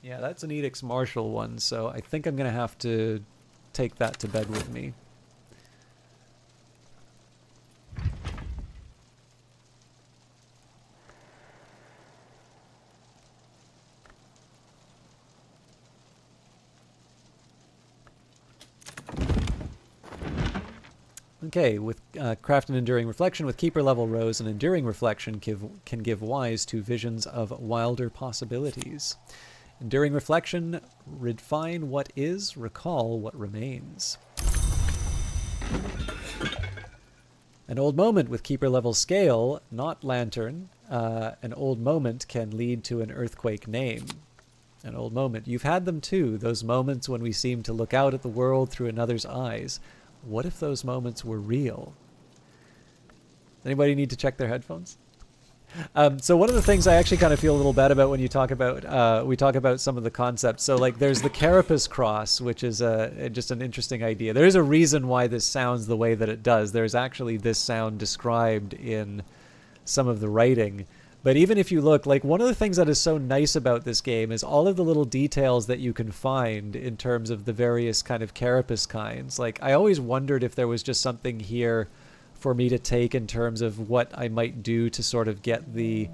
Yeah, that's an Edicts Martial one, so I think I'm going to have to take that to bed with me. Okay, with craft an enduring reflection, with keeper level rose, an enduring reflection can give wise to visions of wilder possibilities. Enduring reflection, refine what is, recall what remains. An old moment with keeper level scale, not lantern. An old moment can lead to an earthquake name. An old moment. You've had them too, those moments when we seem to look out at the world through another's eyes. What if those moments were real? Anybody need to check their headphones? So one of the things I actually kind of feel a little bad about when you talk about, we talk about some of the concepts. So like there's the Carapace cross, which is just an interesting idea. There is a reason why this sounds the way that it does. There's actually this sound described in some of the writing. But even if you look, like one of the things that is so nice about this game is all of the little details that you can find in terms of the various kind of carapace kinds. Like I always wondered if there was just something here for me to take in terms of what I might do to sort of get the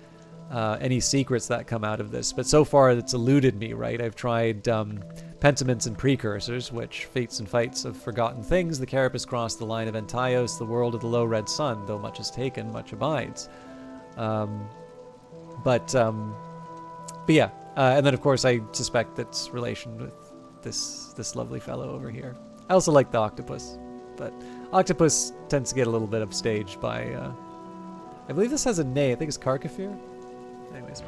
any secrets that come out of this. But so far it's eluded me, right? I've tried pentiments and precursors, which fates and fights of forgotten things, the carapace cross, the line of Antaios, the world of the low red sun, though much is taken, much abides. But yeah, and then of course I suspect that's relation with this lovely fellow over here. I also like the octopus, but octopus tends to get a little bit upstaged by, I believe this has a name, I think it's Karkafir? Anyways.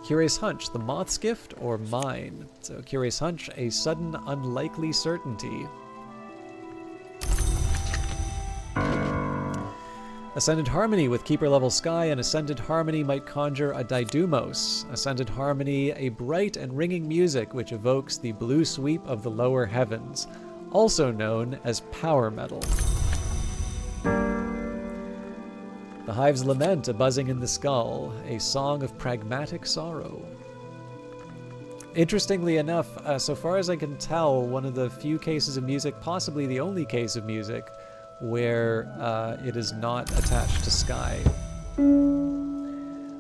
Curious Hunch, the Moth's Gift or Mine? So Curious Hunch, a sudden unlikely certainty. Ascended Harmony with Keeper Level Sky, and Ascended Harmony might conjure a Daidumos. Ascended Harmony, a bright and ringing music which evokes the blue sweep of the lower heavens. also known as power metal. The hive's lament, a buzzing in the skull, a song of pragmatic sorrow. Interestingly enough, so far as I can tell, one of the few cases of music, possibly the only case of music, where it is not attached to sky.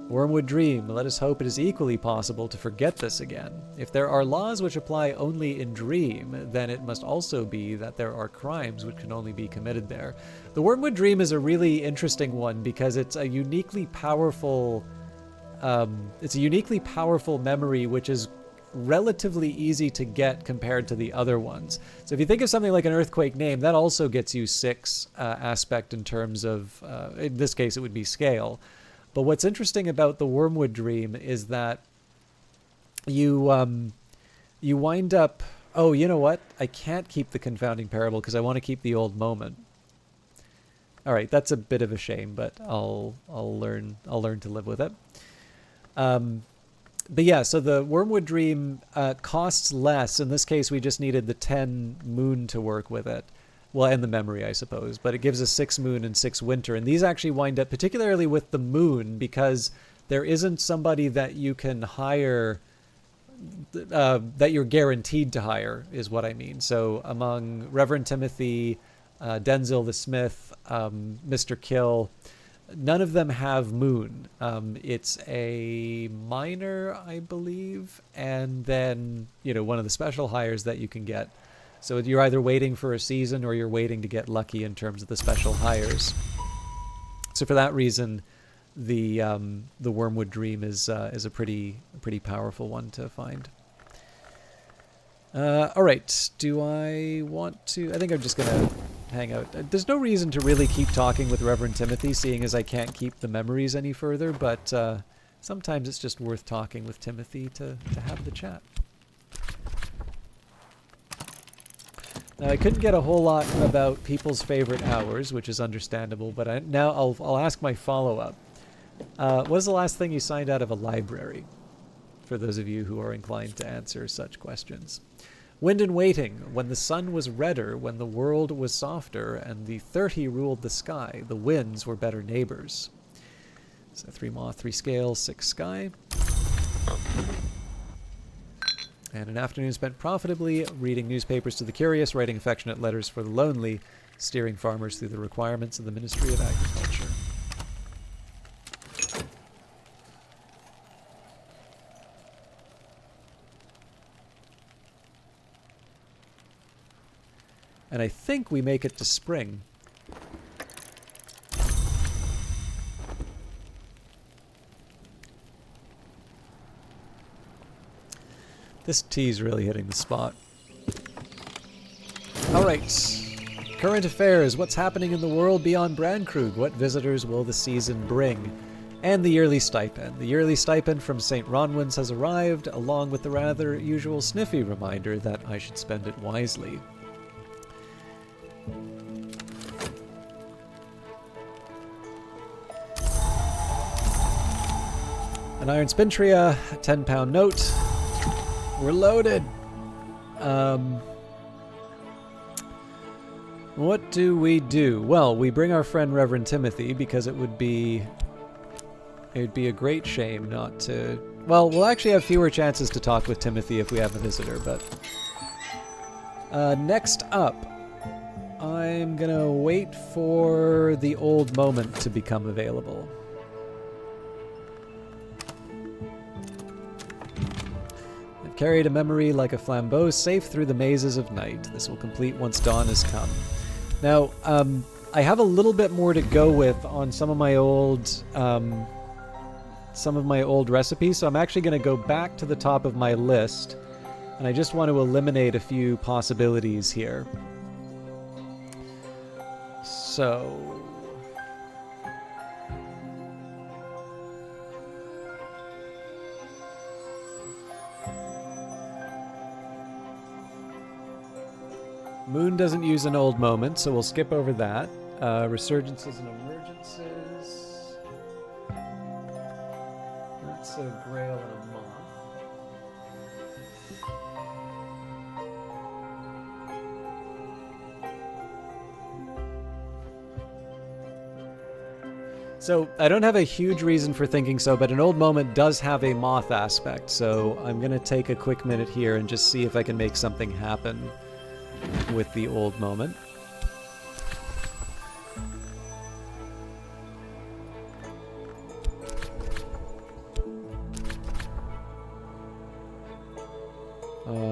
Wormwood Dream, let us hope it is equally possible to forget this again. If there are laws which apply only in Dream, then it must also be that there are crimes which can only be committed there. The Wormwood Dream is a really interesting one because it's a uniquely powerful memory which is relatively easy to get compared to the other ones. So if you think of something like an earthquake name, that also gets you 6 aspect in terms of, in this case it would be scale. But what's interesting about the Wormwood Dream is that you wind up... Oh, you know what? I can't keep the confounding parable because I want to keep the old moment. All right, that's a bit of a shame, but I'll learn to live with it. But yeah, so the Wormwood Dream costs less. In this case, we just needed the 10 moon to work with it. Well, and the memory, I suppose. But it gives us 6 moon and 6 winter. And these actually wind up, particularly with the moon, because there isn't somebody that you can hire, that you're guaranteed to hire, is what I mean. So among Reverend Timothy, Denzil the Smith, Mr. Kill, none of them have moon. It's a minor, I believe, and then, one of the special hires that you can get. So you're either waiting for a season or you're waiting to get lucky in terms of the special hires. So for that reason, the Wormwood Dream is a pretty powerful one to find. All right. Do I want to? I think I'm just gonna hang out. There's no reason to really keep talking with Reverend Timothy, seeing as I can't keep the memories any further. But sometimes it's just worth talking with Timothy to have the chat. Now, I couldn't get a whole lot about people's favorite hours, which is understandable, but now I'll ask my follow-up. What was the last thing you signed out of a library? For those of you who are inclined to answer such questions. Wind and Waiting, when the sun was redder, when the world was softer, and the 30 ruled the sky, the winds were better neighbors. So 3 moth, 3 scale, 6 sky. And an afternoon spent profitably reading newspapers to the curious, writing affectionate letters for the lonely, steering farmers through the requirements of the Ministry of Agriculture. And I think we make it to spring. This tea's really hitting the spot. All right. Current affairs. What's happening in the world beyond Brandkrug? What visitors will the season bring? And the yearly stipend. The yearly stipend from St. Ronwin's has arrived, along with the rather usual sniffy reminder that I should spend it wisely. An Iron Spintria, a 10-pound note. We're loaded. What do we do? Well, we bring our friend Reverend Timothy because it would be a great shame not to... Well, we'll actually have fewer chances to talk with Timothy if we have a visitor, but... next up, I'm gonna wait for the old moment to become available. Carried a memory like a flambeau safe through the mazes of night. This will complete once dawn has come. Now, I have a little bit more to go with on some of my old recipes, so I'm actually going to go back to the top of my list, and I just want to eliminate a few possibilities here. So... Moon doesn't use an old moment, so we'll skip over that. Resurgences and emergences. That's a grail and a moth. So I don't have a huge reason for thinking so, but an old moment does have a moth aspect. So I'm going to take a quick minute here and just see if I can make something happen with the old moment.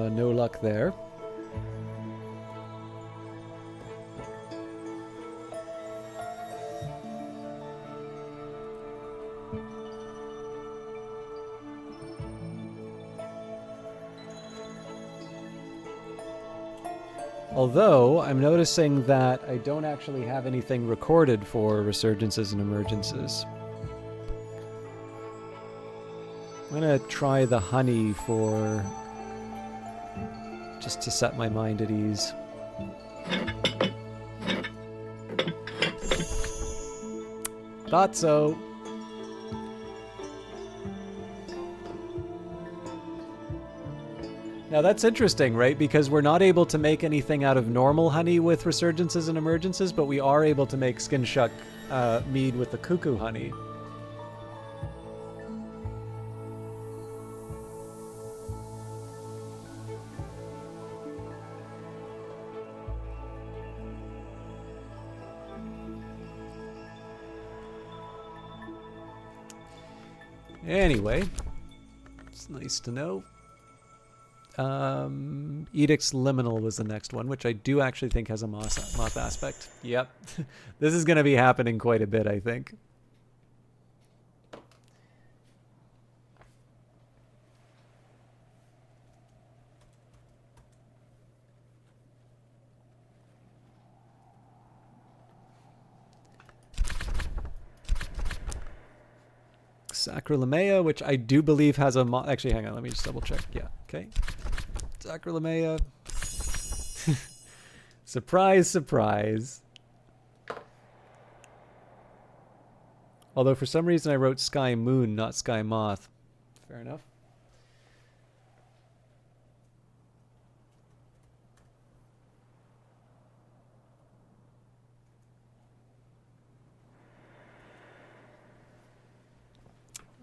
No luck there. Although, I'm noticing that I don't actually have anything recorded for resurgences and emergences. I'm gonna try the honey for... just to set my mind at ease. Thought so. Now that's interesting, right? Because we're not able to make anything out of normal honey with resurgences and emergences, but we are able to make skin shuck mead with the cuckoo honey. Anyway, it's nice to know. Edict's Liminal was the next one, which I do actually think has a moth aspect. Yep. This is going to be happening quite a bit, I think. Sacrolamea, which I do believe has a moth. Actually, hang on, let me just double check. Yeah, okay. Sacrolamea. Surprise, surprise. Although for some reason I wrote Sky Moon, not Sky Moth. Fair enough.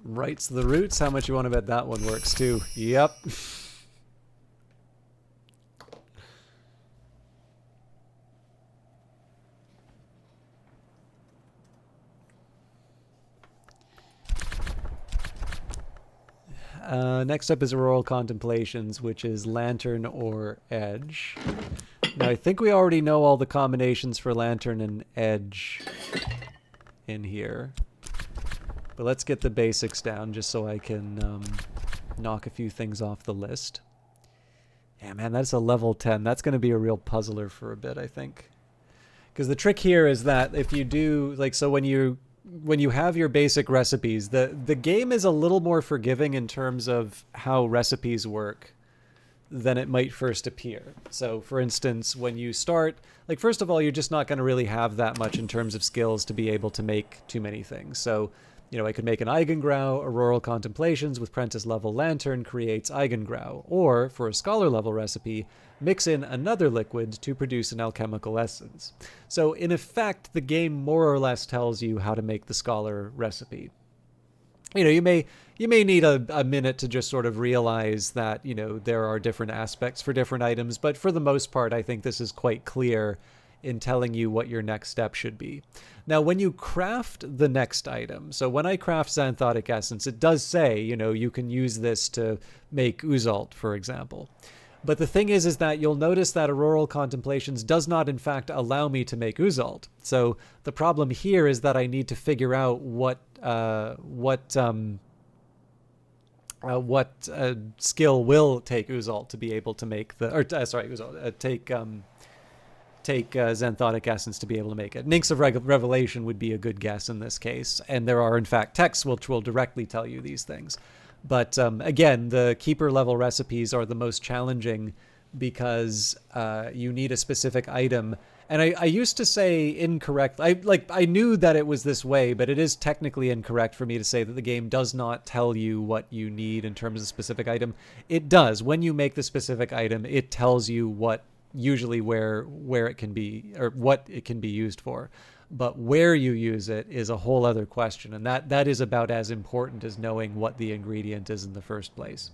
Rights the Roots. How much you want to bet that one works too? Yep. Next up is Auroral Contemplations, which is Lantern or Edge. Now, I think we already know all the combinations for Lantern and Edge in here. But let's get the basics down just so I can knock a few things off the list. Yeah, man, that's a level 10. That's going to be a real puzzler for a bit, I think. Because the trick here is that if you do, like, so when you have your basic recipes, the game is a little more forgiving in terms of how recipes work than it might first appear. So, for instance, when you start, like, first of all, you're just not going to really have that much in terms of skills to be able to make too many things. So, you know, I could make an Eigengrau. Auroral Contemplations with Prentice level Lantern creates Eigengrau. Or, for a Scholar level recipe, mix in another liquid to produce an alchemical essence. So, in effect, the game more or less tells you how to make the Scholar recipe. You know, you may need a minute to just sort of realize that, you know, there are different aspects for different items, but for the most part, I think this is quite clear in telling you what your next step should be. Now, when you craft the next item, so when I craft Xanthotic Essence, it does say, you know, you can use this to make Uzalt, for example. But the thing is that you'll notice that Auroral Contemplations does not, in fact, allow me to make Uzalt. So the problem here is that I need to figure out what skill will take Uzalt to be able to make the, take Xanthotic Essence to be able to make it. Ninx of Revelation would be a good guess in this case, and there are in fact texts which will directly tell you these things. But again, the Keeper level recipes are the most challenging because you need a specific item. And I used to say incorrect. I knew that it was this way, but it is technically incorrect for me to say that the game does not tell you what you need in terms of a specific item. It does. When you make the specific item, it tells you what usually where it can be, or what it can be used for. but where you use it is a whole other question, and that is about as important as knowing what the ingredient is in the first place.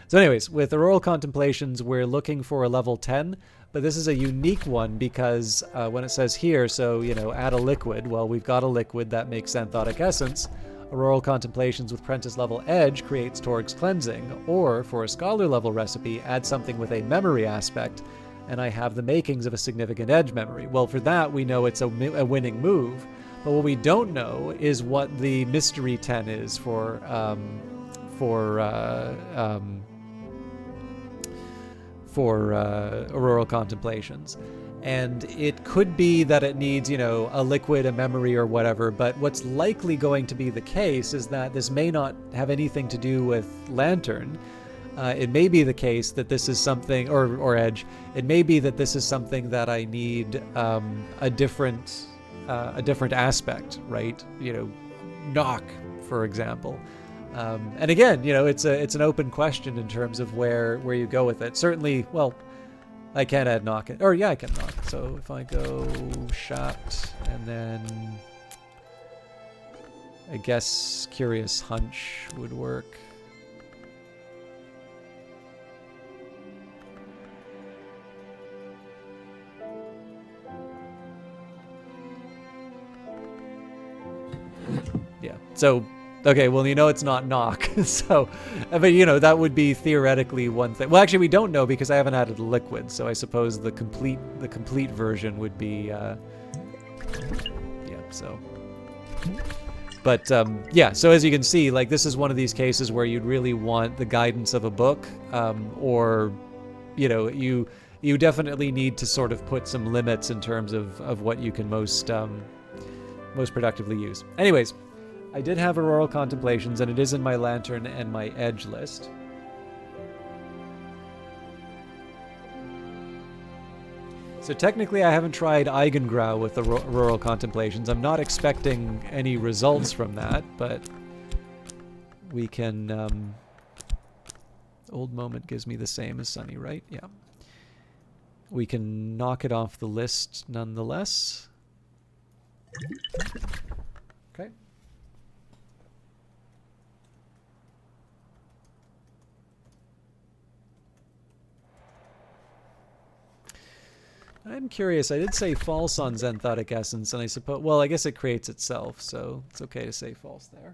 So anyways, with Auroral Contemplations, we're looking for a level 10, but this is a unique one because when it says here, so, add a liquid, well, we've got a liquid that makes Xanthotic Essence. Auroral Contemplations with Prentice level Edge creates Torg's Cleansing, or for a Scholar level recipe, add something with a memory aspect, and I have the makings of a significant edge memory. Well, for that, we know it's a winning move, but what we don't know is what the mystery 10 is for Auroral Contemplations. And it could be that it needs, a liquid, a memory, or whatever, but what's likely going to be the case is that this may not have anything to do with Lantern. It may be the case that this is something, or Edge, it may be that this is something that I need a different aspect, right? Knock, for example. And again, it's an open question in terms of where you go with it. Certainly, well, I can add knock, or yeah, I can knock. So if I go shot, and then I guess Curious Hunch would work. Yeah. So, okay, well, it's not knock. So, but that would be theoretically one thing. Well, actually, we don't know because I haven't added a liquid. So I suppose the complete version would be, yeah. So, but yeah. So as you can see, like this is one of these cases where you'd really want the guidance of a book, or, you definitely need to sort of put some limits in terms of what you can most productively use. Anyways. I did have Auroral Contemplations, and it is in my Lantern and my Edge list. So technically I haven't tried Eigengrau with the Auroral Contemplations. I'm not expecting any results from that, but we can... Old Moment gives me the same as Sunny, right? Yeah. We can knock it off the list nonetheless. Okay. I'm curious. I did say false on Xanthotic Essence, and I suppose... Well, I guess it creates itself, so it's okay to say false there.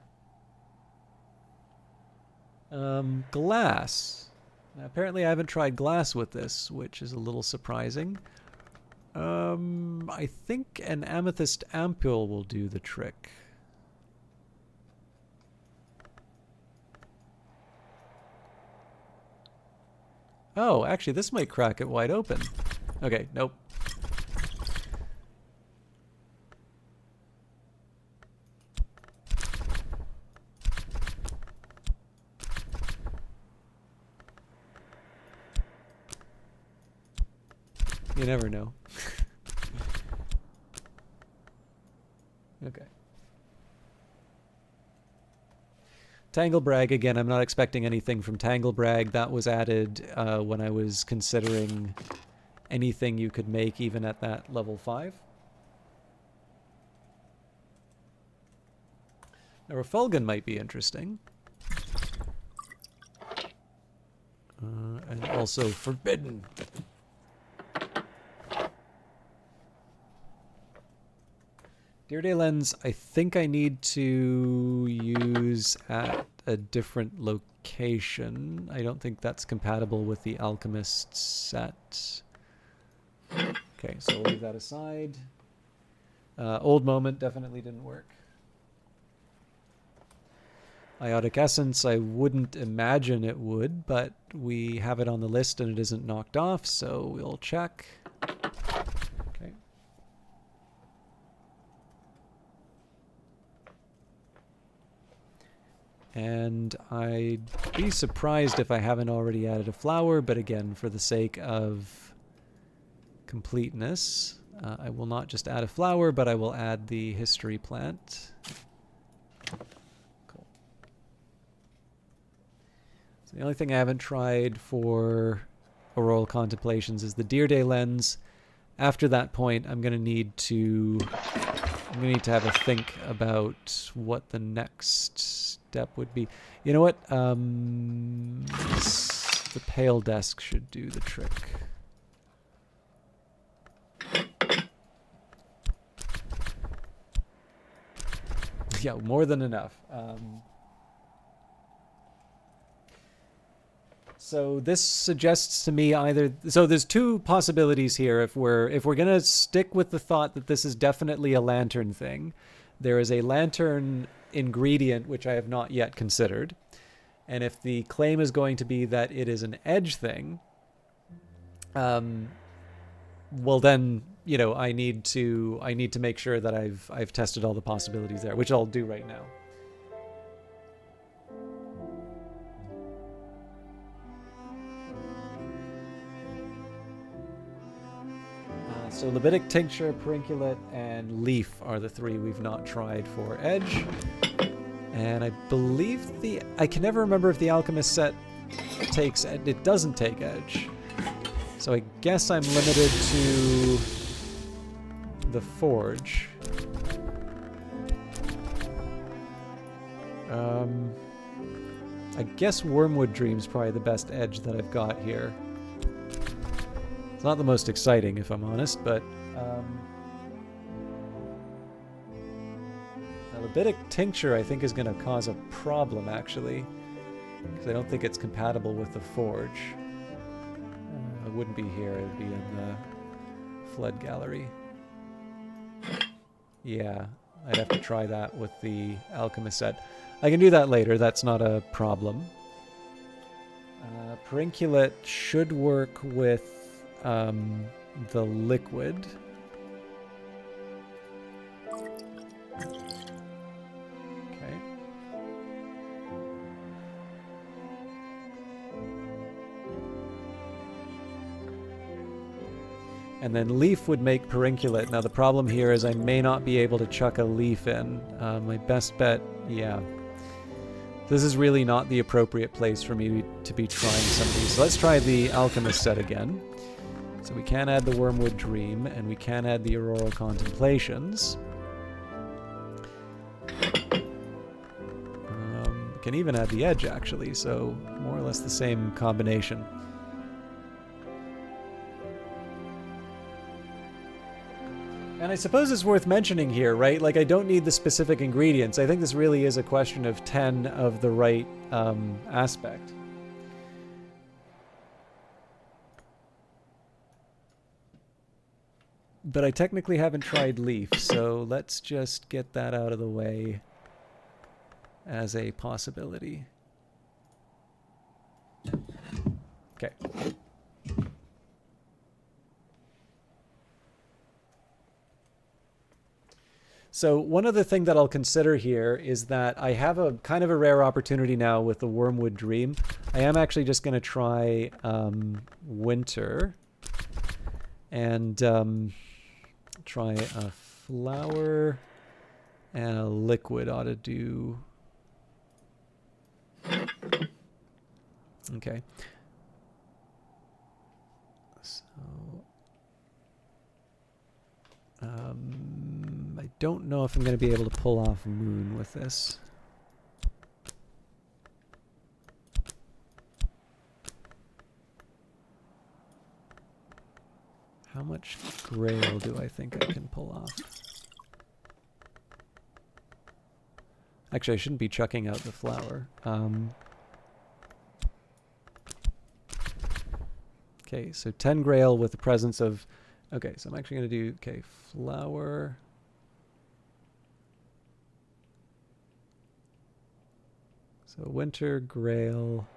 Glass. Now, apparently I haven't tried glass with this, which is a little surprising. I think an Amethyst Ampule will do the trick. Oh, actually, this might crack it wide open. Okay, nope. You never know. Okay. Tanglebrag, again, I'm not expecting anything from Tanglebrag. That was added when I was considering anything you could make even at that level 5. Now, Refulgin might be interesting. And also Forbidden. Deerday Lens, I think I need to use at a different location. I don't think that's compatible with the Alchemist set. Okay, so we'll leave that aside. Old Moment definitely didn't work. Iotic Essence, I wouldn't imagine it would, but we have it on the list and it isn't knocked off, so we'll check. Okay. And I'd be surprised if I haven't already added a flower, but again, for the sake of completeness, I will not just add a flower, but I will add the history plant. Cool. So the only thing I haven't tried for Auroral Contemplations is the Deerday Lens. After that point, I'm going to need to I'm going to need to have a think about what the next step would be. You know what? The pale desk should do the trick. Yeah, more than enough. So this suggests to me either. So there's two possibilities here. If we're gonna stick with the thought that this is definitely a lantern thing, there is a lantern ingredient which I have not yet considered, and if the claim is going to be that it is an edge thing, well then I need to make sure that I've tested all the possibilities there, which I'll do right now. So Levitic, Tincture, Perinculate, and Leaf are the three we've not tried for Edge. And I believe I can never remember if the Alchemist set takes... It doesn't take Edge. So I guess I'm limited to the Forge. I guess Wormwood Dream's probably the best Edge that I've got here. It's not the most exciting, if I'm honest, but Levitic Tincture I think is going to cause a problem, actually, because I don't think it's compatible with the Forge. It wouldn't be here, it would be in the Flood Gallery. Yeah, I'd have to try that with the Alchemist set. I can do that later, that's not a problem. Perinculate should work with the liquid. Okay. And then leaf would make perinculate. Now the problem here is I may not be able to chuck a leaf in. My best bet, yeah. This is really not the appropriate place for me to be trying some of these. So let's try the Alchemist set again. So we can add the Wormwood Dream, and we can add the Auroral Contemplations. We can even add the Edge, actually, so more or less the same combination. And I suppose it's worth mentioning here, right? Like, I don't need the specific ingredients. I think this really is a question of 10 of the right aspect. But I technically haven't tried leaf, so let's just get that out of the way as a possibility. Okay. So one other thing that I'll consider here is that I have a kind of a rare opportunity now with the Wormwood Dream. I am actually just going to try Winter and try a flower and a liquid ought to do. Okay. So I don't know if I'm going to be able to pull off Moon with this. How much Grail do I think I can pull off? Actually, I shouldn't be chucking out the flower. Okay, so 10 Grail with the presence of... Okay, so I'm actually going to do... Okay, flower... So Winter, Grail...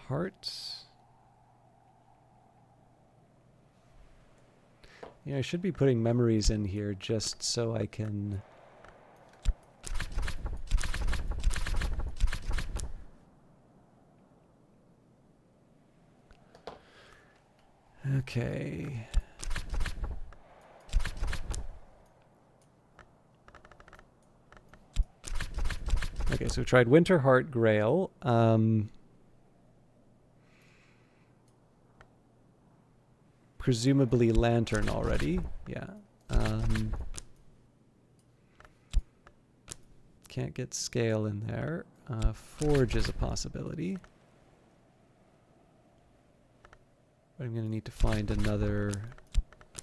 Heart. Yeah, I should be putting memories in here just so I can... Okay. Okay, so we tried Winter, Heart, Grail. presumably lantern already. Yeah. Can't get scale in there. Forge is a possibility. But I'm going to need to find another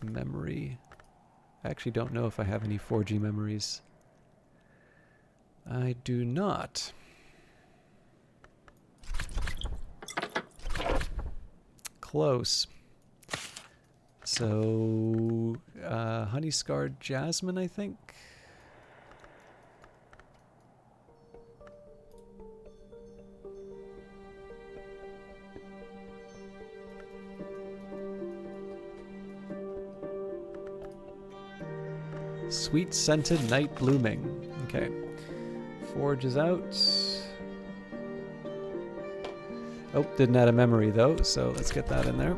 memory. I actually don't know if I have any 4G memories. I do not. Close. So, honey scarred jasmine, I think. Sweet scented night blooming. Okay. Forge is out. Oh, didn't add a memory though, so let's get that in there.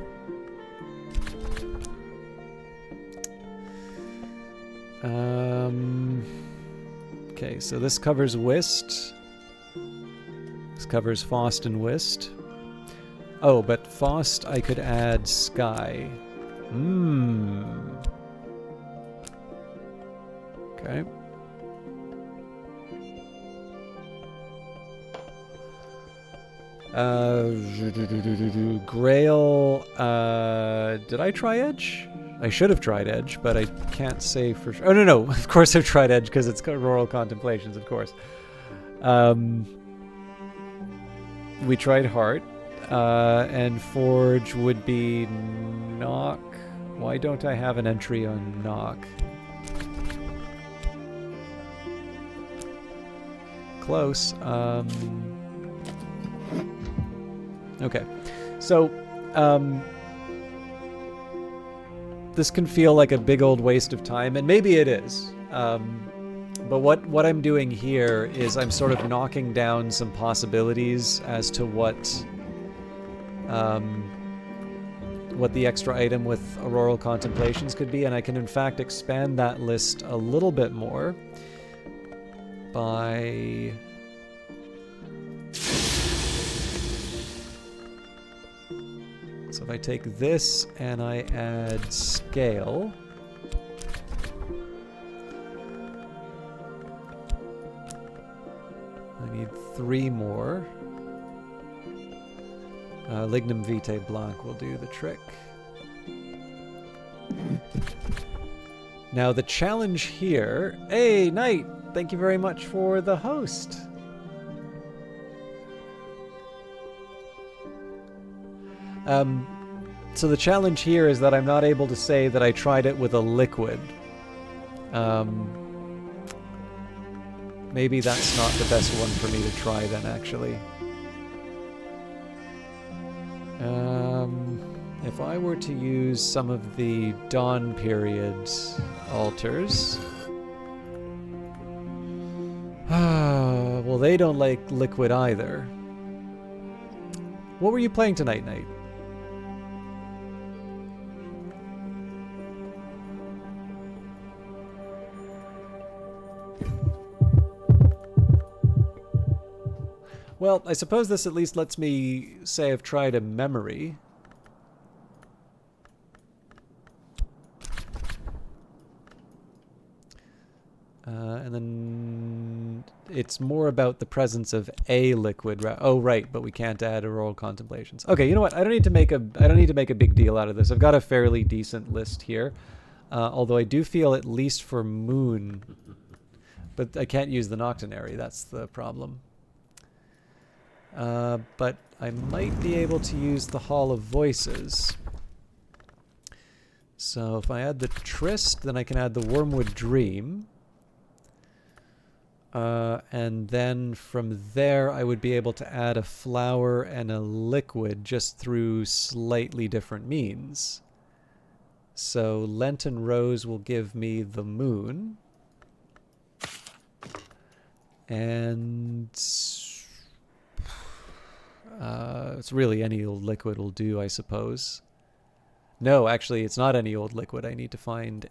Okay, so this covers Whist. This covers Faust and Whist. Oh, but Faust I could add Sky. Okay. Grail, did I try Edge? I should have tried Edge, but I can't say for sure. Oh, no, of course I've tried Edge because it's got Auroral Contemplations, of course. We tried Heart, and Forge would be Knock. Why don't I have an entry on Knock? Close. Okay, so this can feel like a big old waste of time, and maybe it is. But what I'm doing here is I'm sort of knocking down some possibilities as to what the extra item with Auroral Contemplations could be, and I can in fact expand that list a little bit more by so if I take this and I add scale, I need 3 more. Lignum Vitae Blanc will do the trick. Now the challenge here... Hey, Knight! Thank you very much for the host. So the challenge here is that I'm not able to say that I tried it with a liquid. Maybe that's not the best one for me to try then, actually. If I were to use some of the Dawn Period altars... well, they don't like liquid either. What were you playing tonight, Knight? Well, I suppose this at least lets me say I've tried a memory. And then it's more about the presence of a liquid. Oh, right, but we can't add Auroral Contemplations. Okay, you know what? I don't need to make a big deal out of this. I've got a fairly decent list here, although I do feel at least for Moon, but I can't use the Noctonary. That's the problem. But I might be able to use the Hall of Voices. So if I add the Tryst, then I can add the Wormwood Dream. And then from there I would be able to add a flower and a liquid just through slightly different means. So Lenten Rose will give me the moon. And it's really any old liquid will do, I suppose. No, actually, it's not any old liquid. I need to find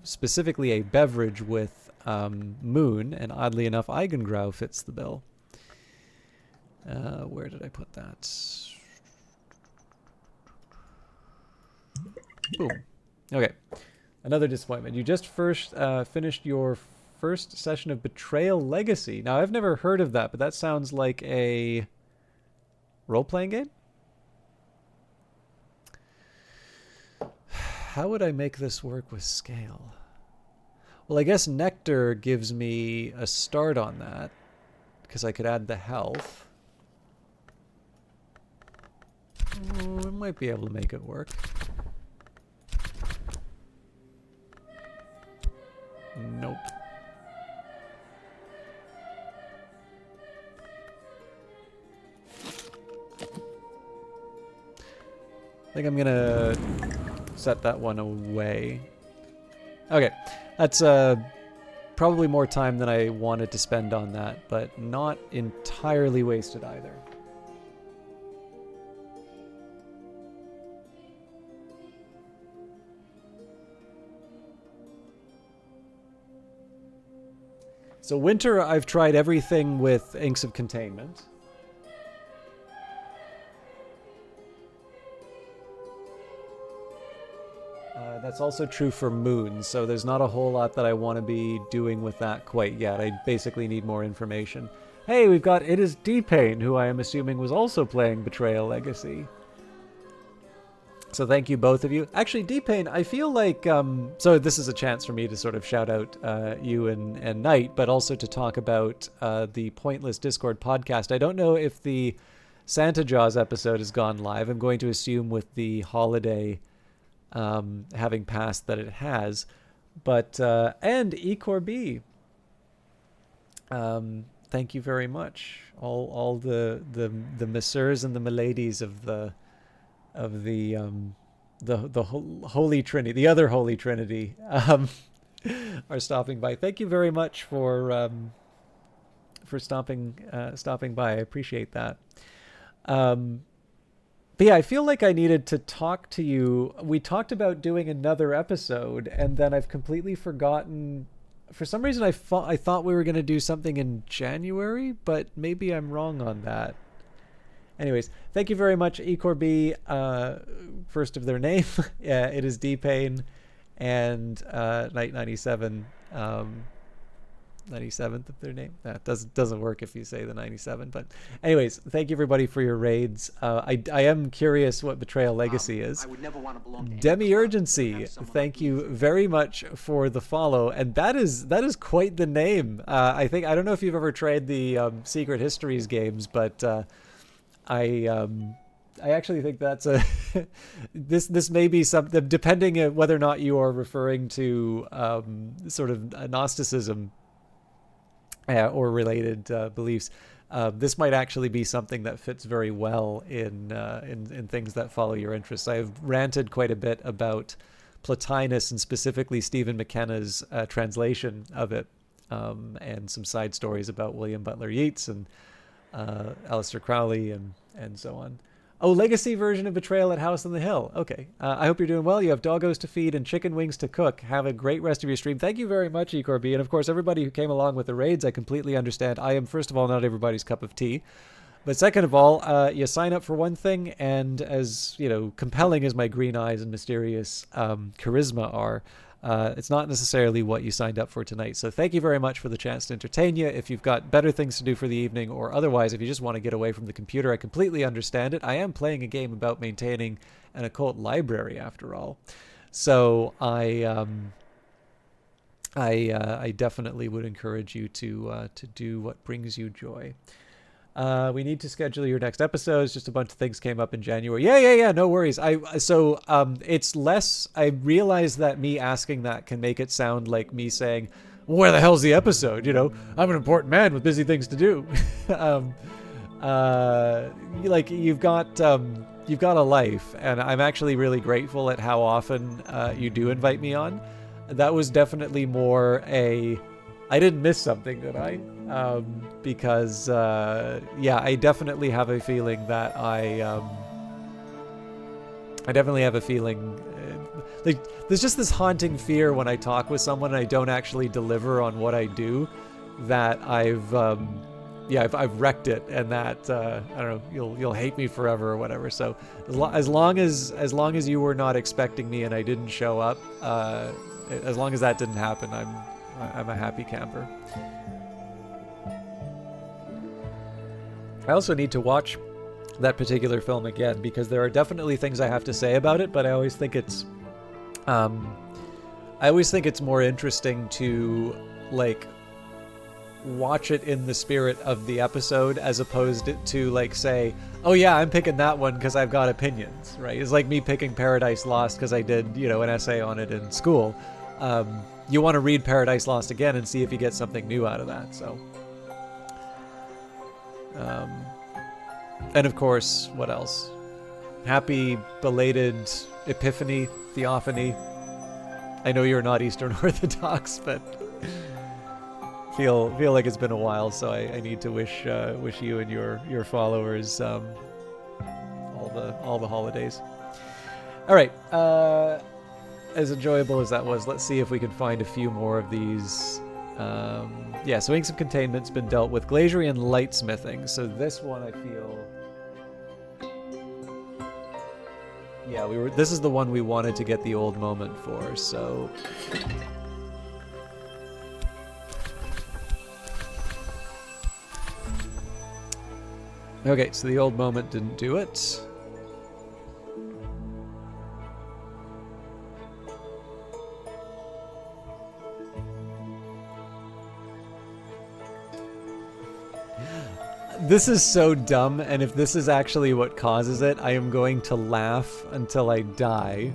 specifically a beverage with moon, and oddly enough, Eigengrau fits the bill. Where did I put that? Boom. Okay. Another disappointment. You just finished your first session of Betrayal Legacy. Now, I've never heard of that, but that sounds like a role-playing game? How would I make this work with scale? Well, I guess Nectar gives me a start on that, because I could add the health. Oh, I might be able to make it work. Nope. I think I'm gonna set that one away. Okay, that's probably more time than I wanted to spend on that, but not entirely wasted either. So winter, I've tried everything with Inks of Containment. That's also true for Moon, so there's not a whole lot that I want to be doing with that quite yet. I basically need more information. Hey, we've got It Is D-Pain, who I am assuming was also playing Betrayal Legacy. So thank you, both of you. Actually, D-Pain, I feel like... so this is a chance for me to sort of shout out you and Knight, but also to talk about the Pointless Discord podcast. I don't know if the Santa Jaws episode has gone live. I'm going to assume with the holiday having passed that it has. But, and Ecorb, thank you very much. All the messieurs and the miladies of the Holy Trinity, the other Holy Trinity, are stopping by. Thank you very much for stopping by. I appreciate that. But yeah, I feel like I needed to talk to you. We talked about doing another episode, and then I've completely forgotten. For some reason, I thought we were going to do something in January, but maybe I'm wrong on that. Anyways, thank you very much, Ecorb, first of their name. Yeah, It Is D-Pain, and Knight 97, 97th of their name. That doesn't work if you say the 97. But anyways, thank you everybody for your raids. I am curious what Betrayal Legacy is. I would never want to belong to Demi-Urgency, thank you very much for the follow, and that is quite the name. I don't know if you've ever tried the Secret Histories games, but I actually think that's a this may be something, depending on whether or not you are referring to sort of Gnosticism or related beliefs. This might actually be something that fits very well in things that follow your interests. I've ranted quite a bit about Plotinus and specifically Stephen McKenna's translation of it, and some side stories about William Butler Yeats and Aleister Crowley and so on. Oh, legacy version of Betrayal at House on the Hill. Okay. I hope you're doing well. You have doggos to feed and chicken wings to cook. Have a great rest of your stream. Thank you very much, Ecorb. And of course, everybody who came along with the raids, I completely understand. I am, first of all, not everybody's cup of tea. But second of all, you sign up for one thing, and as, compelling as my green eyes and mysterious charisma are, it's not necessarily what you signed up for tonight. So thank you very much for the chance to entertain you. If you've got better things to do for the evening, or otherwise, if you just want to get away from the computer, I completely understand it. I am playing a game about maintaining an occult library, after all. So I definitely would encourage you to do what brings you joy. We need to schedule your next episodes. Just a bunch of things came up in January. Yeah. No worries. It's less. I realize that me asking that can make it sound like me saying, "Where the hell's the episode?" I'm an important man with busy things to do. You've got a life, and I'm actually really grateful at how often you do invite me on. That was definitely more I didn't miss something, did I? Because I definitely have a feeling that there's just this haunting fear when I talk with someone and I don't actually deliver on what I do, that yeah, I've wrecked it, and that I don't know, you'll hate me forever or whatever. So as long as you were not expecting me and I didn't show up, as long as that didn't happen, I'm a happy camper. I also need to watch that particular film again because there are definitely things I have to say about it, but I always think it's more interesting to like watch it in the spirit of the episode as opposed to like say, oh yeah, I'm picking that one because I've got opinions, right? It's like me picking Paradise Lost because I did, an essay on it in school. You want to read Paradise Lost again and see if you get something new out of that. So, and of course, what else? Happy belated Epiphany, Theophany. I know you're not Eastern Orthodox, but feel like it's been a while, so I need to wish you and your followers all the holidays. All right, as enjoyable as that was, let's see if we can find a few more of these. Yeah, so Inks of Containment's been dealt with. Glacier and Lightsmithing. So this one I feel. Yeah, this is the one we wanted to get the old moment for, so. Okay, so the old moment didn't do it. This is so dumb, and if this is actually what causes it, I am going to laugh until I die.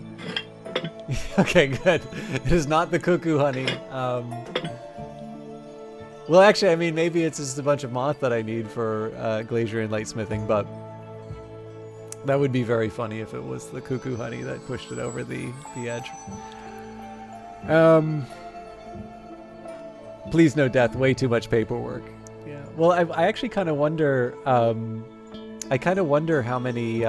Okay, good. It is not the cuckoo honey. Well, actually, I mean, maybe it's just a bunch of moth that I need for Glacier and Lightsmithing, but that would be very funny if it was the cuckoo honey that pushed it over the edge. Please no death, way too much paperwork. Yeah. Well, I actually kind of wonder. I kind of wonder how many.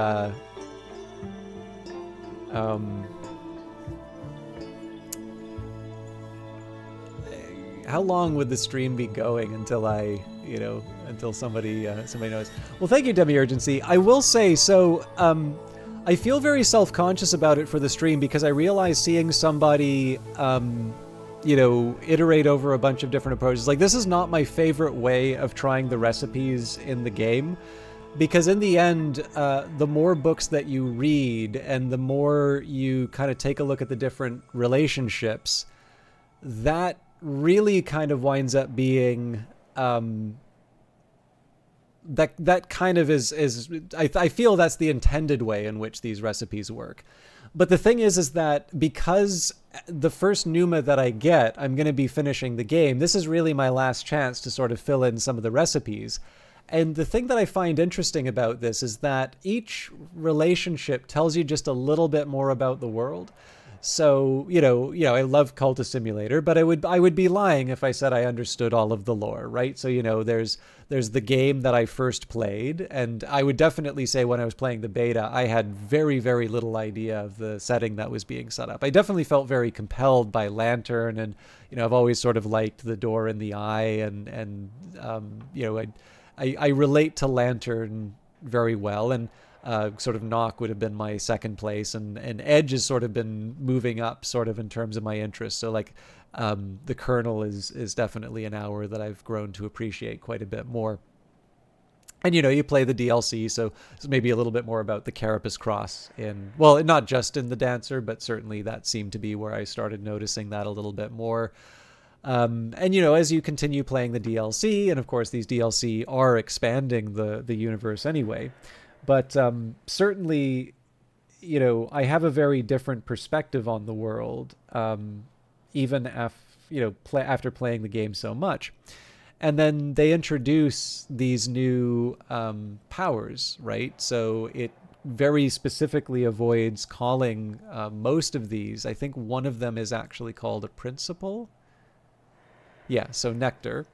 How long would the stream be going until until somebody knows? Well, thank you, Demi-Urgency. I will say, so I feel very self-conscious about it for the stream because I realize seeing somebody, iterate over a bunch of different approaches. Like, this is not my favorite way of trying the recipes in the game. Because in the end, the more books that you read and the more you kind of take a look at the different relationships, that really kind of winds up being that kind of is I feel that's the intended way in which these recipes work. But the thing is that because the first Numa that I get, I'm going to be finishing the game. This is really my last chance to sort of fill in some of the recipes. And the thing that I find interesting about this is that each relationship tells you just a little bit more about the world. So, I love Cultist Simulator, but I would be lying if I said I understood all of the lore, right? So, there's the game that I first played, and I would definitely say when I was playing the beta, I had very, very little idea of the setting that was being set up. I definitely felt very compelled by Lantern, and, I've always sort of liked the door in the eye, and I relate to Lantern very well, and sort of Nock would have been my second place, and Edge has sort of been moving up sort of in terms of my interest. So like the Colonel is definitely an hour that I've grown to appreciate quite a bit more. And you play the DLC, so it's maybe a little bit more about the Carapace Cross well, not just in the Dancer, but certainly that seemed to be where I started noticing that a little bit more. And as you continue playing the DLC, and of course these DLC are expanding the universe anyway, but certainly, I have a very different perspective on the world, even after playing the game so much. And then they introduce these new powers, right? So it very specifically avoids calling most of these. I think one of them is actually called a principle. Yeah, so Nectar.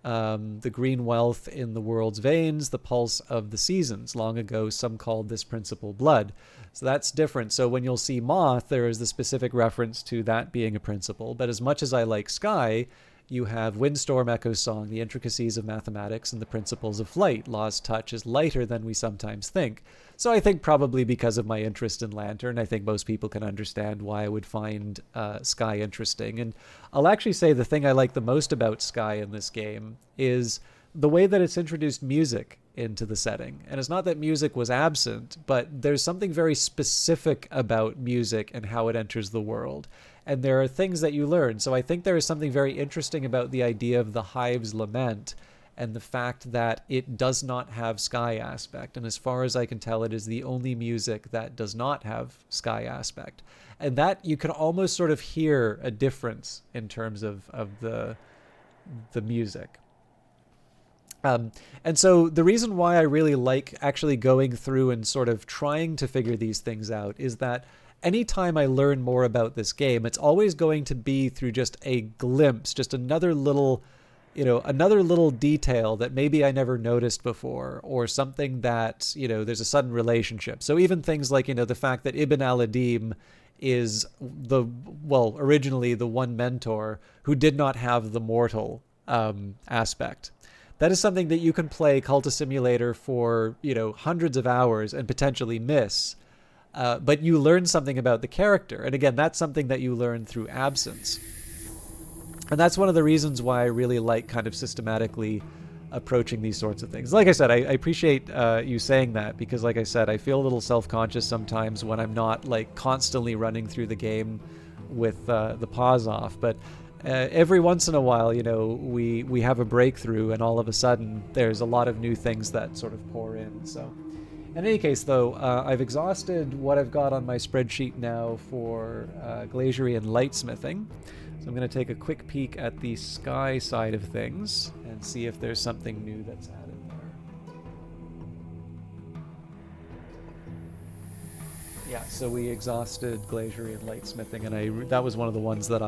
The green wealth in the world's veins, the pulse of the seasons. Long ago, some called this principle blood. So that's different. So when you'll see Moth, there is the specific reference to that being a principle. But as much as I like Sky, You have Windstorm Echo's song, The Intricacies of Mathematics and the Principles of Flight. Law's touch is lighter than we sometimes think. So I think probably because of my interest in Lantern, I think most people can understand why I would find Sky interesting. And I'll actually say the thing I like the most about Sky in this game is the way that it's introduced music into the setting. And it's not that music was absent, but there's something very specific about music and how it enters the world. And there are things that you learn. So I think there is something very interesting about the idea of the Hive's Lament and the fact that it does not have Sky aspect. And as far as I can tell, it is the only music that does not have Sky aspect. And that you can almost sort of hear a difference in terms of the music. And so the reason why I really like actually going through and sort of trying to figure these things out is that anytime I learn more about this game, it's always going to be through just a glimpse, just another little detail that maybe I never noticed before, or something that, there's a sudden relationship. So even things like, the fact that Ibn al-Adim is originally the one mentor who did not have the mortal aspect. That is something that you can play Cultist Simulator for, hundreds of hours and potentially miss. But you learn something about the character. And again, that's something that you learn through absence. And that's one of the reasons why I really like kind of systematically approaching these sorts of things. Like I said, I appreciate you saying that, because like I said, I feel a little self-conscious sometimes when I'm not like constantly running through the game with the pause off. But every once in a while, we have a breakthrough, and all of a sudden there's a lot of new things that sort of pour in. So in any case, though, I've exhausted what I've got on my spreadsheet now for glaziering and lightsmithing. So I'm going to take a quick peek at the Sky side of things and see if there's something new that's added there. Yeah, so we exhausted glaziering and lightsmithing, and that was one of the ones that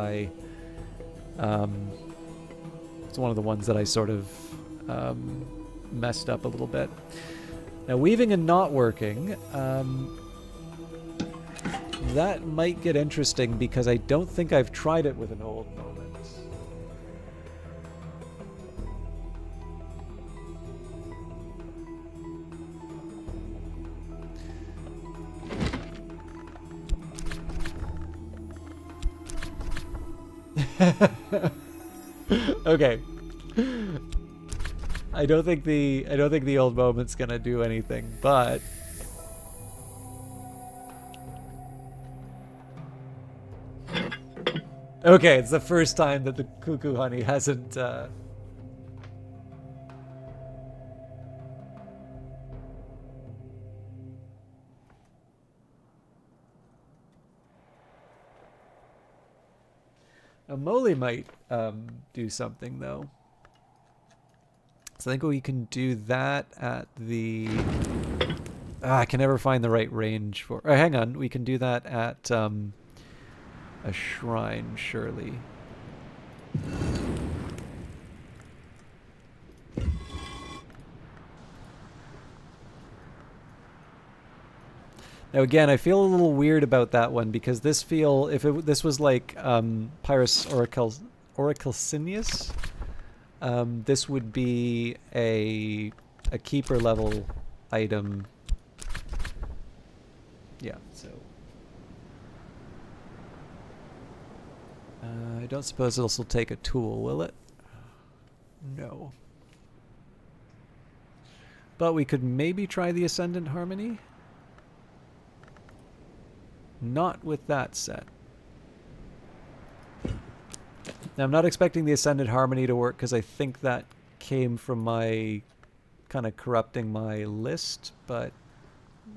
it's one of the ones that I sort of messed up a little bit. Now, weaving and not working, that might get interesting because I don't think I've tried it with an old moment. Okay. I don't think the old moment's gonna do anything, but okay, it's the first time that the cuckoo honey hasn't Now, Moley might do something though. So I think we can do that at the... I can never find the right range for... Oh, hang on. We can do that at a shrine, surely. Now again, I feel a little weird about that one because this this was like Pyrus Orichalcinius, this would be a keeper level item. Yeah, so I don't suppose this will take a tool, will it? No. But we could maybe try the Ascendant Harmony. Not with that set. Now, I'm not expecting the Ascendant Harmony to work because I think that came from my kind of corrupting my list, but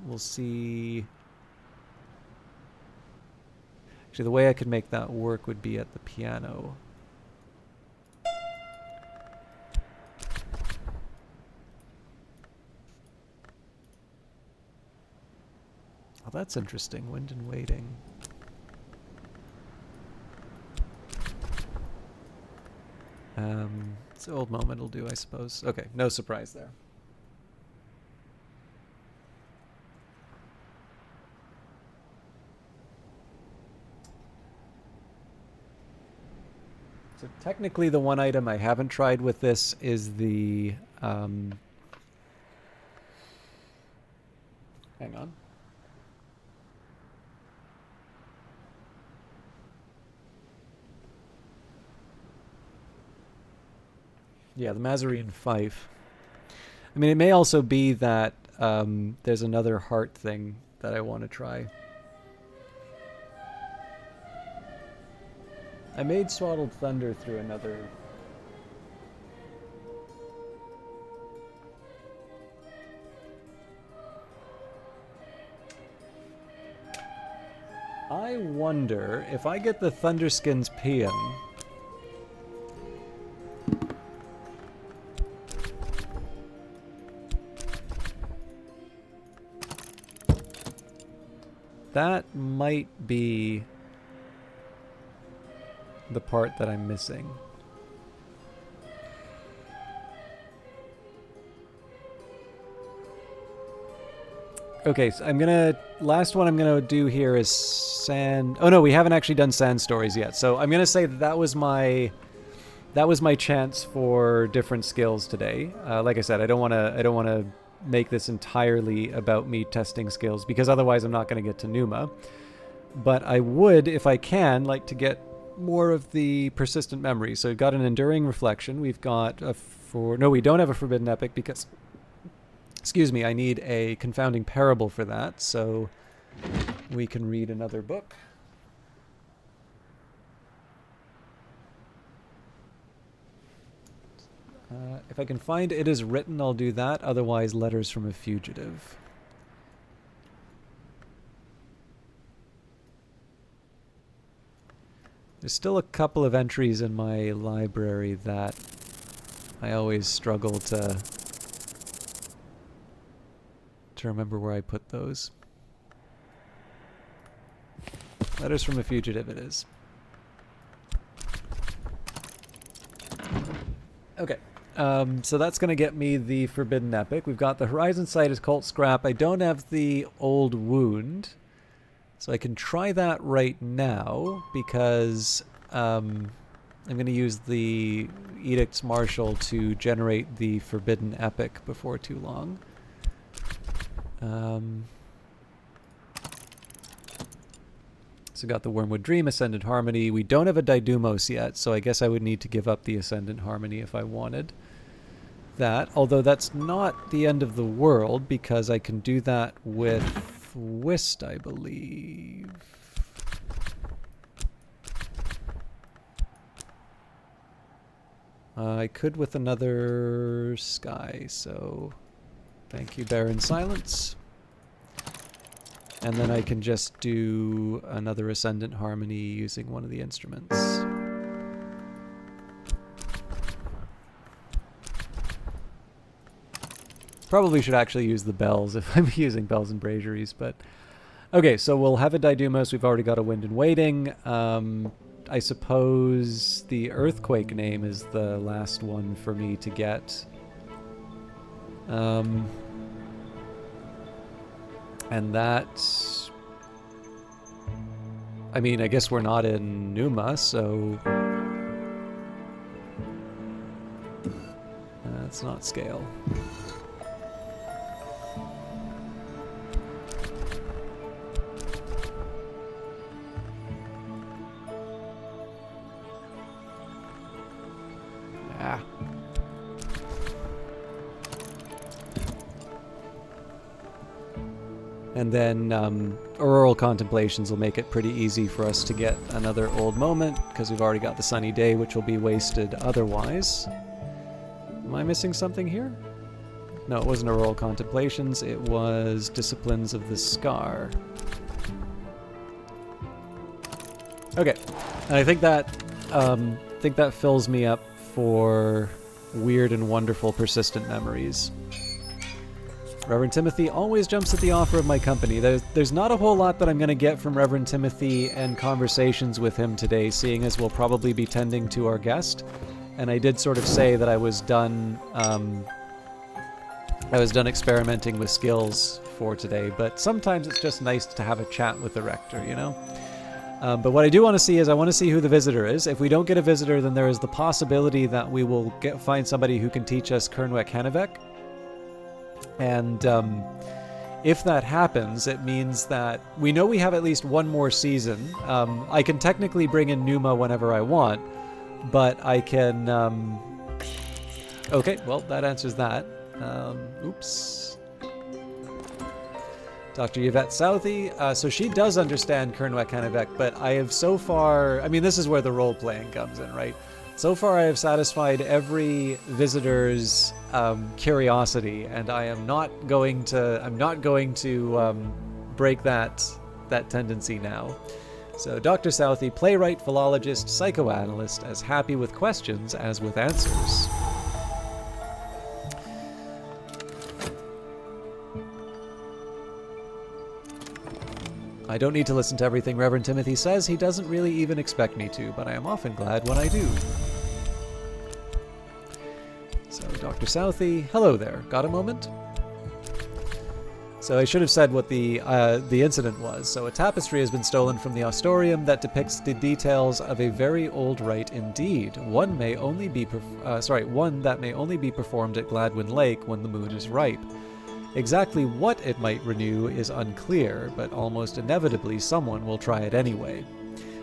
we'll see. Actually, the way I could make that work would be at the piano. Oh, that's interesting. Wind and Waiting. It's an old moment will do, I suppose. Okay, no surprise there. So technically the one item I haven't tried with this is the... hang on. Yeah, the Mazarine Fife. I mean, it may also be that there's another heart thing that I want to try. I made Swaddled Thunder through another... I wonder if I get the Thunderskins Paean... That might be the part that I'm missing. Okay, so I'm gonna... Last one I'm gonna do here is Sand... Oh no, we haven't actually done Sand Stories yet. So I'm gonna say that that was my chance for different skills today. Like I said, I don't wanna make this entirely about me testing skills, because otherwise I'm not gonna get to Numa. But I would, if I can, like to get more of the persistent memory. So we've got an Enduring Reflection. We've got a... No, we don't have a Forbidden Epic because... Excuse me, I need a Confounding Parable for that, so we can read another book. If I can find It Is Written, I'll do that. Otherwise, Letters from a Fugitive. There's still a couple of entries in my library that I always struggle to remember where I put those. Letters from a Fugitive it is. Okay. So that's going to get me the Forbidden Epic. We've got the Horizon Sight as Cult Scrap. I don't have the Old Wound, so I can try that right now because I'm going to use the Edicts Martial to generate the Forbidden Epic before too long. So got the Wormwood Dream, Ascendant Harmony. We don't have a Daidumos yet, so I guess I would need to give up the Ascendant Harmony if I wanted that. Although that's not the end of the world, because I can do that with Whist, I believe. I could with another Sky, so thank you, Barren Silence. And then I can just do another Ascendant Harmony using one of the instruments. Probably should actually use the bells if I'm using bells and braziers, but... Okay, so we'll have a Daidumos. We've already got a Wind in Waiting. I suppose the Earthquake name is the last one for me to get. And that... I mean, I guess we're not in Numa, so... That's not scale. Ah. And then Auroral Contemplations will make it pretty easy for us to get another Old Moment, because we've already got the Sunny Day, which will be wasted otherwise. Am I missing something here? No, it wasn't Auroral Contemplations, it was Disciplines of the Scar. Okay, and I think that fills me up for weird and wonderful persistent memories. Reverend Timothy always jumps at the offer of my company. There's not a whole lot that I'm going to get from Reverend Timothy and conversations with him today, seeing as we'll probably be tending to our guest. And I did sort of say that I was done experimenting with skills for today, but sometimes it's just nice to have a chat with the rector, you know? But what I do want to see is I want to see who the visitor is. If we don't get a visitor, then there is the possibility that we will find somebody who can teach us Kernwek Hennebeck. And if that happens, it means that we know we have at least one more season. I can technically bring in Numa whenever I want, but I can... Okay, well, that answers that. Oops. Dr. Yvette Southey. So she does understand Kernwek Hennebeck, but I have so far... I mean, this is where the role-playing comes in, right? So far, I have satisfied every visitor's curiosity, and I am not going to... I'm not going to break that tendency now. So Dr. Southey, playwright, philologist, psychoanalyst, as happy with questions as with answers. I don't need to listen to everything Reverend Timothy says. He doesn't really even expect me to, but I am often glad when I do. So, Dr. Southey, hello there. Got a moment? So I should have said what the incident was. So a tapestry has been stolen from the Ostorium that depicts the details of a very old rite indeed. One that may only be performed at Gladwin Lake when the moon is ripe. Exactly what it might renew is unclear, but almost inevitably someone will try it anyway.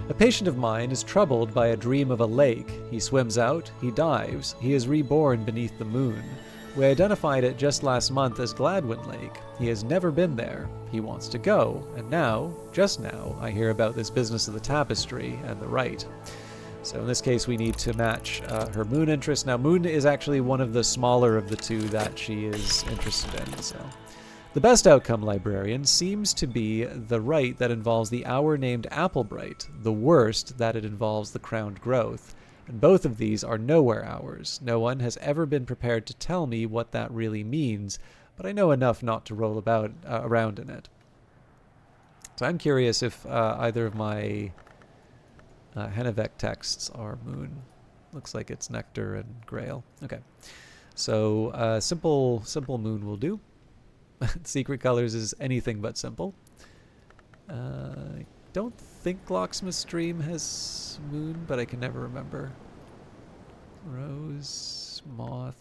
A patient of mine is troubled by a dream of a lake. He swims out, he dives, he is reborn beneath the moon. We identified it just last month as Gladwin Lake. He has never been there. He wants to go, and now, just now, I hear about this business of the tapestry and the rite. So in this case, we need to match her moon interest. Now, moon is actually one of the smaller of the two that she is interested in. So, the best outcome, librarian, seems to be the rite that involves the hour named Applebright. The worst, that it involves the crowned growth. And both of these are nowhere hours. No one has ever been prepared to tell me what that really means, but I know enough not to roll about around in it. So I'm curious if either of my Hennebeck texts are moon. Looks like it's Nectar and Grail. Okay. So simple moon will do. Secret Colors is anything but simple. I don't think Locksmith's Dream has moon, but I can never remember. Rose, Moth.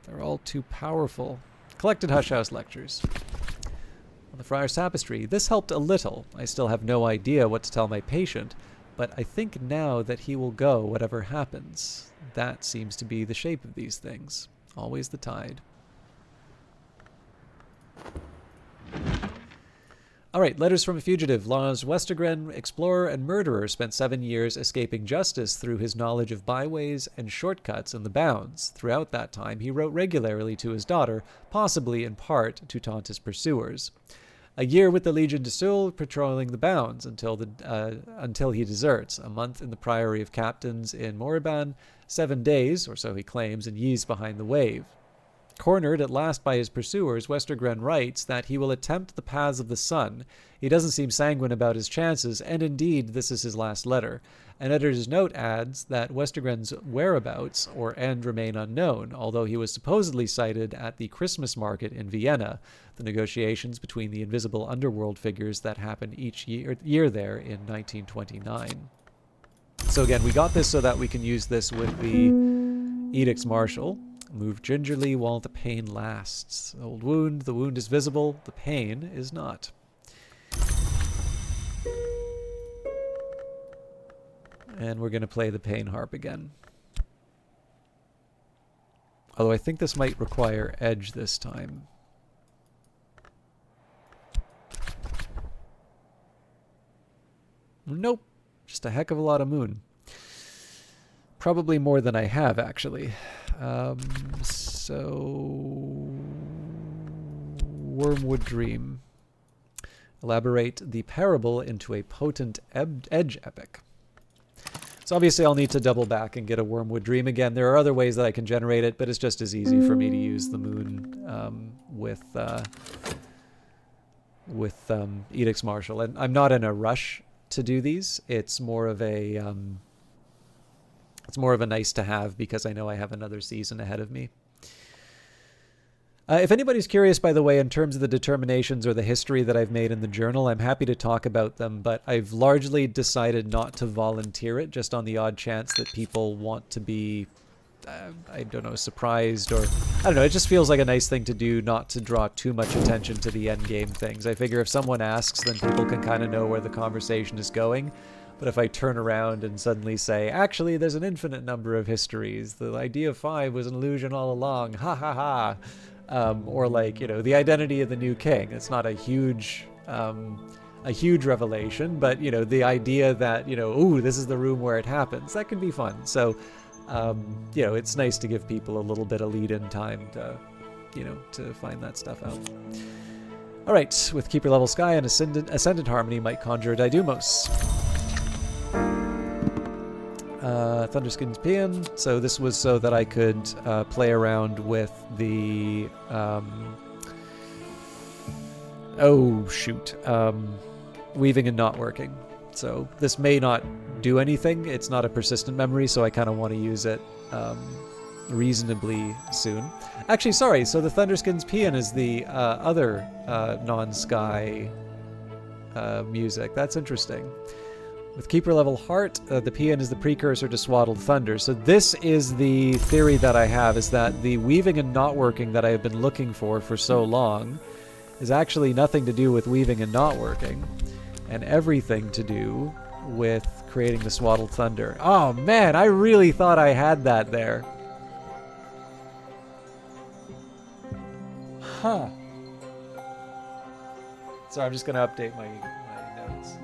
They're all too powerful. Collected Hush House Lectures. On the Friar's Tapestry. This helped a little. I still have no idea what to tell my patient, but I think now that he will go whatever happens. That seems to be the shape of these things. Always the tide. Alright, letters from a fugitive. Lars Westergren, explorer and murderer, spent 7 years escaping justice through his knowledge of byways and shortcuts in the bounds. Throughout that time, he wrote regularly to his daughter, possibly in part to taunt his pursuers. A year with the Legion de Sul, patrolling the bounds until he deserts. A month in the Priory of Captains in Morbihan. 7 days, or so he claims, in Ys behind the wave. Cornered at last by his pursuers, Westergren writes that he will attempt the paths of the sun. He doesn't seem sanguine about his chances, and indeed this is his last letter. An editor's note adds that Westergren's whereabouts or end remain unknown, although he was supposedly sighted at the Christmas market in Vienna, the negotiations between the invisible underworld figures that happen each year there in 1929. So again, we got this so that we can use this with the Edicts Martial. Move gingerly while the pain lasts. Old wound, the wound is visible, the pain is not. And we're going to play the pain harp again. Although I think this might require edge this time. Nope. Just a heck of a lot of moon. Probably more than I have, actually. So... Wormwood Dream. Elaborate the parable into a potent edge epic. So obviously I'll need to double back and get a Wormwood Dream again. There are other ways that I can generate it, but it's just as easy for me to use the moon with Edicts Martial. And I'm not in a rush to do these. It's more of a nice to have because I know I have another season ahead of me. If anybody's curious, by the way, in terms of the determinations or the history that I've made in the journal, I'm happy to talk about them, but I've largely decided not to volunteer it, just on the odd chance that people want to be, I don't know, surprised, or I don't know, it just feels like a nice thing to do, not to draw too much attention to the end game things. I figure if someone asks, then people can kind of know where the conversation is going. But if I turn around and suddenly say, actually, there's an infinite number of histories, the idea of 5 was an illusion all along, ha ha ha, or like, you know, the identity of the new king. It's not a huge revelation, but, you know, the idea that, you know, ooh, this is the room where it happens, that can be fun. So, you know, it's nice to give people a little bit of lead-in time to, you know, to find that stuff out. All right, with Keeper Level Sky and Ascendant Harmony might conjure Didymos. Thunderskin's Paean. So this was so that I could play around with the weaving and not working. So this may not do anything. It's not a persistent memory, so I kind of want to use it reasonably soon. Actually, sorry. So the Thunderskin's Paean is the other non-sky music. That's interesting. With Keeper Level Heart, the Paean is the precursor to Swaddled Thunder. So this is the theory that I have, is that the weaving and not working that I have been looking for so long is actually nothing to do with weaving and not working, and everything to do with creating the Swaddled Thunder. Oh man, I really thought I had that there. Huh. Sorry, I'm just going to update my notes.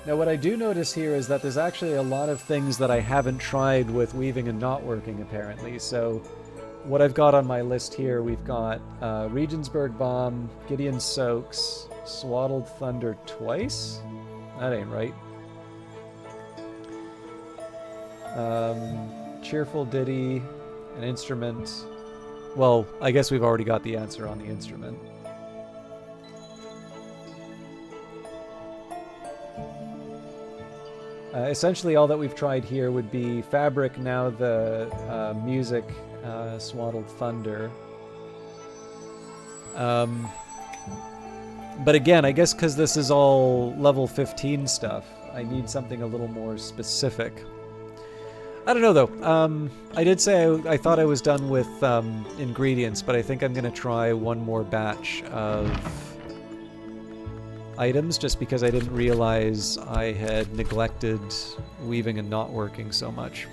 Now what I do notice here is that there's actually a lot of things that I haven't tried with weaving and not working, apparently. So what I've got on my list here, we've got Regensburg Bomb, Gideon Soaks, Swaddled Thunder twice? That ain't right. Cheerful Ditty, an instrument. Well, I guess we've already got the answer on the instrument. Essentially, all that we've tried here would be Fabric, now the music, Swaddled Thunder. But again, I guess because this is all level 15 stuff, I need something a little more specific. I don't know, though. I did say I thought I was done with ingredients, but I think I'm going to try one more batch of items, just because I didn't realize I had neglected weaving and not working so much.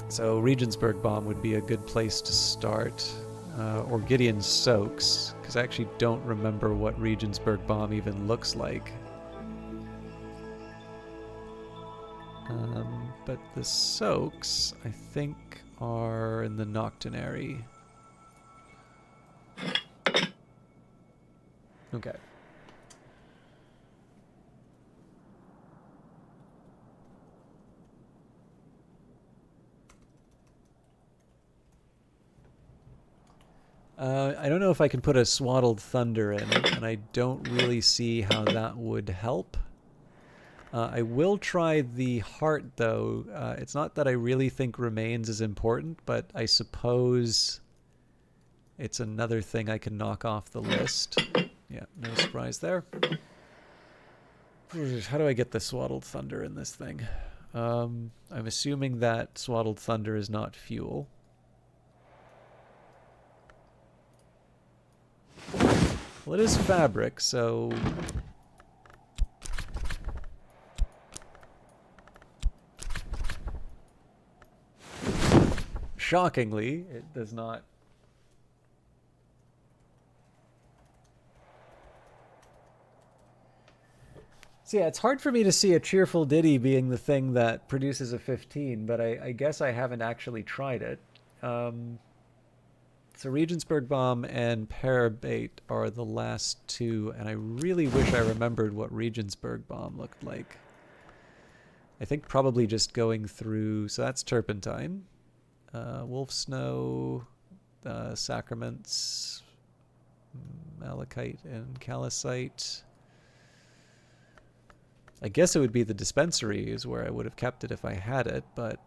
So Regensburg Bomb would be a good place to start, or Gideon Soaks, because I actually don't remember what Regensburg Bomb even looks like. But the Soaks, I think, are in the Noctonary. Okay. I don't know if I can put a Swaddled Thunder in, and I don't really see how that would help. I will try the Heart, though. It's not that I really think Remains is important, but I suppose it's another thing I can knock off the list. Yeah, no surprise there. How do I get the Swaddled Thunder in this thing? I'm assuming that Swaddled Thunder is not fuel. Well, it is fabric, so... Shockingly, it does not... So yeah, it's hard for me to see a cheerful ditty being the thing that produces a 15, but I guess I haven't actually tried it. Um, so Regensburg Bomb and Parabate are the last two, and I really wish I remembered what Regensburg Bomb looked like. I think probably just going through, so that's Turpentine, Wolf Snow, Sacraments, Malachite, and Calcite. I guess it would be the dispensary is where I would have kept it if I had it, but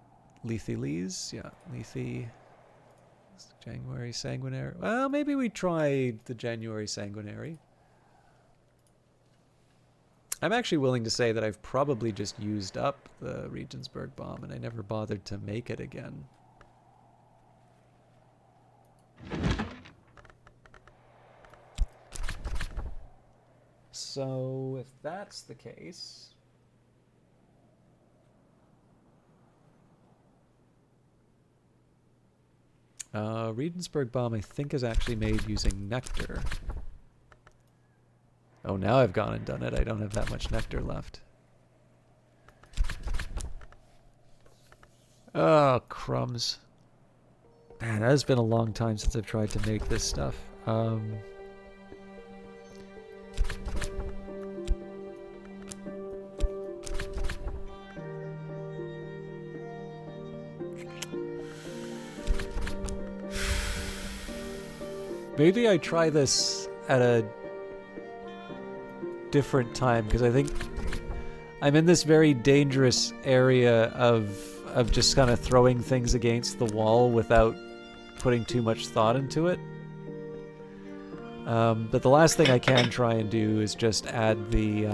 Lethe Lees, yeah, Lethe, January Sanguinary. Well, maybe we try the January Sanguinary. I'm actually willing to say that I've probably just used up the Regensburg Bomb and I never bothered to make it again. So if that's the case, Regensburg Bomb I think is actually made using nectar. Oh, now I've gone and done it. I don't have that much nectar left. Oh, crumbs. Man, that has been a long time since I've tried to make this stuff. Maybe I try this at a different time, because I think I'm in this very dangerous area of just kind of throwing things against the wall without putting too much thought into it. But the last thing I can try and do is just add the...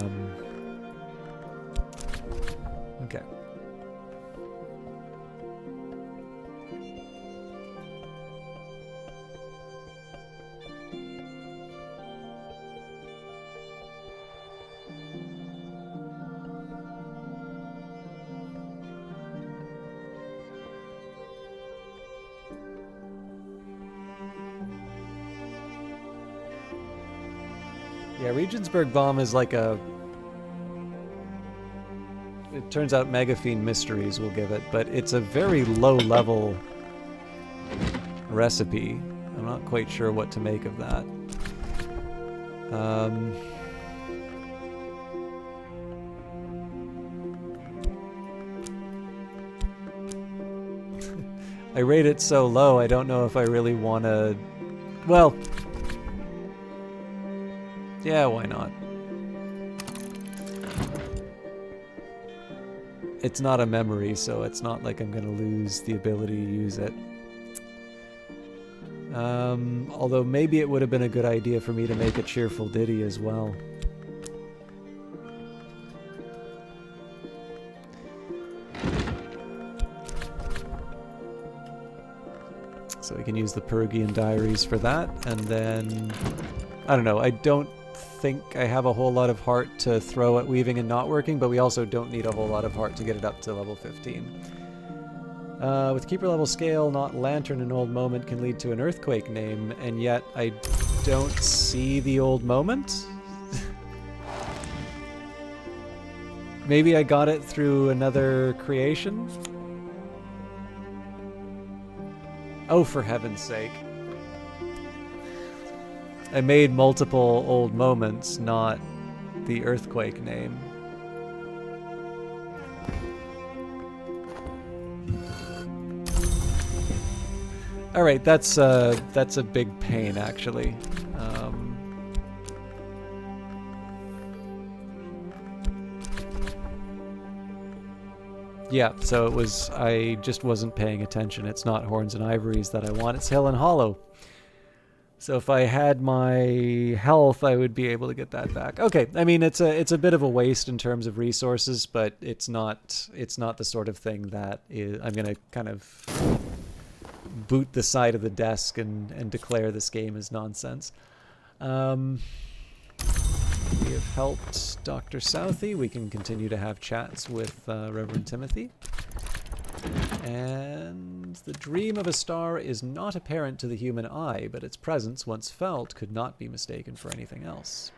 Okay. Yeah, Regensburg Bomb is like a... It turns out Megaphene Mysteries will give it, but it's a very low-level recipe. I'm not quite sure what to make of that. I rate it so low, I don't know if I really want to... Well... Yeah, why not? It's not a memory, so it's not like I'm gonna lose the ability to use it. Although maybe it would have been a good idea for me to make a cheerful ditty as well. So we can use the Perugian Diaries for that, and then... I don't know, I don't think I have a whole lot of heart to throw at weaving and not working, but we also don't need a whole lot of heart to get it up to level 15. With keeper level scale, not lantern an old moment can lead to an earthquake name, and yet I don't see the old moment. Maybe I got it through another creation? Oh, for heaven's sake. I made multiple old moments, not the earthquake name. All right, that's a big pain, actually. Yeah, so it was, I just wasn't paying attention. It's not Horns and Ivories that I want, it's Hill and Hollow. So if I had my health, I would be able to get that back. Okay, I mean it's a bit of a waste in terms of resources, but it's not the sort of thing that I'm gonna kind of boot the side of the desk and declare this game as nonsense. We have helped Dr. Southey. We can continue to have chats with Reverend Timothy. And the dream of a star is not apparent to the human eye, but its presence, once felt, could not be mistaken for anything else.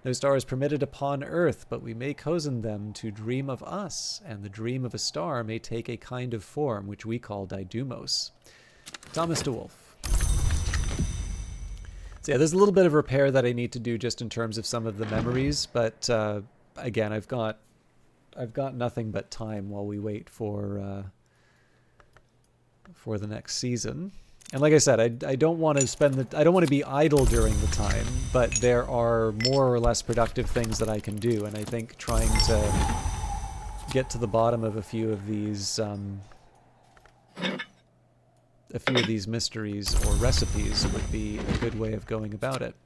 No star is permitted upon earth, but we may cozen them to dream of us, and the dream of a star may take a kind of form, which we call Didymos. Thomas DeWolf. So yeah, there's a little bit of repair that I need to do just in terms of some of the memories, but again, I've got nothing but time while we wait for the next season. And like I said, I don't want to I don't want to be idle during the time, but there are more or less productive things that I can do, and I think trying to get to the bottom of a few of these mysteries or recipes would be a good way of going about it.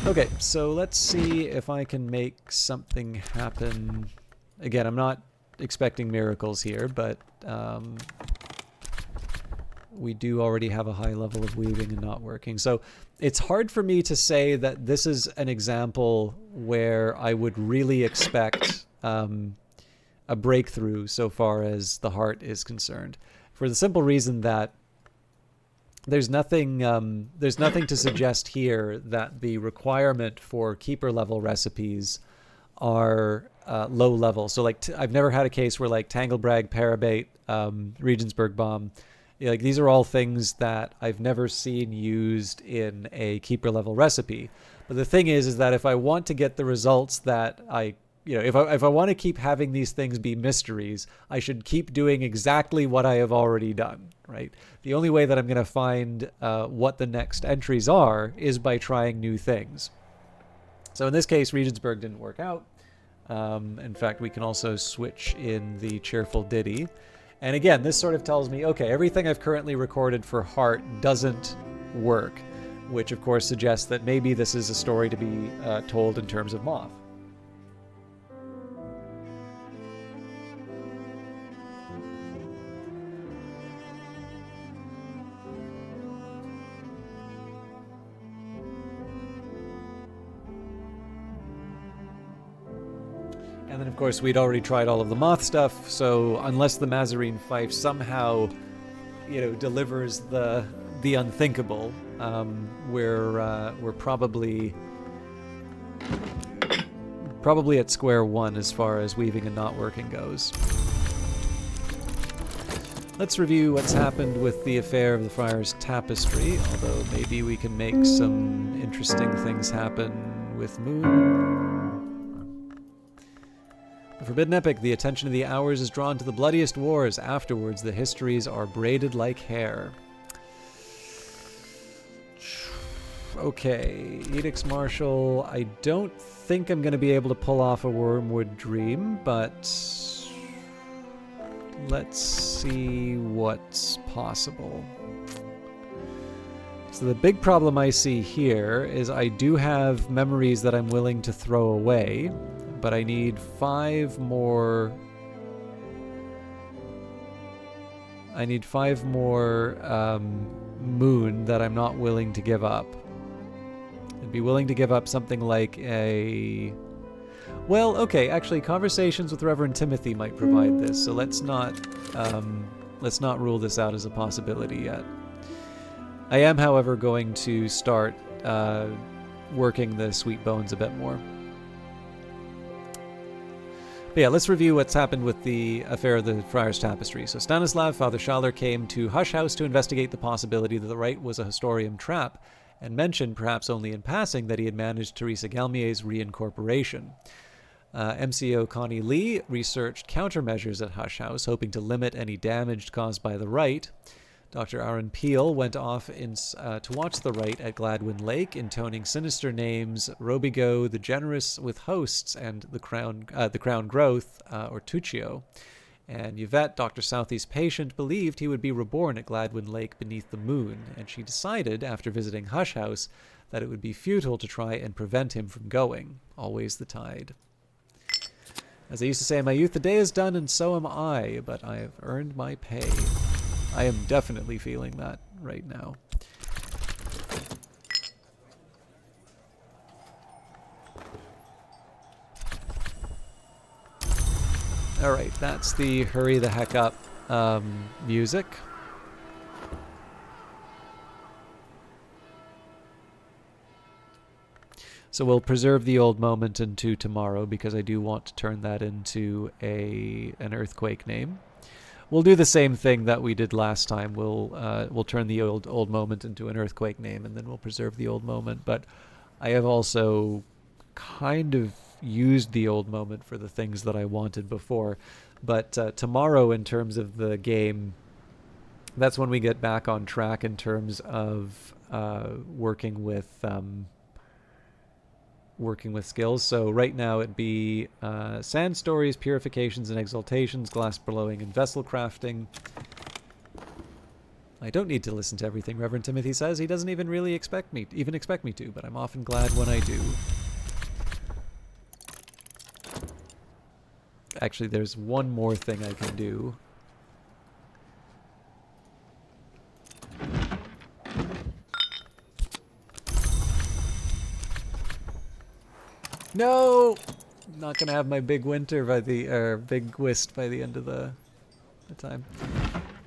Okay, so let's see if I can make something happen. Again, I'm not expecting miracles here, but we do already have a high level of weaving and not working. So it's hard for me to say that this is an example where I would really expect a breakthrough so far as the heart is concerned, for the simple reason that there's nothing to suggest here that the requirement for keeper level recipes are low level. So like I've never had a case where like Tanglebrag, Parabate, Regensburg Bomb, like these are all things that I've never seen used in a keeper level recipe. But the thing is that if I want to get the results that if I want to keep having these things be mysteries, I should keep doing exactly what I have already done, right? The only way that I'm going to find what the next entries are is by trying new things. So in this case, Regensburg didn't work out. In fact, we can also switch in the Cheerful Ditty. And again, this sort of tells me, okay, everything I've currently recorded for Heart doesn't work, which of course suggests that maybe this is a story to be told in terms of Moth. And then, of course, we'd already tried all of the Moth stuff, so unless the Mazarine Fife somehow, delivers the unthinkable, we're probably at square one as far as weaving and not working goes. Let's review what's happened with the affair of the Friar's Tapestry, although maybe we can make some interesting things happen with Moon. The Forbidden Epic, the attention of the hours is drawn to the bloodiest wars. Afterwards, the histories are braided like hair. Okay, Edicts Marshal. I don't think I'm going to be able to pull off a Wormwood Dream, but let's see what's possible. So the big problem I see here is I do have memories that I'm willing to throw away, but I need 5 more. I need 5 more Moon that I'm not willing to give up. I'd be willing to give up something like a... Well, okay, actually, Conversations with Reverend Timothy might provide this, so let's not rule this out as a possibility yet. I am, however, going to start working the Sweet Bones a bit more. But yeah, let's review what's happened with the affair of the Friar's Tapestry. So Stanislav, Father Schaller, came to Hush House to investigate the possibility that the rite was a Historium trap, and mentioned, perhaps only in passing, that he had managed Teresa Galmier's reincorporation. MCO Connie Lee researched countermeasures at Hush House, hoping to limit any damage caused by the rite. Dr. Aaron Peel went off to watch the rite at Gladwin Lake, intoning sinister names Robigo, the Generous with Hosts, and the Crown Growth, or Tuccio. And Yvette, Dr. Southey's patient, believed he would be reborn at Gladwin Lake beneath the moon, and she decided, after visiting Hush House, that it would be futile to try and prevent him from going. Always the tide. As I used to say in my youth, the day is done and so am I, but I have earned my pay. I am definitely feeling that right now. Alright, that's the hurry the heck up music. So we'll preserve the old moment into tomorrow because I do want to turn that into an earthquake name. We'll do the same thing that we did last time. We'll turn the old moment into an earthquake name, and then we'll preserve the old moment. But I have also kind of used the old moment for the things that I wanted before. But tomorrow, in terms of the game, that's when we get back on track in terms of working with skills. So right now it'd be sand stories, purifications and exaltations, glass blowing and vessel crafting. I don't need to listen to everything Reverend Timothy says. He doesn't even really expect me to, but I'm often glad when I do. Actually, there's one more thing I can do. No! I'm not gonna have my big winter by the big whist by the end of the time.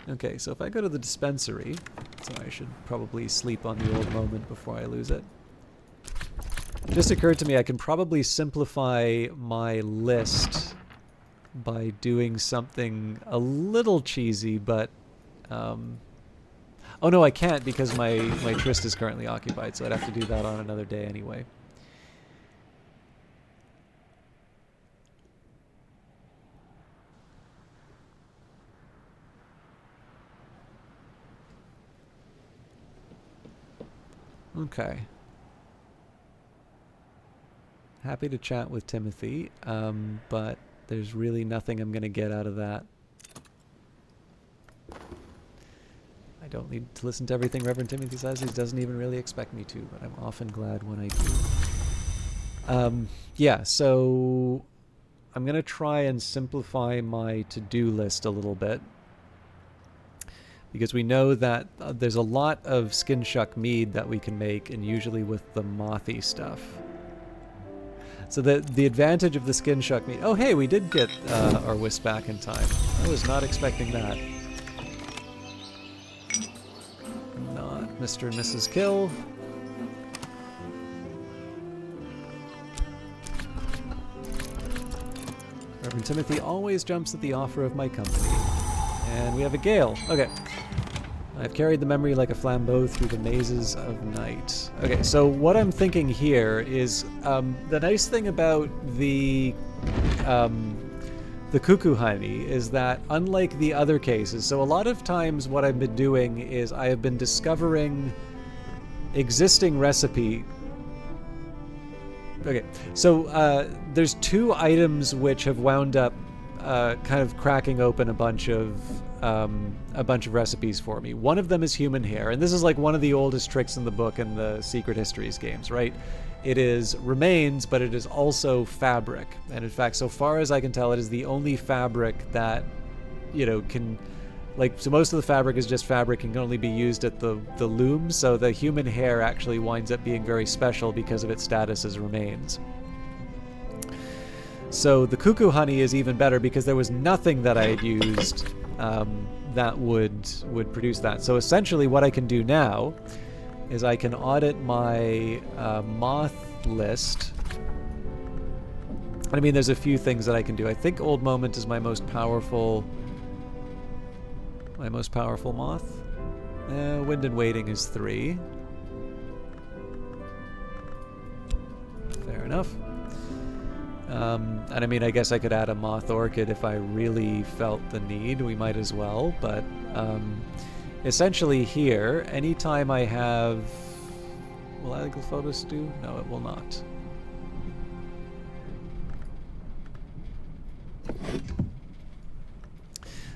Okay, so if I go to the dispensary, so I should probably sleep on the old moment before I lose it. It just occurred to me I can probably simplify my list by doing something a little cheesy, but oh no, I can't because my tryst is currently occupied, so I'd have to do that on another day anyway. Okay. Happy to chat with Timothy, but there's really nothing I'm going to get out of that. I don't need to listen to everything Reverend Timothy says. He doesn't even really expect me to, but I'm often glad when I do. Yeah, so I'm going to try and simplify my to-do list a little bit. Because we know that there's a lot of skin shuck mead that we can make, and usually with the mothy stuff. So the advantage of the skin shuck mead... Oh, hey, we did get our whisk back in time. I was not expecting that. Not Mr. and Mrs. Kill. Reverend Timothy always jumps at the offer of my company. And we have a gale. Okay. I've carried the memory like a flambeau through the mazes of night. Okay, so what I'm thinking here is the nice thing about the cuckoo honey is that unlike the other cases, so a lot of times what I've been doing is I have been discovering existing recipe. Okay, so there's two items which have wound up kind of cracking open a bunch of recipes for me. One of them is human hair, and this is like one of the oldest tricks in the book in the Secret Histories games, right? It is remains, but it is also fabric. And in fact, so far as I can tell, it is the only fabric that, you know, can... Like, so most of the fabric is just fabric and can only be used at the loom, so the human hair actually winds up being very special because of its status as remains. So the cuckoo honey is even better because there was nothing that I had used that would produce that. So essentially what I can do now is I can audit my moth list. I mean, there's a few things that I can do. I think Old Moment is my most powerful moth. Wind and Waiting is 3. Fair enough. And I mean, I guess I could add a moth orchid if I really felt the need. We might as well, but essentially here, anytime I have... Will Aglephotos do? No, it will not.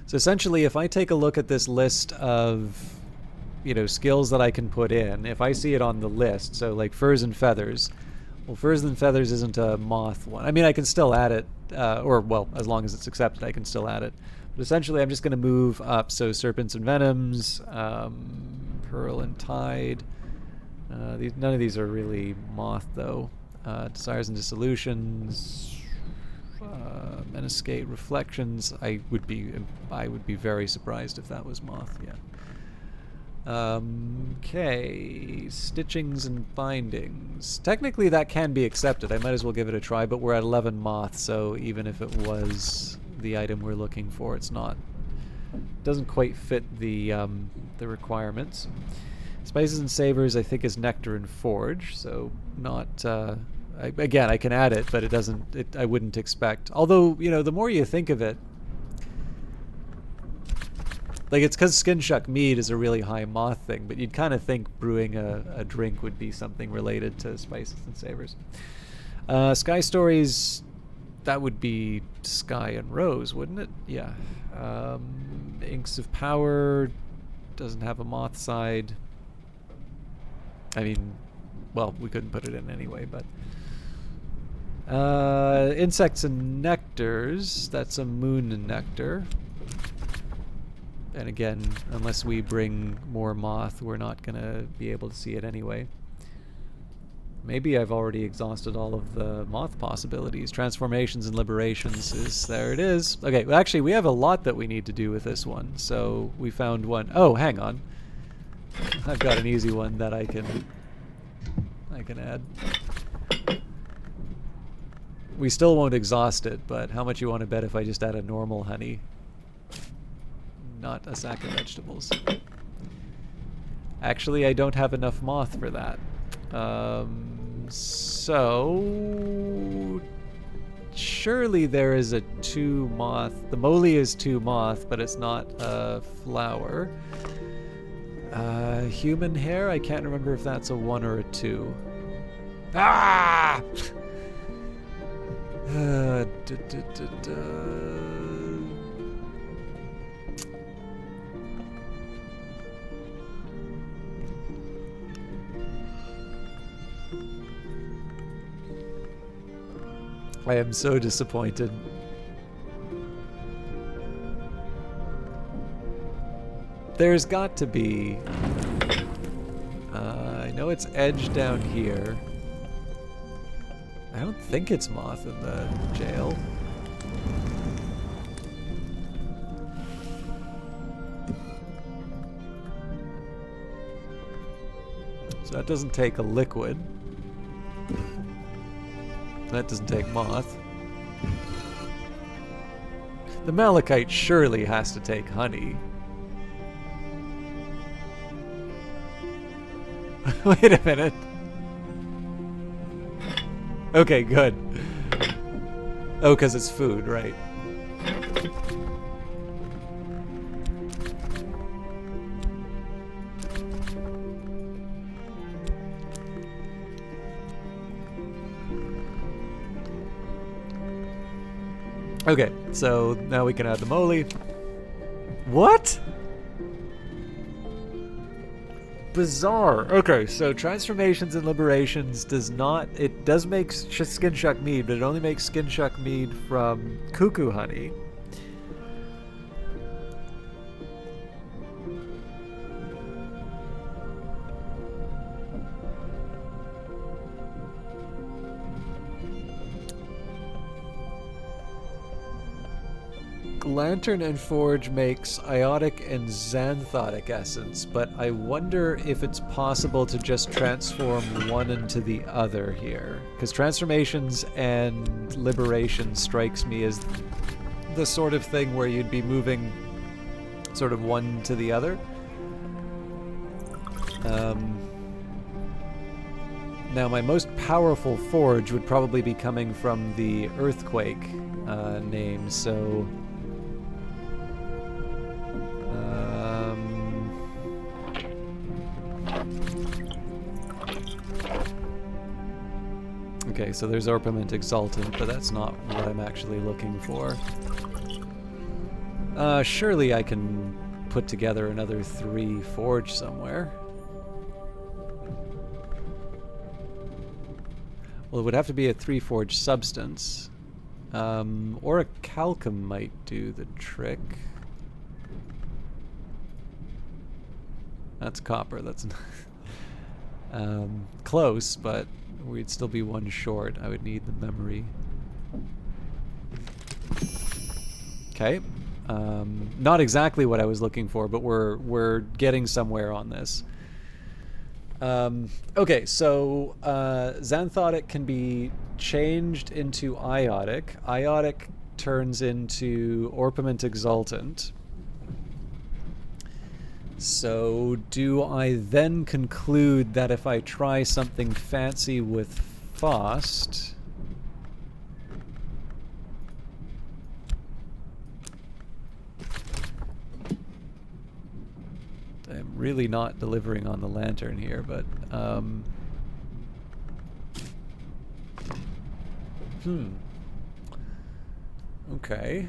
So essentially, if I take a look at this list of, you know, skills that I can put in, if I see it on the list, so like Furs and Feathers... Well, Furs and Feathers isn't a moth one. I mean, I can still add it, or, well, as long as it's accepted, I can still add it. But essentially, I'm just going to move up. So Serpents and Venoms, Pearl and Tide. None of these are really moth, though. Desires and Dissolutions, Menascate, Reflections. I would be very surprised if that was moth, yeah. Okay, stitchings and bindings. Technically that can be accepted. I might as well give it a try, but we're at 11 moth, so even if it was the item we're looking for, it's not. Doesn't quite fit the requirements. Spices and savors, I think, is nectar and forge, so not. Again, I can add it, but it doesn't. I wouldn't expect. Although, you know, the more you think of it, like, it's because skin shuck mead is a really high moth thing, but you'd kind of think brewing a drink would be something related to spices and savors. Sky Stories, that would be Sky and Rose, wouldn't it? Yeah. Inks of Power doesn't have a moth side. I mean, well, we couldn't put it in anyway, but... Insects and Nectars, that's a moon nectar. And again, unless we bring more moth, we're not going to be able to see it anyway. Maybe I've already exhausted all of the moth possibilities. Transformations and liberations is... there it is. Okay, well, actually, we have a lot that we need to do with this one. So we found one. Oh, hang on. I've got an easy one that I can add. We still won't exhaust it, but how much you want to bet if I just add a normal honey? Not a sack of vegetables. Actually, I don't have enough moth for that. So... surely there is a 2 moth. The moly is 2 moth, but it's not a flower. Human hair? I can't remember if that's a 1 or a 2. Ah! I am so disappointed. There's got to be... I know it's edge down here. I don't think it's moth in the jail. So that doesn't take a liquid. That doesn't take moth. The malachite surely has to take honey. Wait a minute. Okay, good. Oh, because it's food, right. Okay, so now we can add the moly. What? Bizarre. Okay, so transformations and liberations does not... it does make skin shuck mead, but it only makes skin shuck mead from cuckoo honey. Lantern and Forge makes iotic and xanthotic essence, but I wonder if it's possible to just transform one into the other here. Because transformations and liberation strikes me as the sort of thing where you'd be moving sort of one to the other. Now my most powerful forge would probably be coming from the Earthquake name, so... okay, so there's Orpiment Exultant, but that's not what I'm actually looking for. Surely I can put together another 3 forge somewhere. Well, it would have to be a 3 forge substance. Or a calcum might do the trick. That's copper, that's close, but we'd still be 1 short. I would need the memory. Okay. Not exactly what I was looking for, but we're getting somewhere on this. Okay, so xanthotic can be changed into iotic. Iotic turns into orpiment exultant. So do I then conclude that if I try something fancy with Faust... I'm really not delivering on the lantern here, but... Okay.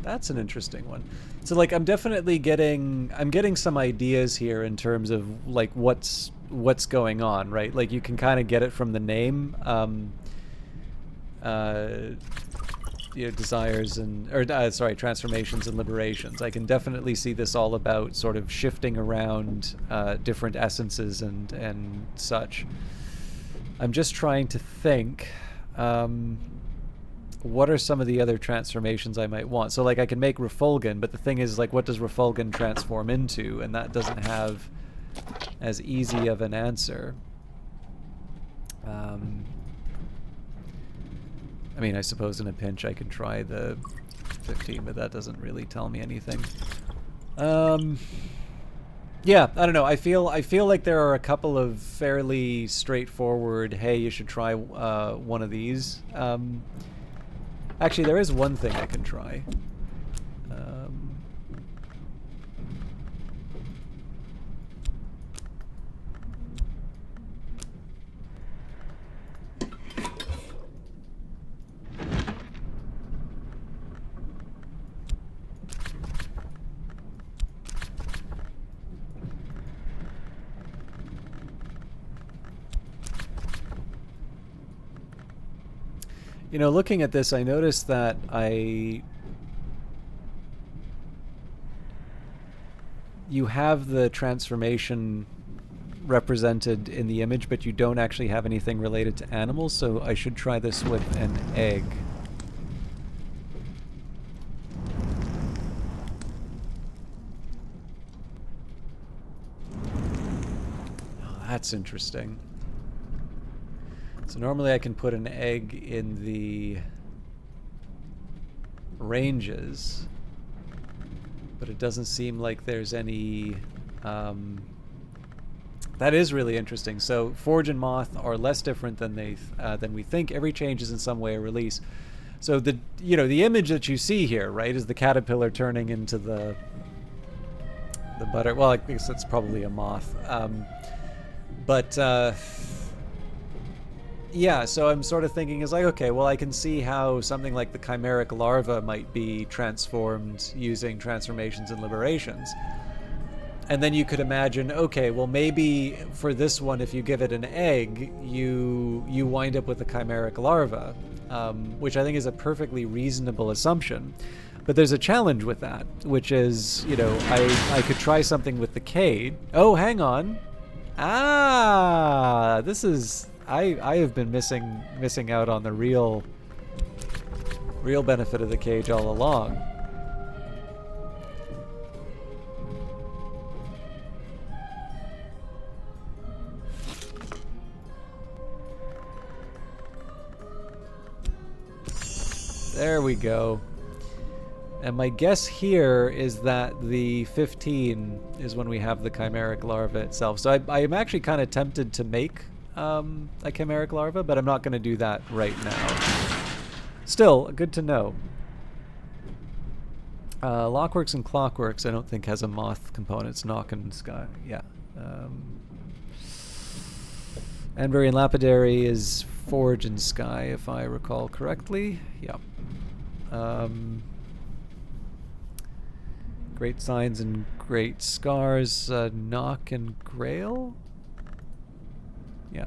That's an interesting one. So like I'm definitely getting some ideas here in terms of like what's going on, right? Like you can kind of get it from the name. You know, desires and transformations and liberations. I can definitely see this all about sort of shifting around different essences and such. I'm just trying to think what are some of the other transformations I might want. So like I can make Refulgin, but the thing is like what does Refulgin transform into? And that doesn't have as easy of an answer. I mean, I suppose in a pinch I could try the 15, but that doesn't really tell me anything. Yeah, I don't know. I feel like there are a couple of fairly straightforward, hey, you should try one of these. Actually, there is one thing I can try. You know, looking at this, I noticed that you have the transformation represented in the image, but you don't actually have anything related to animals, so I should try this with an egg. Oh, that's interesting. So normally I can put an egg in the ranges, but it doesn't seem like there's any... that is really interesting. So Forge and Moth are less different than we think. Every change is in some way a release. So the image that you see here, right, is the caterpillar turning into the butter. Well, I guess it's probably a moth. Yeah, so I'm sort of thinking is like, okay, well, I can see how something like the chimeric larva might be transformed using transformations and liberations. And then you could imagine, okay, well, maybe for this one, if you give it an egg, you wind up with a chimeric larva, which I think is a perfectly reasonable assumption. But there's a challenge with that, which is, you know, I could try something with the Cade. Oh, hang on. Ah, this is... I have been missing out on the real benefit of the cage all along. There we go. And my guess here is that the 15 is when we have the chimeric larva itself. So I am actually kind of tempted to make a chimeric larva, but I'm not going to do that right now. Still, good to know. Lockworks and Clockworks I don't think has a moth component. It's Knock and Sky. Yeah. Anverian Lapidary is Forge and Sky, if I recall correctly. Yeah. Great Signs and Great Scars, Knock and Grail? Yeah.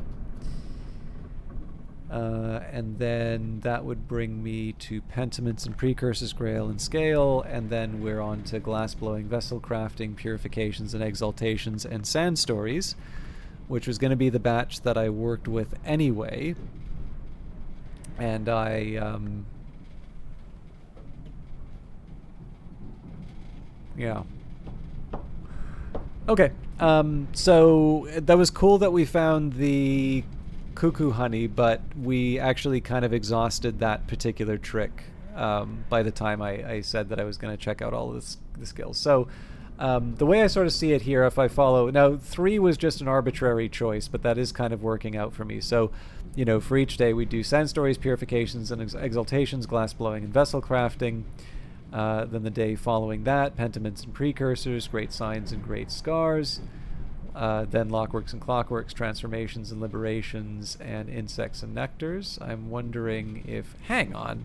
And then that would bring me to Pentiments and Precursors, Grail and Scale, and then we're on to Glassblowing, Vessel Crafting, Purifications and Exaltations, and Sand Stories, which was going to be the batch that I worked with anyway. And yeah. Okay, so that was cool that we found the cuckoo honey, but we actually kind of exhausted that particular trick by the time I said that I was going to check out all of the skills. So the way I sort of see it here, if I follow... Now, 3 was just an arbitrary choice, but that is kind of working out for me. So, you know, for each day we do Sand Stories, Purifications, and Exaltations, Glassblowing, and Vessel Crafting. Then the day following that, Pentiments and Precursors, Great Signs and Great Scars. Then Lockworks and Clockworks, Transformations and Liberations, and Insects and Nectars. I'm wondering if... Hang on.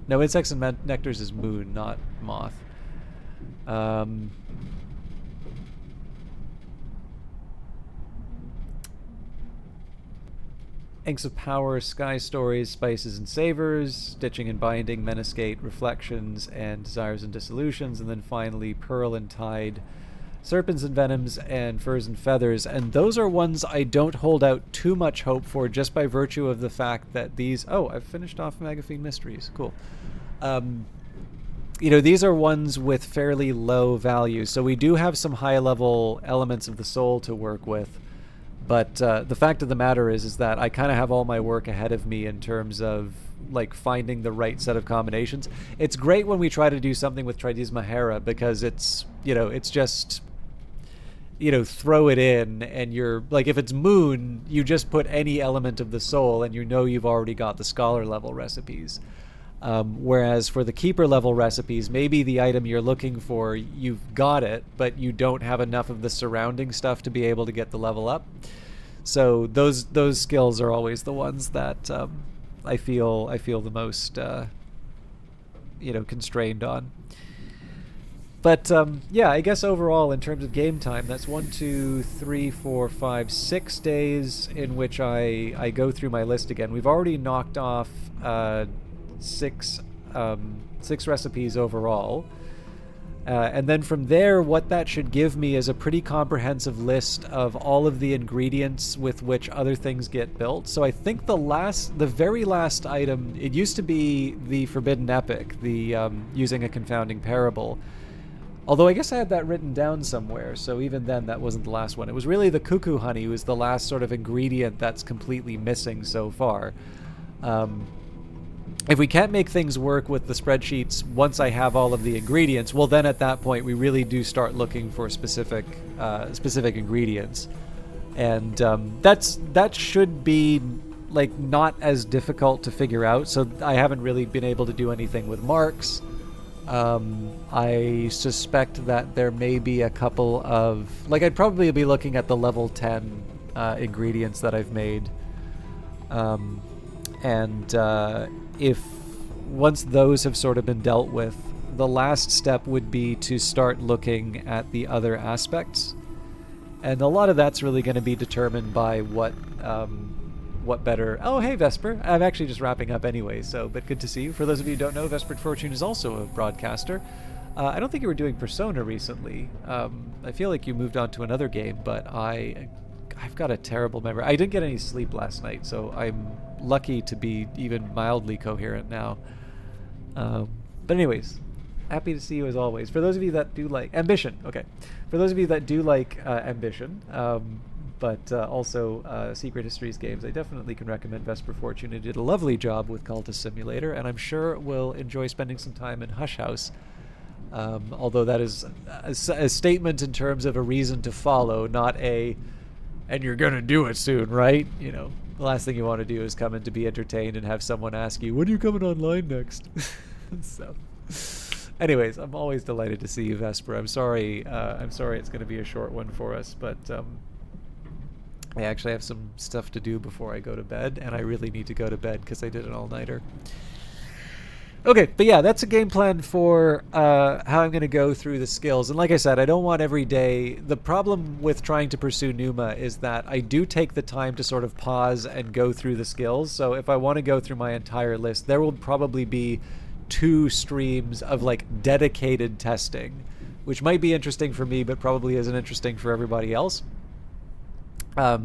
No, Insects and Nectars is Moon, not Moth. Inks of Power, Sky Stories, Spices and Savors, Stitching and Binding, Menascate, Reflections, and Desires and Dissolutions, and then finally Pearl and Tide, Serpents and Venoms, and Furs and Feathers. And those are ones I don't hold out too much hope for, just by virtue of the fact that these... Oh, I've finished off Magaphine Mysteries. Cool. You know, these are ones with fairly low values, so we do have some high-level elements of the soul to work with. But the fact of the matter is that I kind of have all my work ahead of me in terms of like finding the right set of combinations. It's great when we try to do something with Tridesma Hera, because it's, you know, it's just, you know, throw it in, and you're like, if it's Moon, you just put any element of the soul and you know you've already got the scholar level recipes. Whereas for the keeper level recipes, maybe the item you're looking for, you've got it, but you don't have enough of the surrounding stuff to be able to get the level up. So those skills are always the ones that I feel the most you know, constrained on. But yeah, I guess overall in terms of game time, that's 1, 2, 3, 4, 5, 6 days in which I go through my list again. We've already knocked off 6 recipes overall, and then from there what that should give me is a pretty comprehensive list of all of the ingredients with which other things get built. So I think the very last item, it used to be the Forbidden Epic, the using a confounding parable, although I guess I had that written down somewhere, so even then that wasn't the last one. It was really the cuckoo honey was the last sort of ingredient that's completely missing so far. If we can't make things work with the spreadsheets once I have all of the ingredients, well then at that point we really do start looking for specific ingredients. And that should be like not as difficult to figure out, so I haven't really been able to do anything with marks. I suspect that there may be a couple of... Like, I'd probably be looking at the level 10 ingredients that I've made. If once those have sort of been dealt with, the last step would be to start looking at the other aspects. And a lot of that's really going to be determined by what better... Oh, hey, Vesper. I'm actually just wrapping up anyway, but good to see you. For those of you who don't know, Vespered Fortune is also a broadcaster. I don't think you were doing Persona recently. I feel like you moved on to another game, but I've got a terrible memory. I didn't get any sleep last night, so I'm lucky to be even mildly coherent now. But anyways, happy to see you as always. For those of you that do like... Ambition, okay. For those of you that do like Ambition, but also Secret Histories games, I definitely can recommend Vesper Fortune. It did a lovely job with Cultist Simulator, and I'm sure will enjoy spending some time in Hush House. Although that is a statement in terms of a reason to follow, not a... And you're gonna do it soon, right? You know, the last thing you want to do is come in to be entertained and have someone ask you, when are you coming online next? So, anyways, I'm always delighted to see you, Vesper. I'm sorry it's gonna be a short one for us, but I actually have some stuff to do before I go to bed, and I really need to go to bed because I did an all-nighter. Okay, but yeah, that's a game plan for how I'm going to go through the skills. And like I said, I don't want every day. The problem with trying to pursue Numa is that I do take the time to sort of pause and go through the skills. So if I want to go through my entire list, there will probably be 2 streams of like dedicated testing, which might be interesting for me, but probably isn't interesting for everybody else. So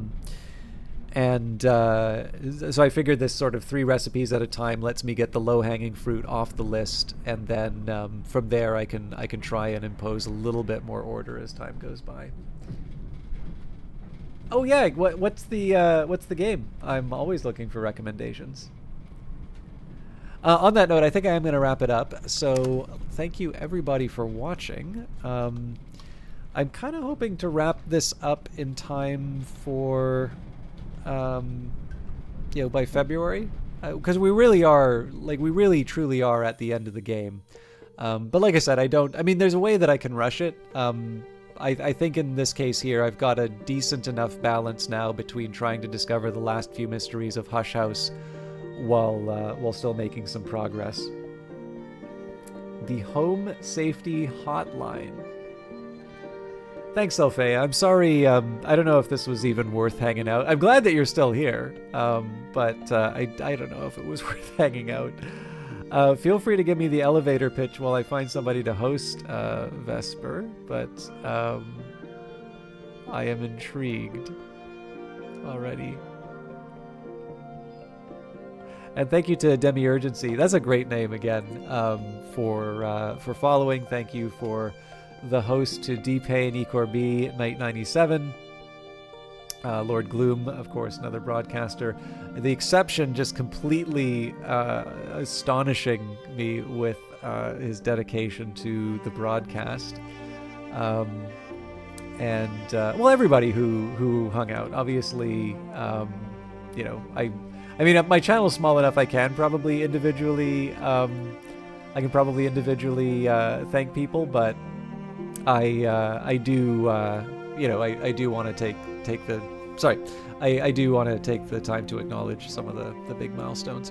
I figured this sort of 3 recipes at a time lets me get the low-hanging fruit off the list, and then from there I can try and impose a little bit more order as time goes by. Oh yeah, what's the game? I'm always looking for recommendations. On that note, I think I am going to wrap it up. So thank you everybody for watching. I'm kind of hoping to wrap this up in time for, by February, because we really truly are at the end of the game. But like I said, there's a way that I can rush it. I think in this case here, I've got a decent enough balance now between trying to discover the last few mysteries of Hush House while still making some progress. The Home Safety Hotline. Thanks, Elfea. I'm sorry. I don't know if this was even worth hanging out. I'm glad that you're still here, but I don't know if it was worth hanging out. Feel free to give me the elevator pitch while I find somebody to host Vesper, but I am intrigued already. And thank you to Demi-Urgency. That's a great name again for following. Thank you for the host to D-Pain, E-Corby, Night 97. Lord Gloom, of course, another broadcaster. The exception just completely astonishing me with his dedication to the broadcast. Everybody who hung out. Obviously, my channel's small enough I can probably individually thank people, but I do want to I do want to take the time to acknowledge some of the big milestones.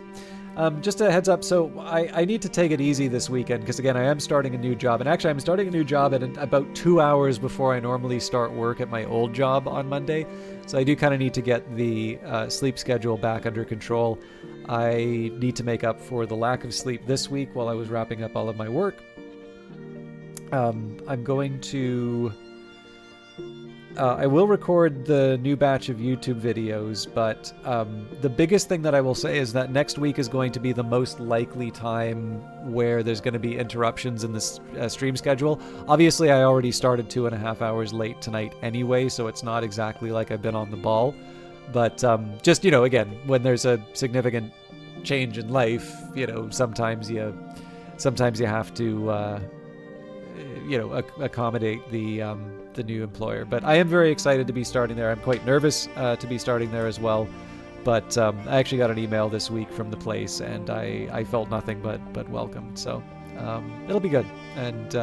Just a heads up, so I need to take it easy this weekend because, again, I am starting a new job. And actually, I'm starting a new job at about 2 hours before I normally start work at my old job on Monday. So I do kind of need to get the sleep schedule back under control. I need to make up for the lack of sleep this week while I was wrapping up all of my work. I'm going to... I will record the new batch of YouTube videos, but the biggest thing that I will say is that next week is going to be the most likely time where there's going to be interruptions in the stream schedule. Obviously, I already started 2.5 hours late tonight anyway, so it's not exactly like I've been on the ball. But just, again, when there's a significant change in life, sometimes you have to, accommodate the new employer. But I am very excited to be starting there. I'm quite nervous to be starting there as well. But I actually got an email this week from the place, and I felt nothing but welcomed. So it'll be good. And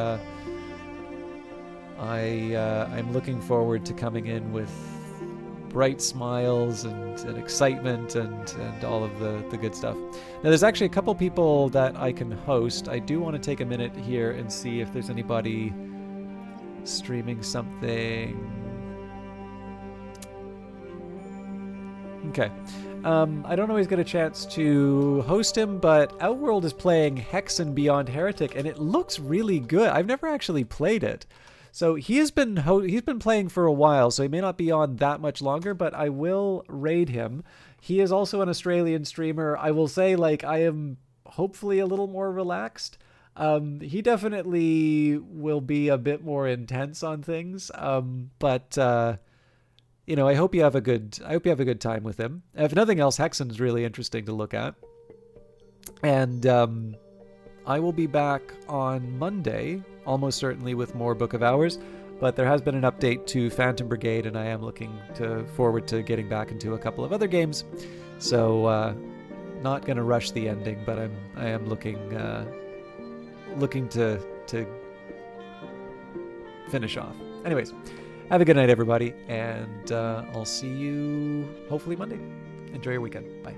I'm looking forward to coming in with bright smiles and excitement and all of the good stuff. Now, there's actually a couple people that I can host. I do want to take a minute here and see if there's anybody streaming something. Okay. I don't always get a chance to host him, but Outworld is playing Hexen Beyond Heretic, and it looks really good. I've never actually played it. So he's been playing for a while, so he may not be on that much longer, but I will raid him. He is also an Australian streamer. I will say, I am hopefully a little more relaxed. He definitely will be a bit more intense on things. But I hope you have a good time with him. If nothing else, Hexen's really interesting to look at. And I will be back on Monday, almost certainly with more Book of Hours, but there has been an update to Phantom Brigade, and I am looking forward to getting back into a couple of other games. So not going to rush the ending, but I am looking to finish off. Anyways, have a good night, everybody, and I'll see you hopefully Monday. Enjoy your weekend. Bye.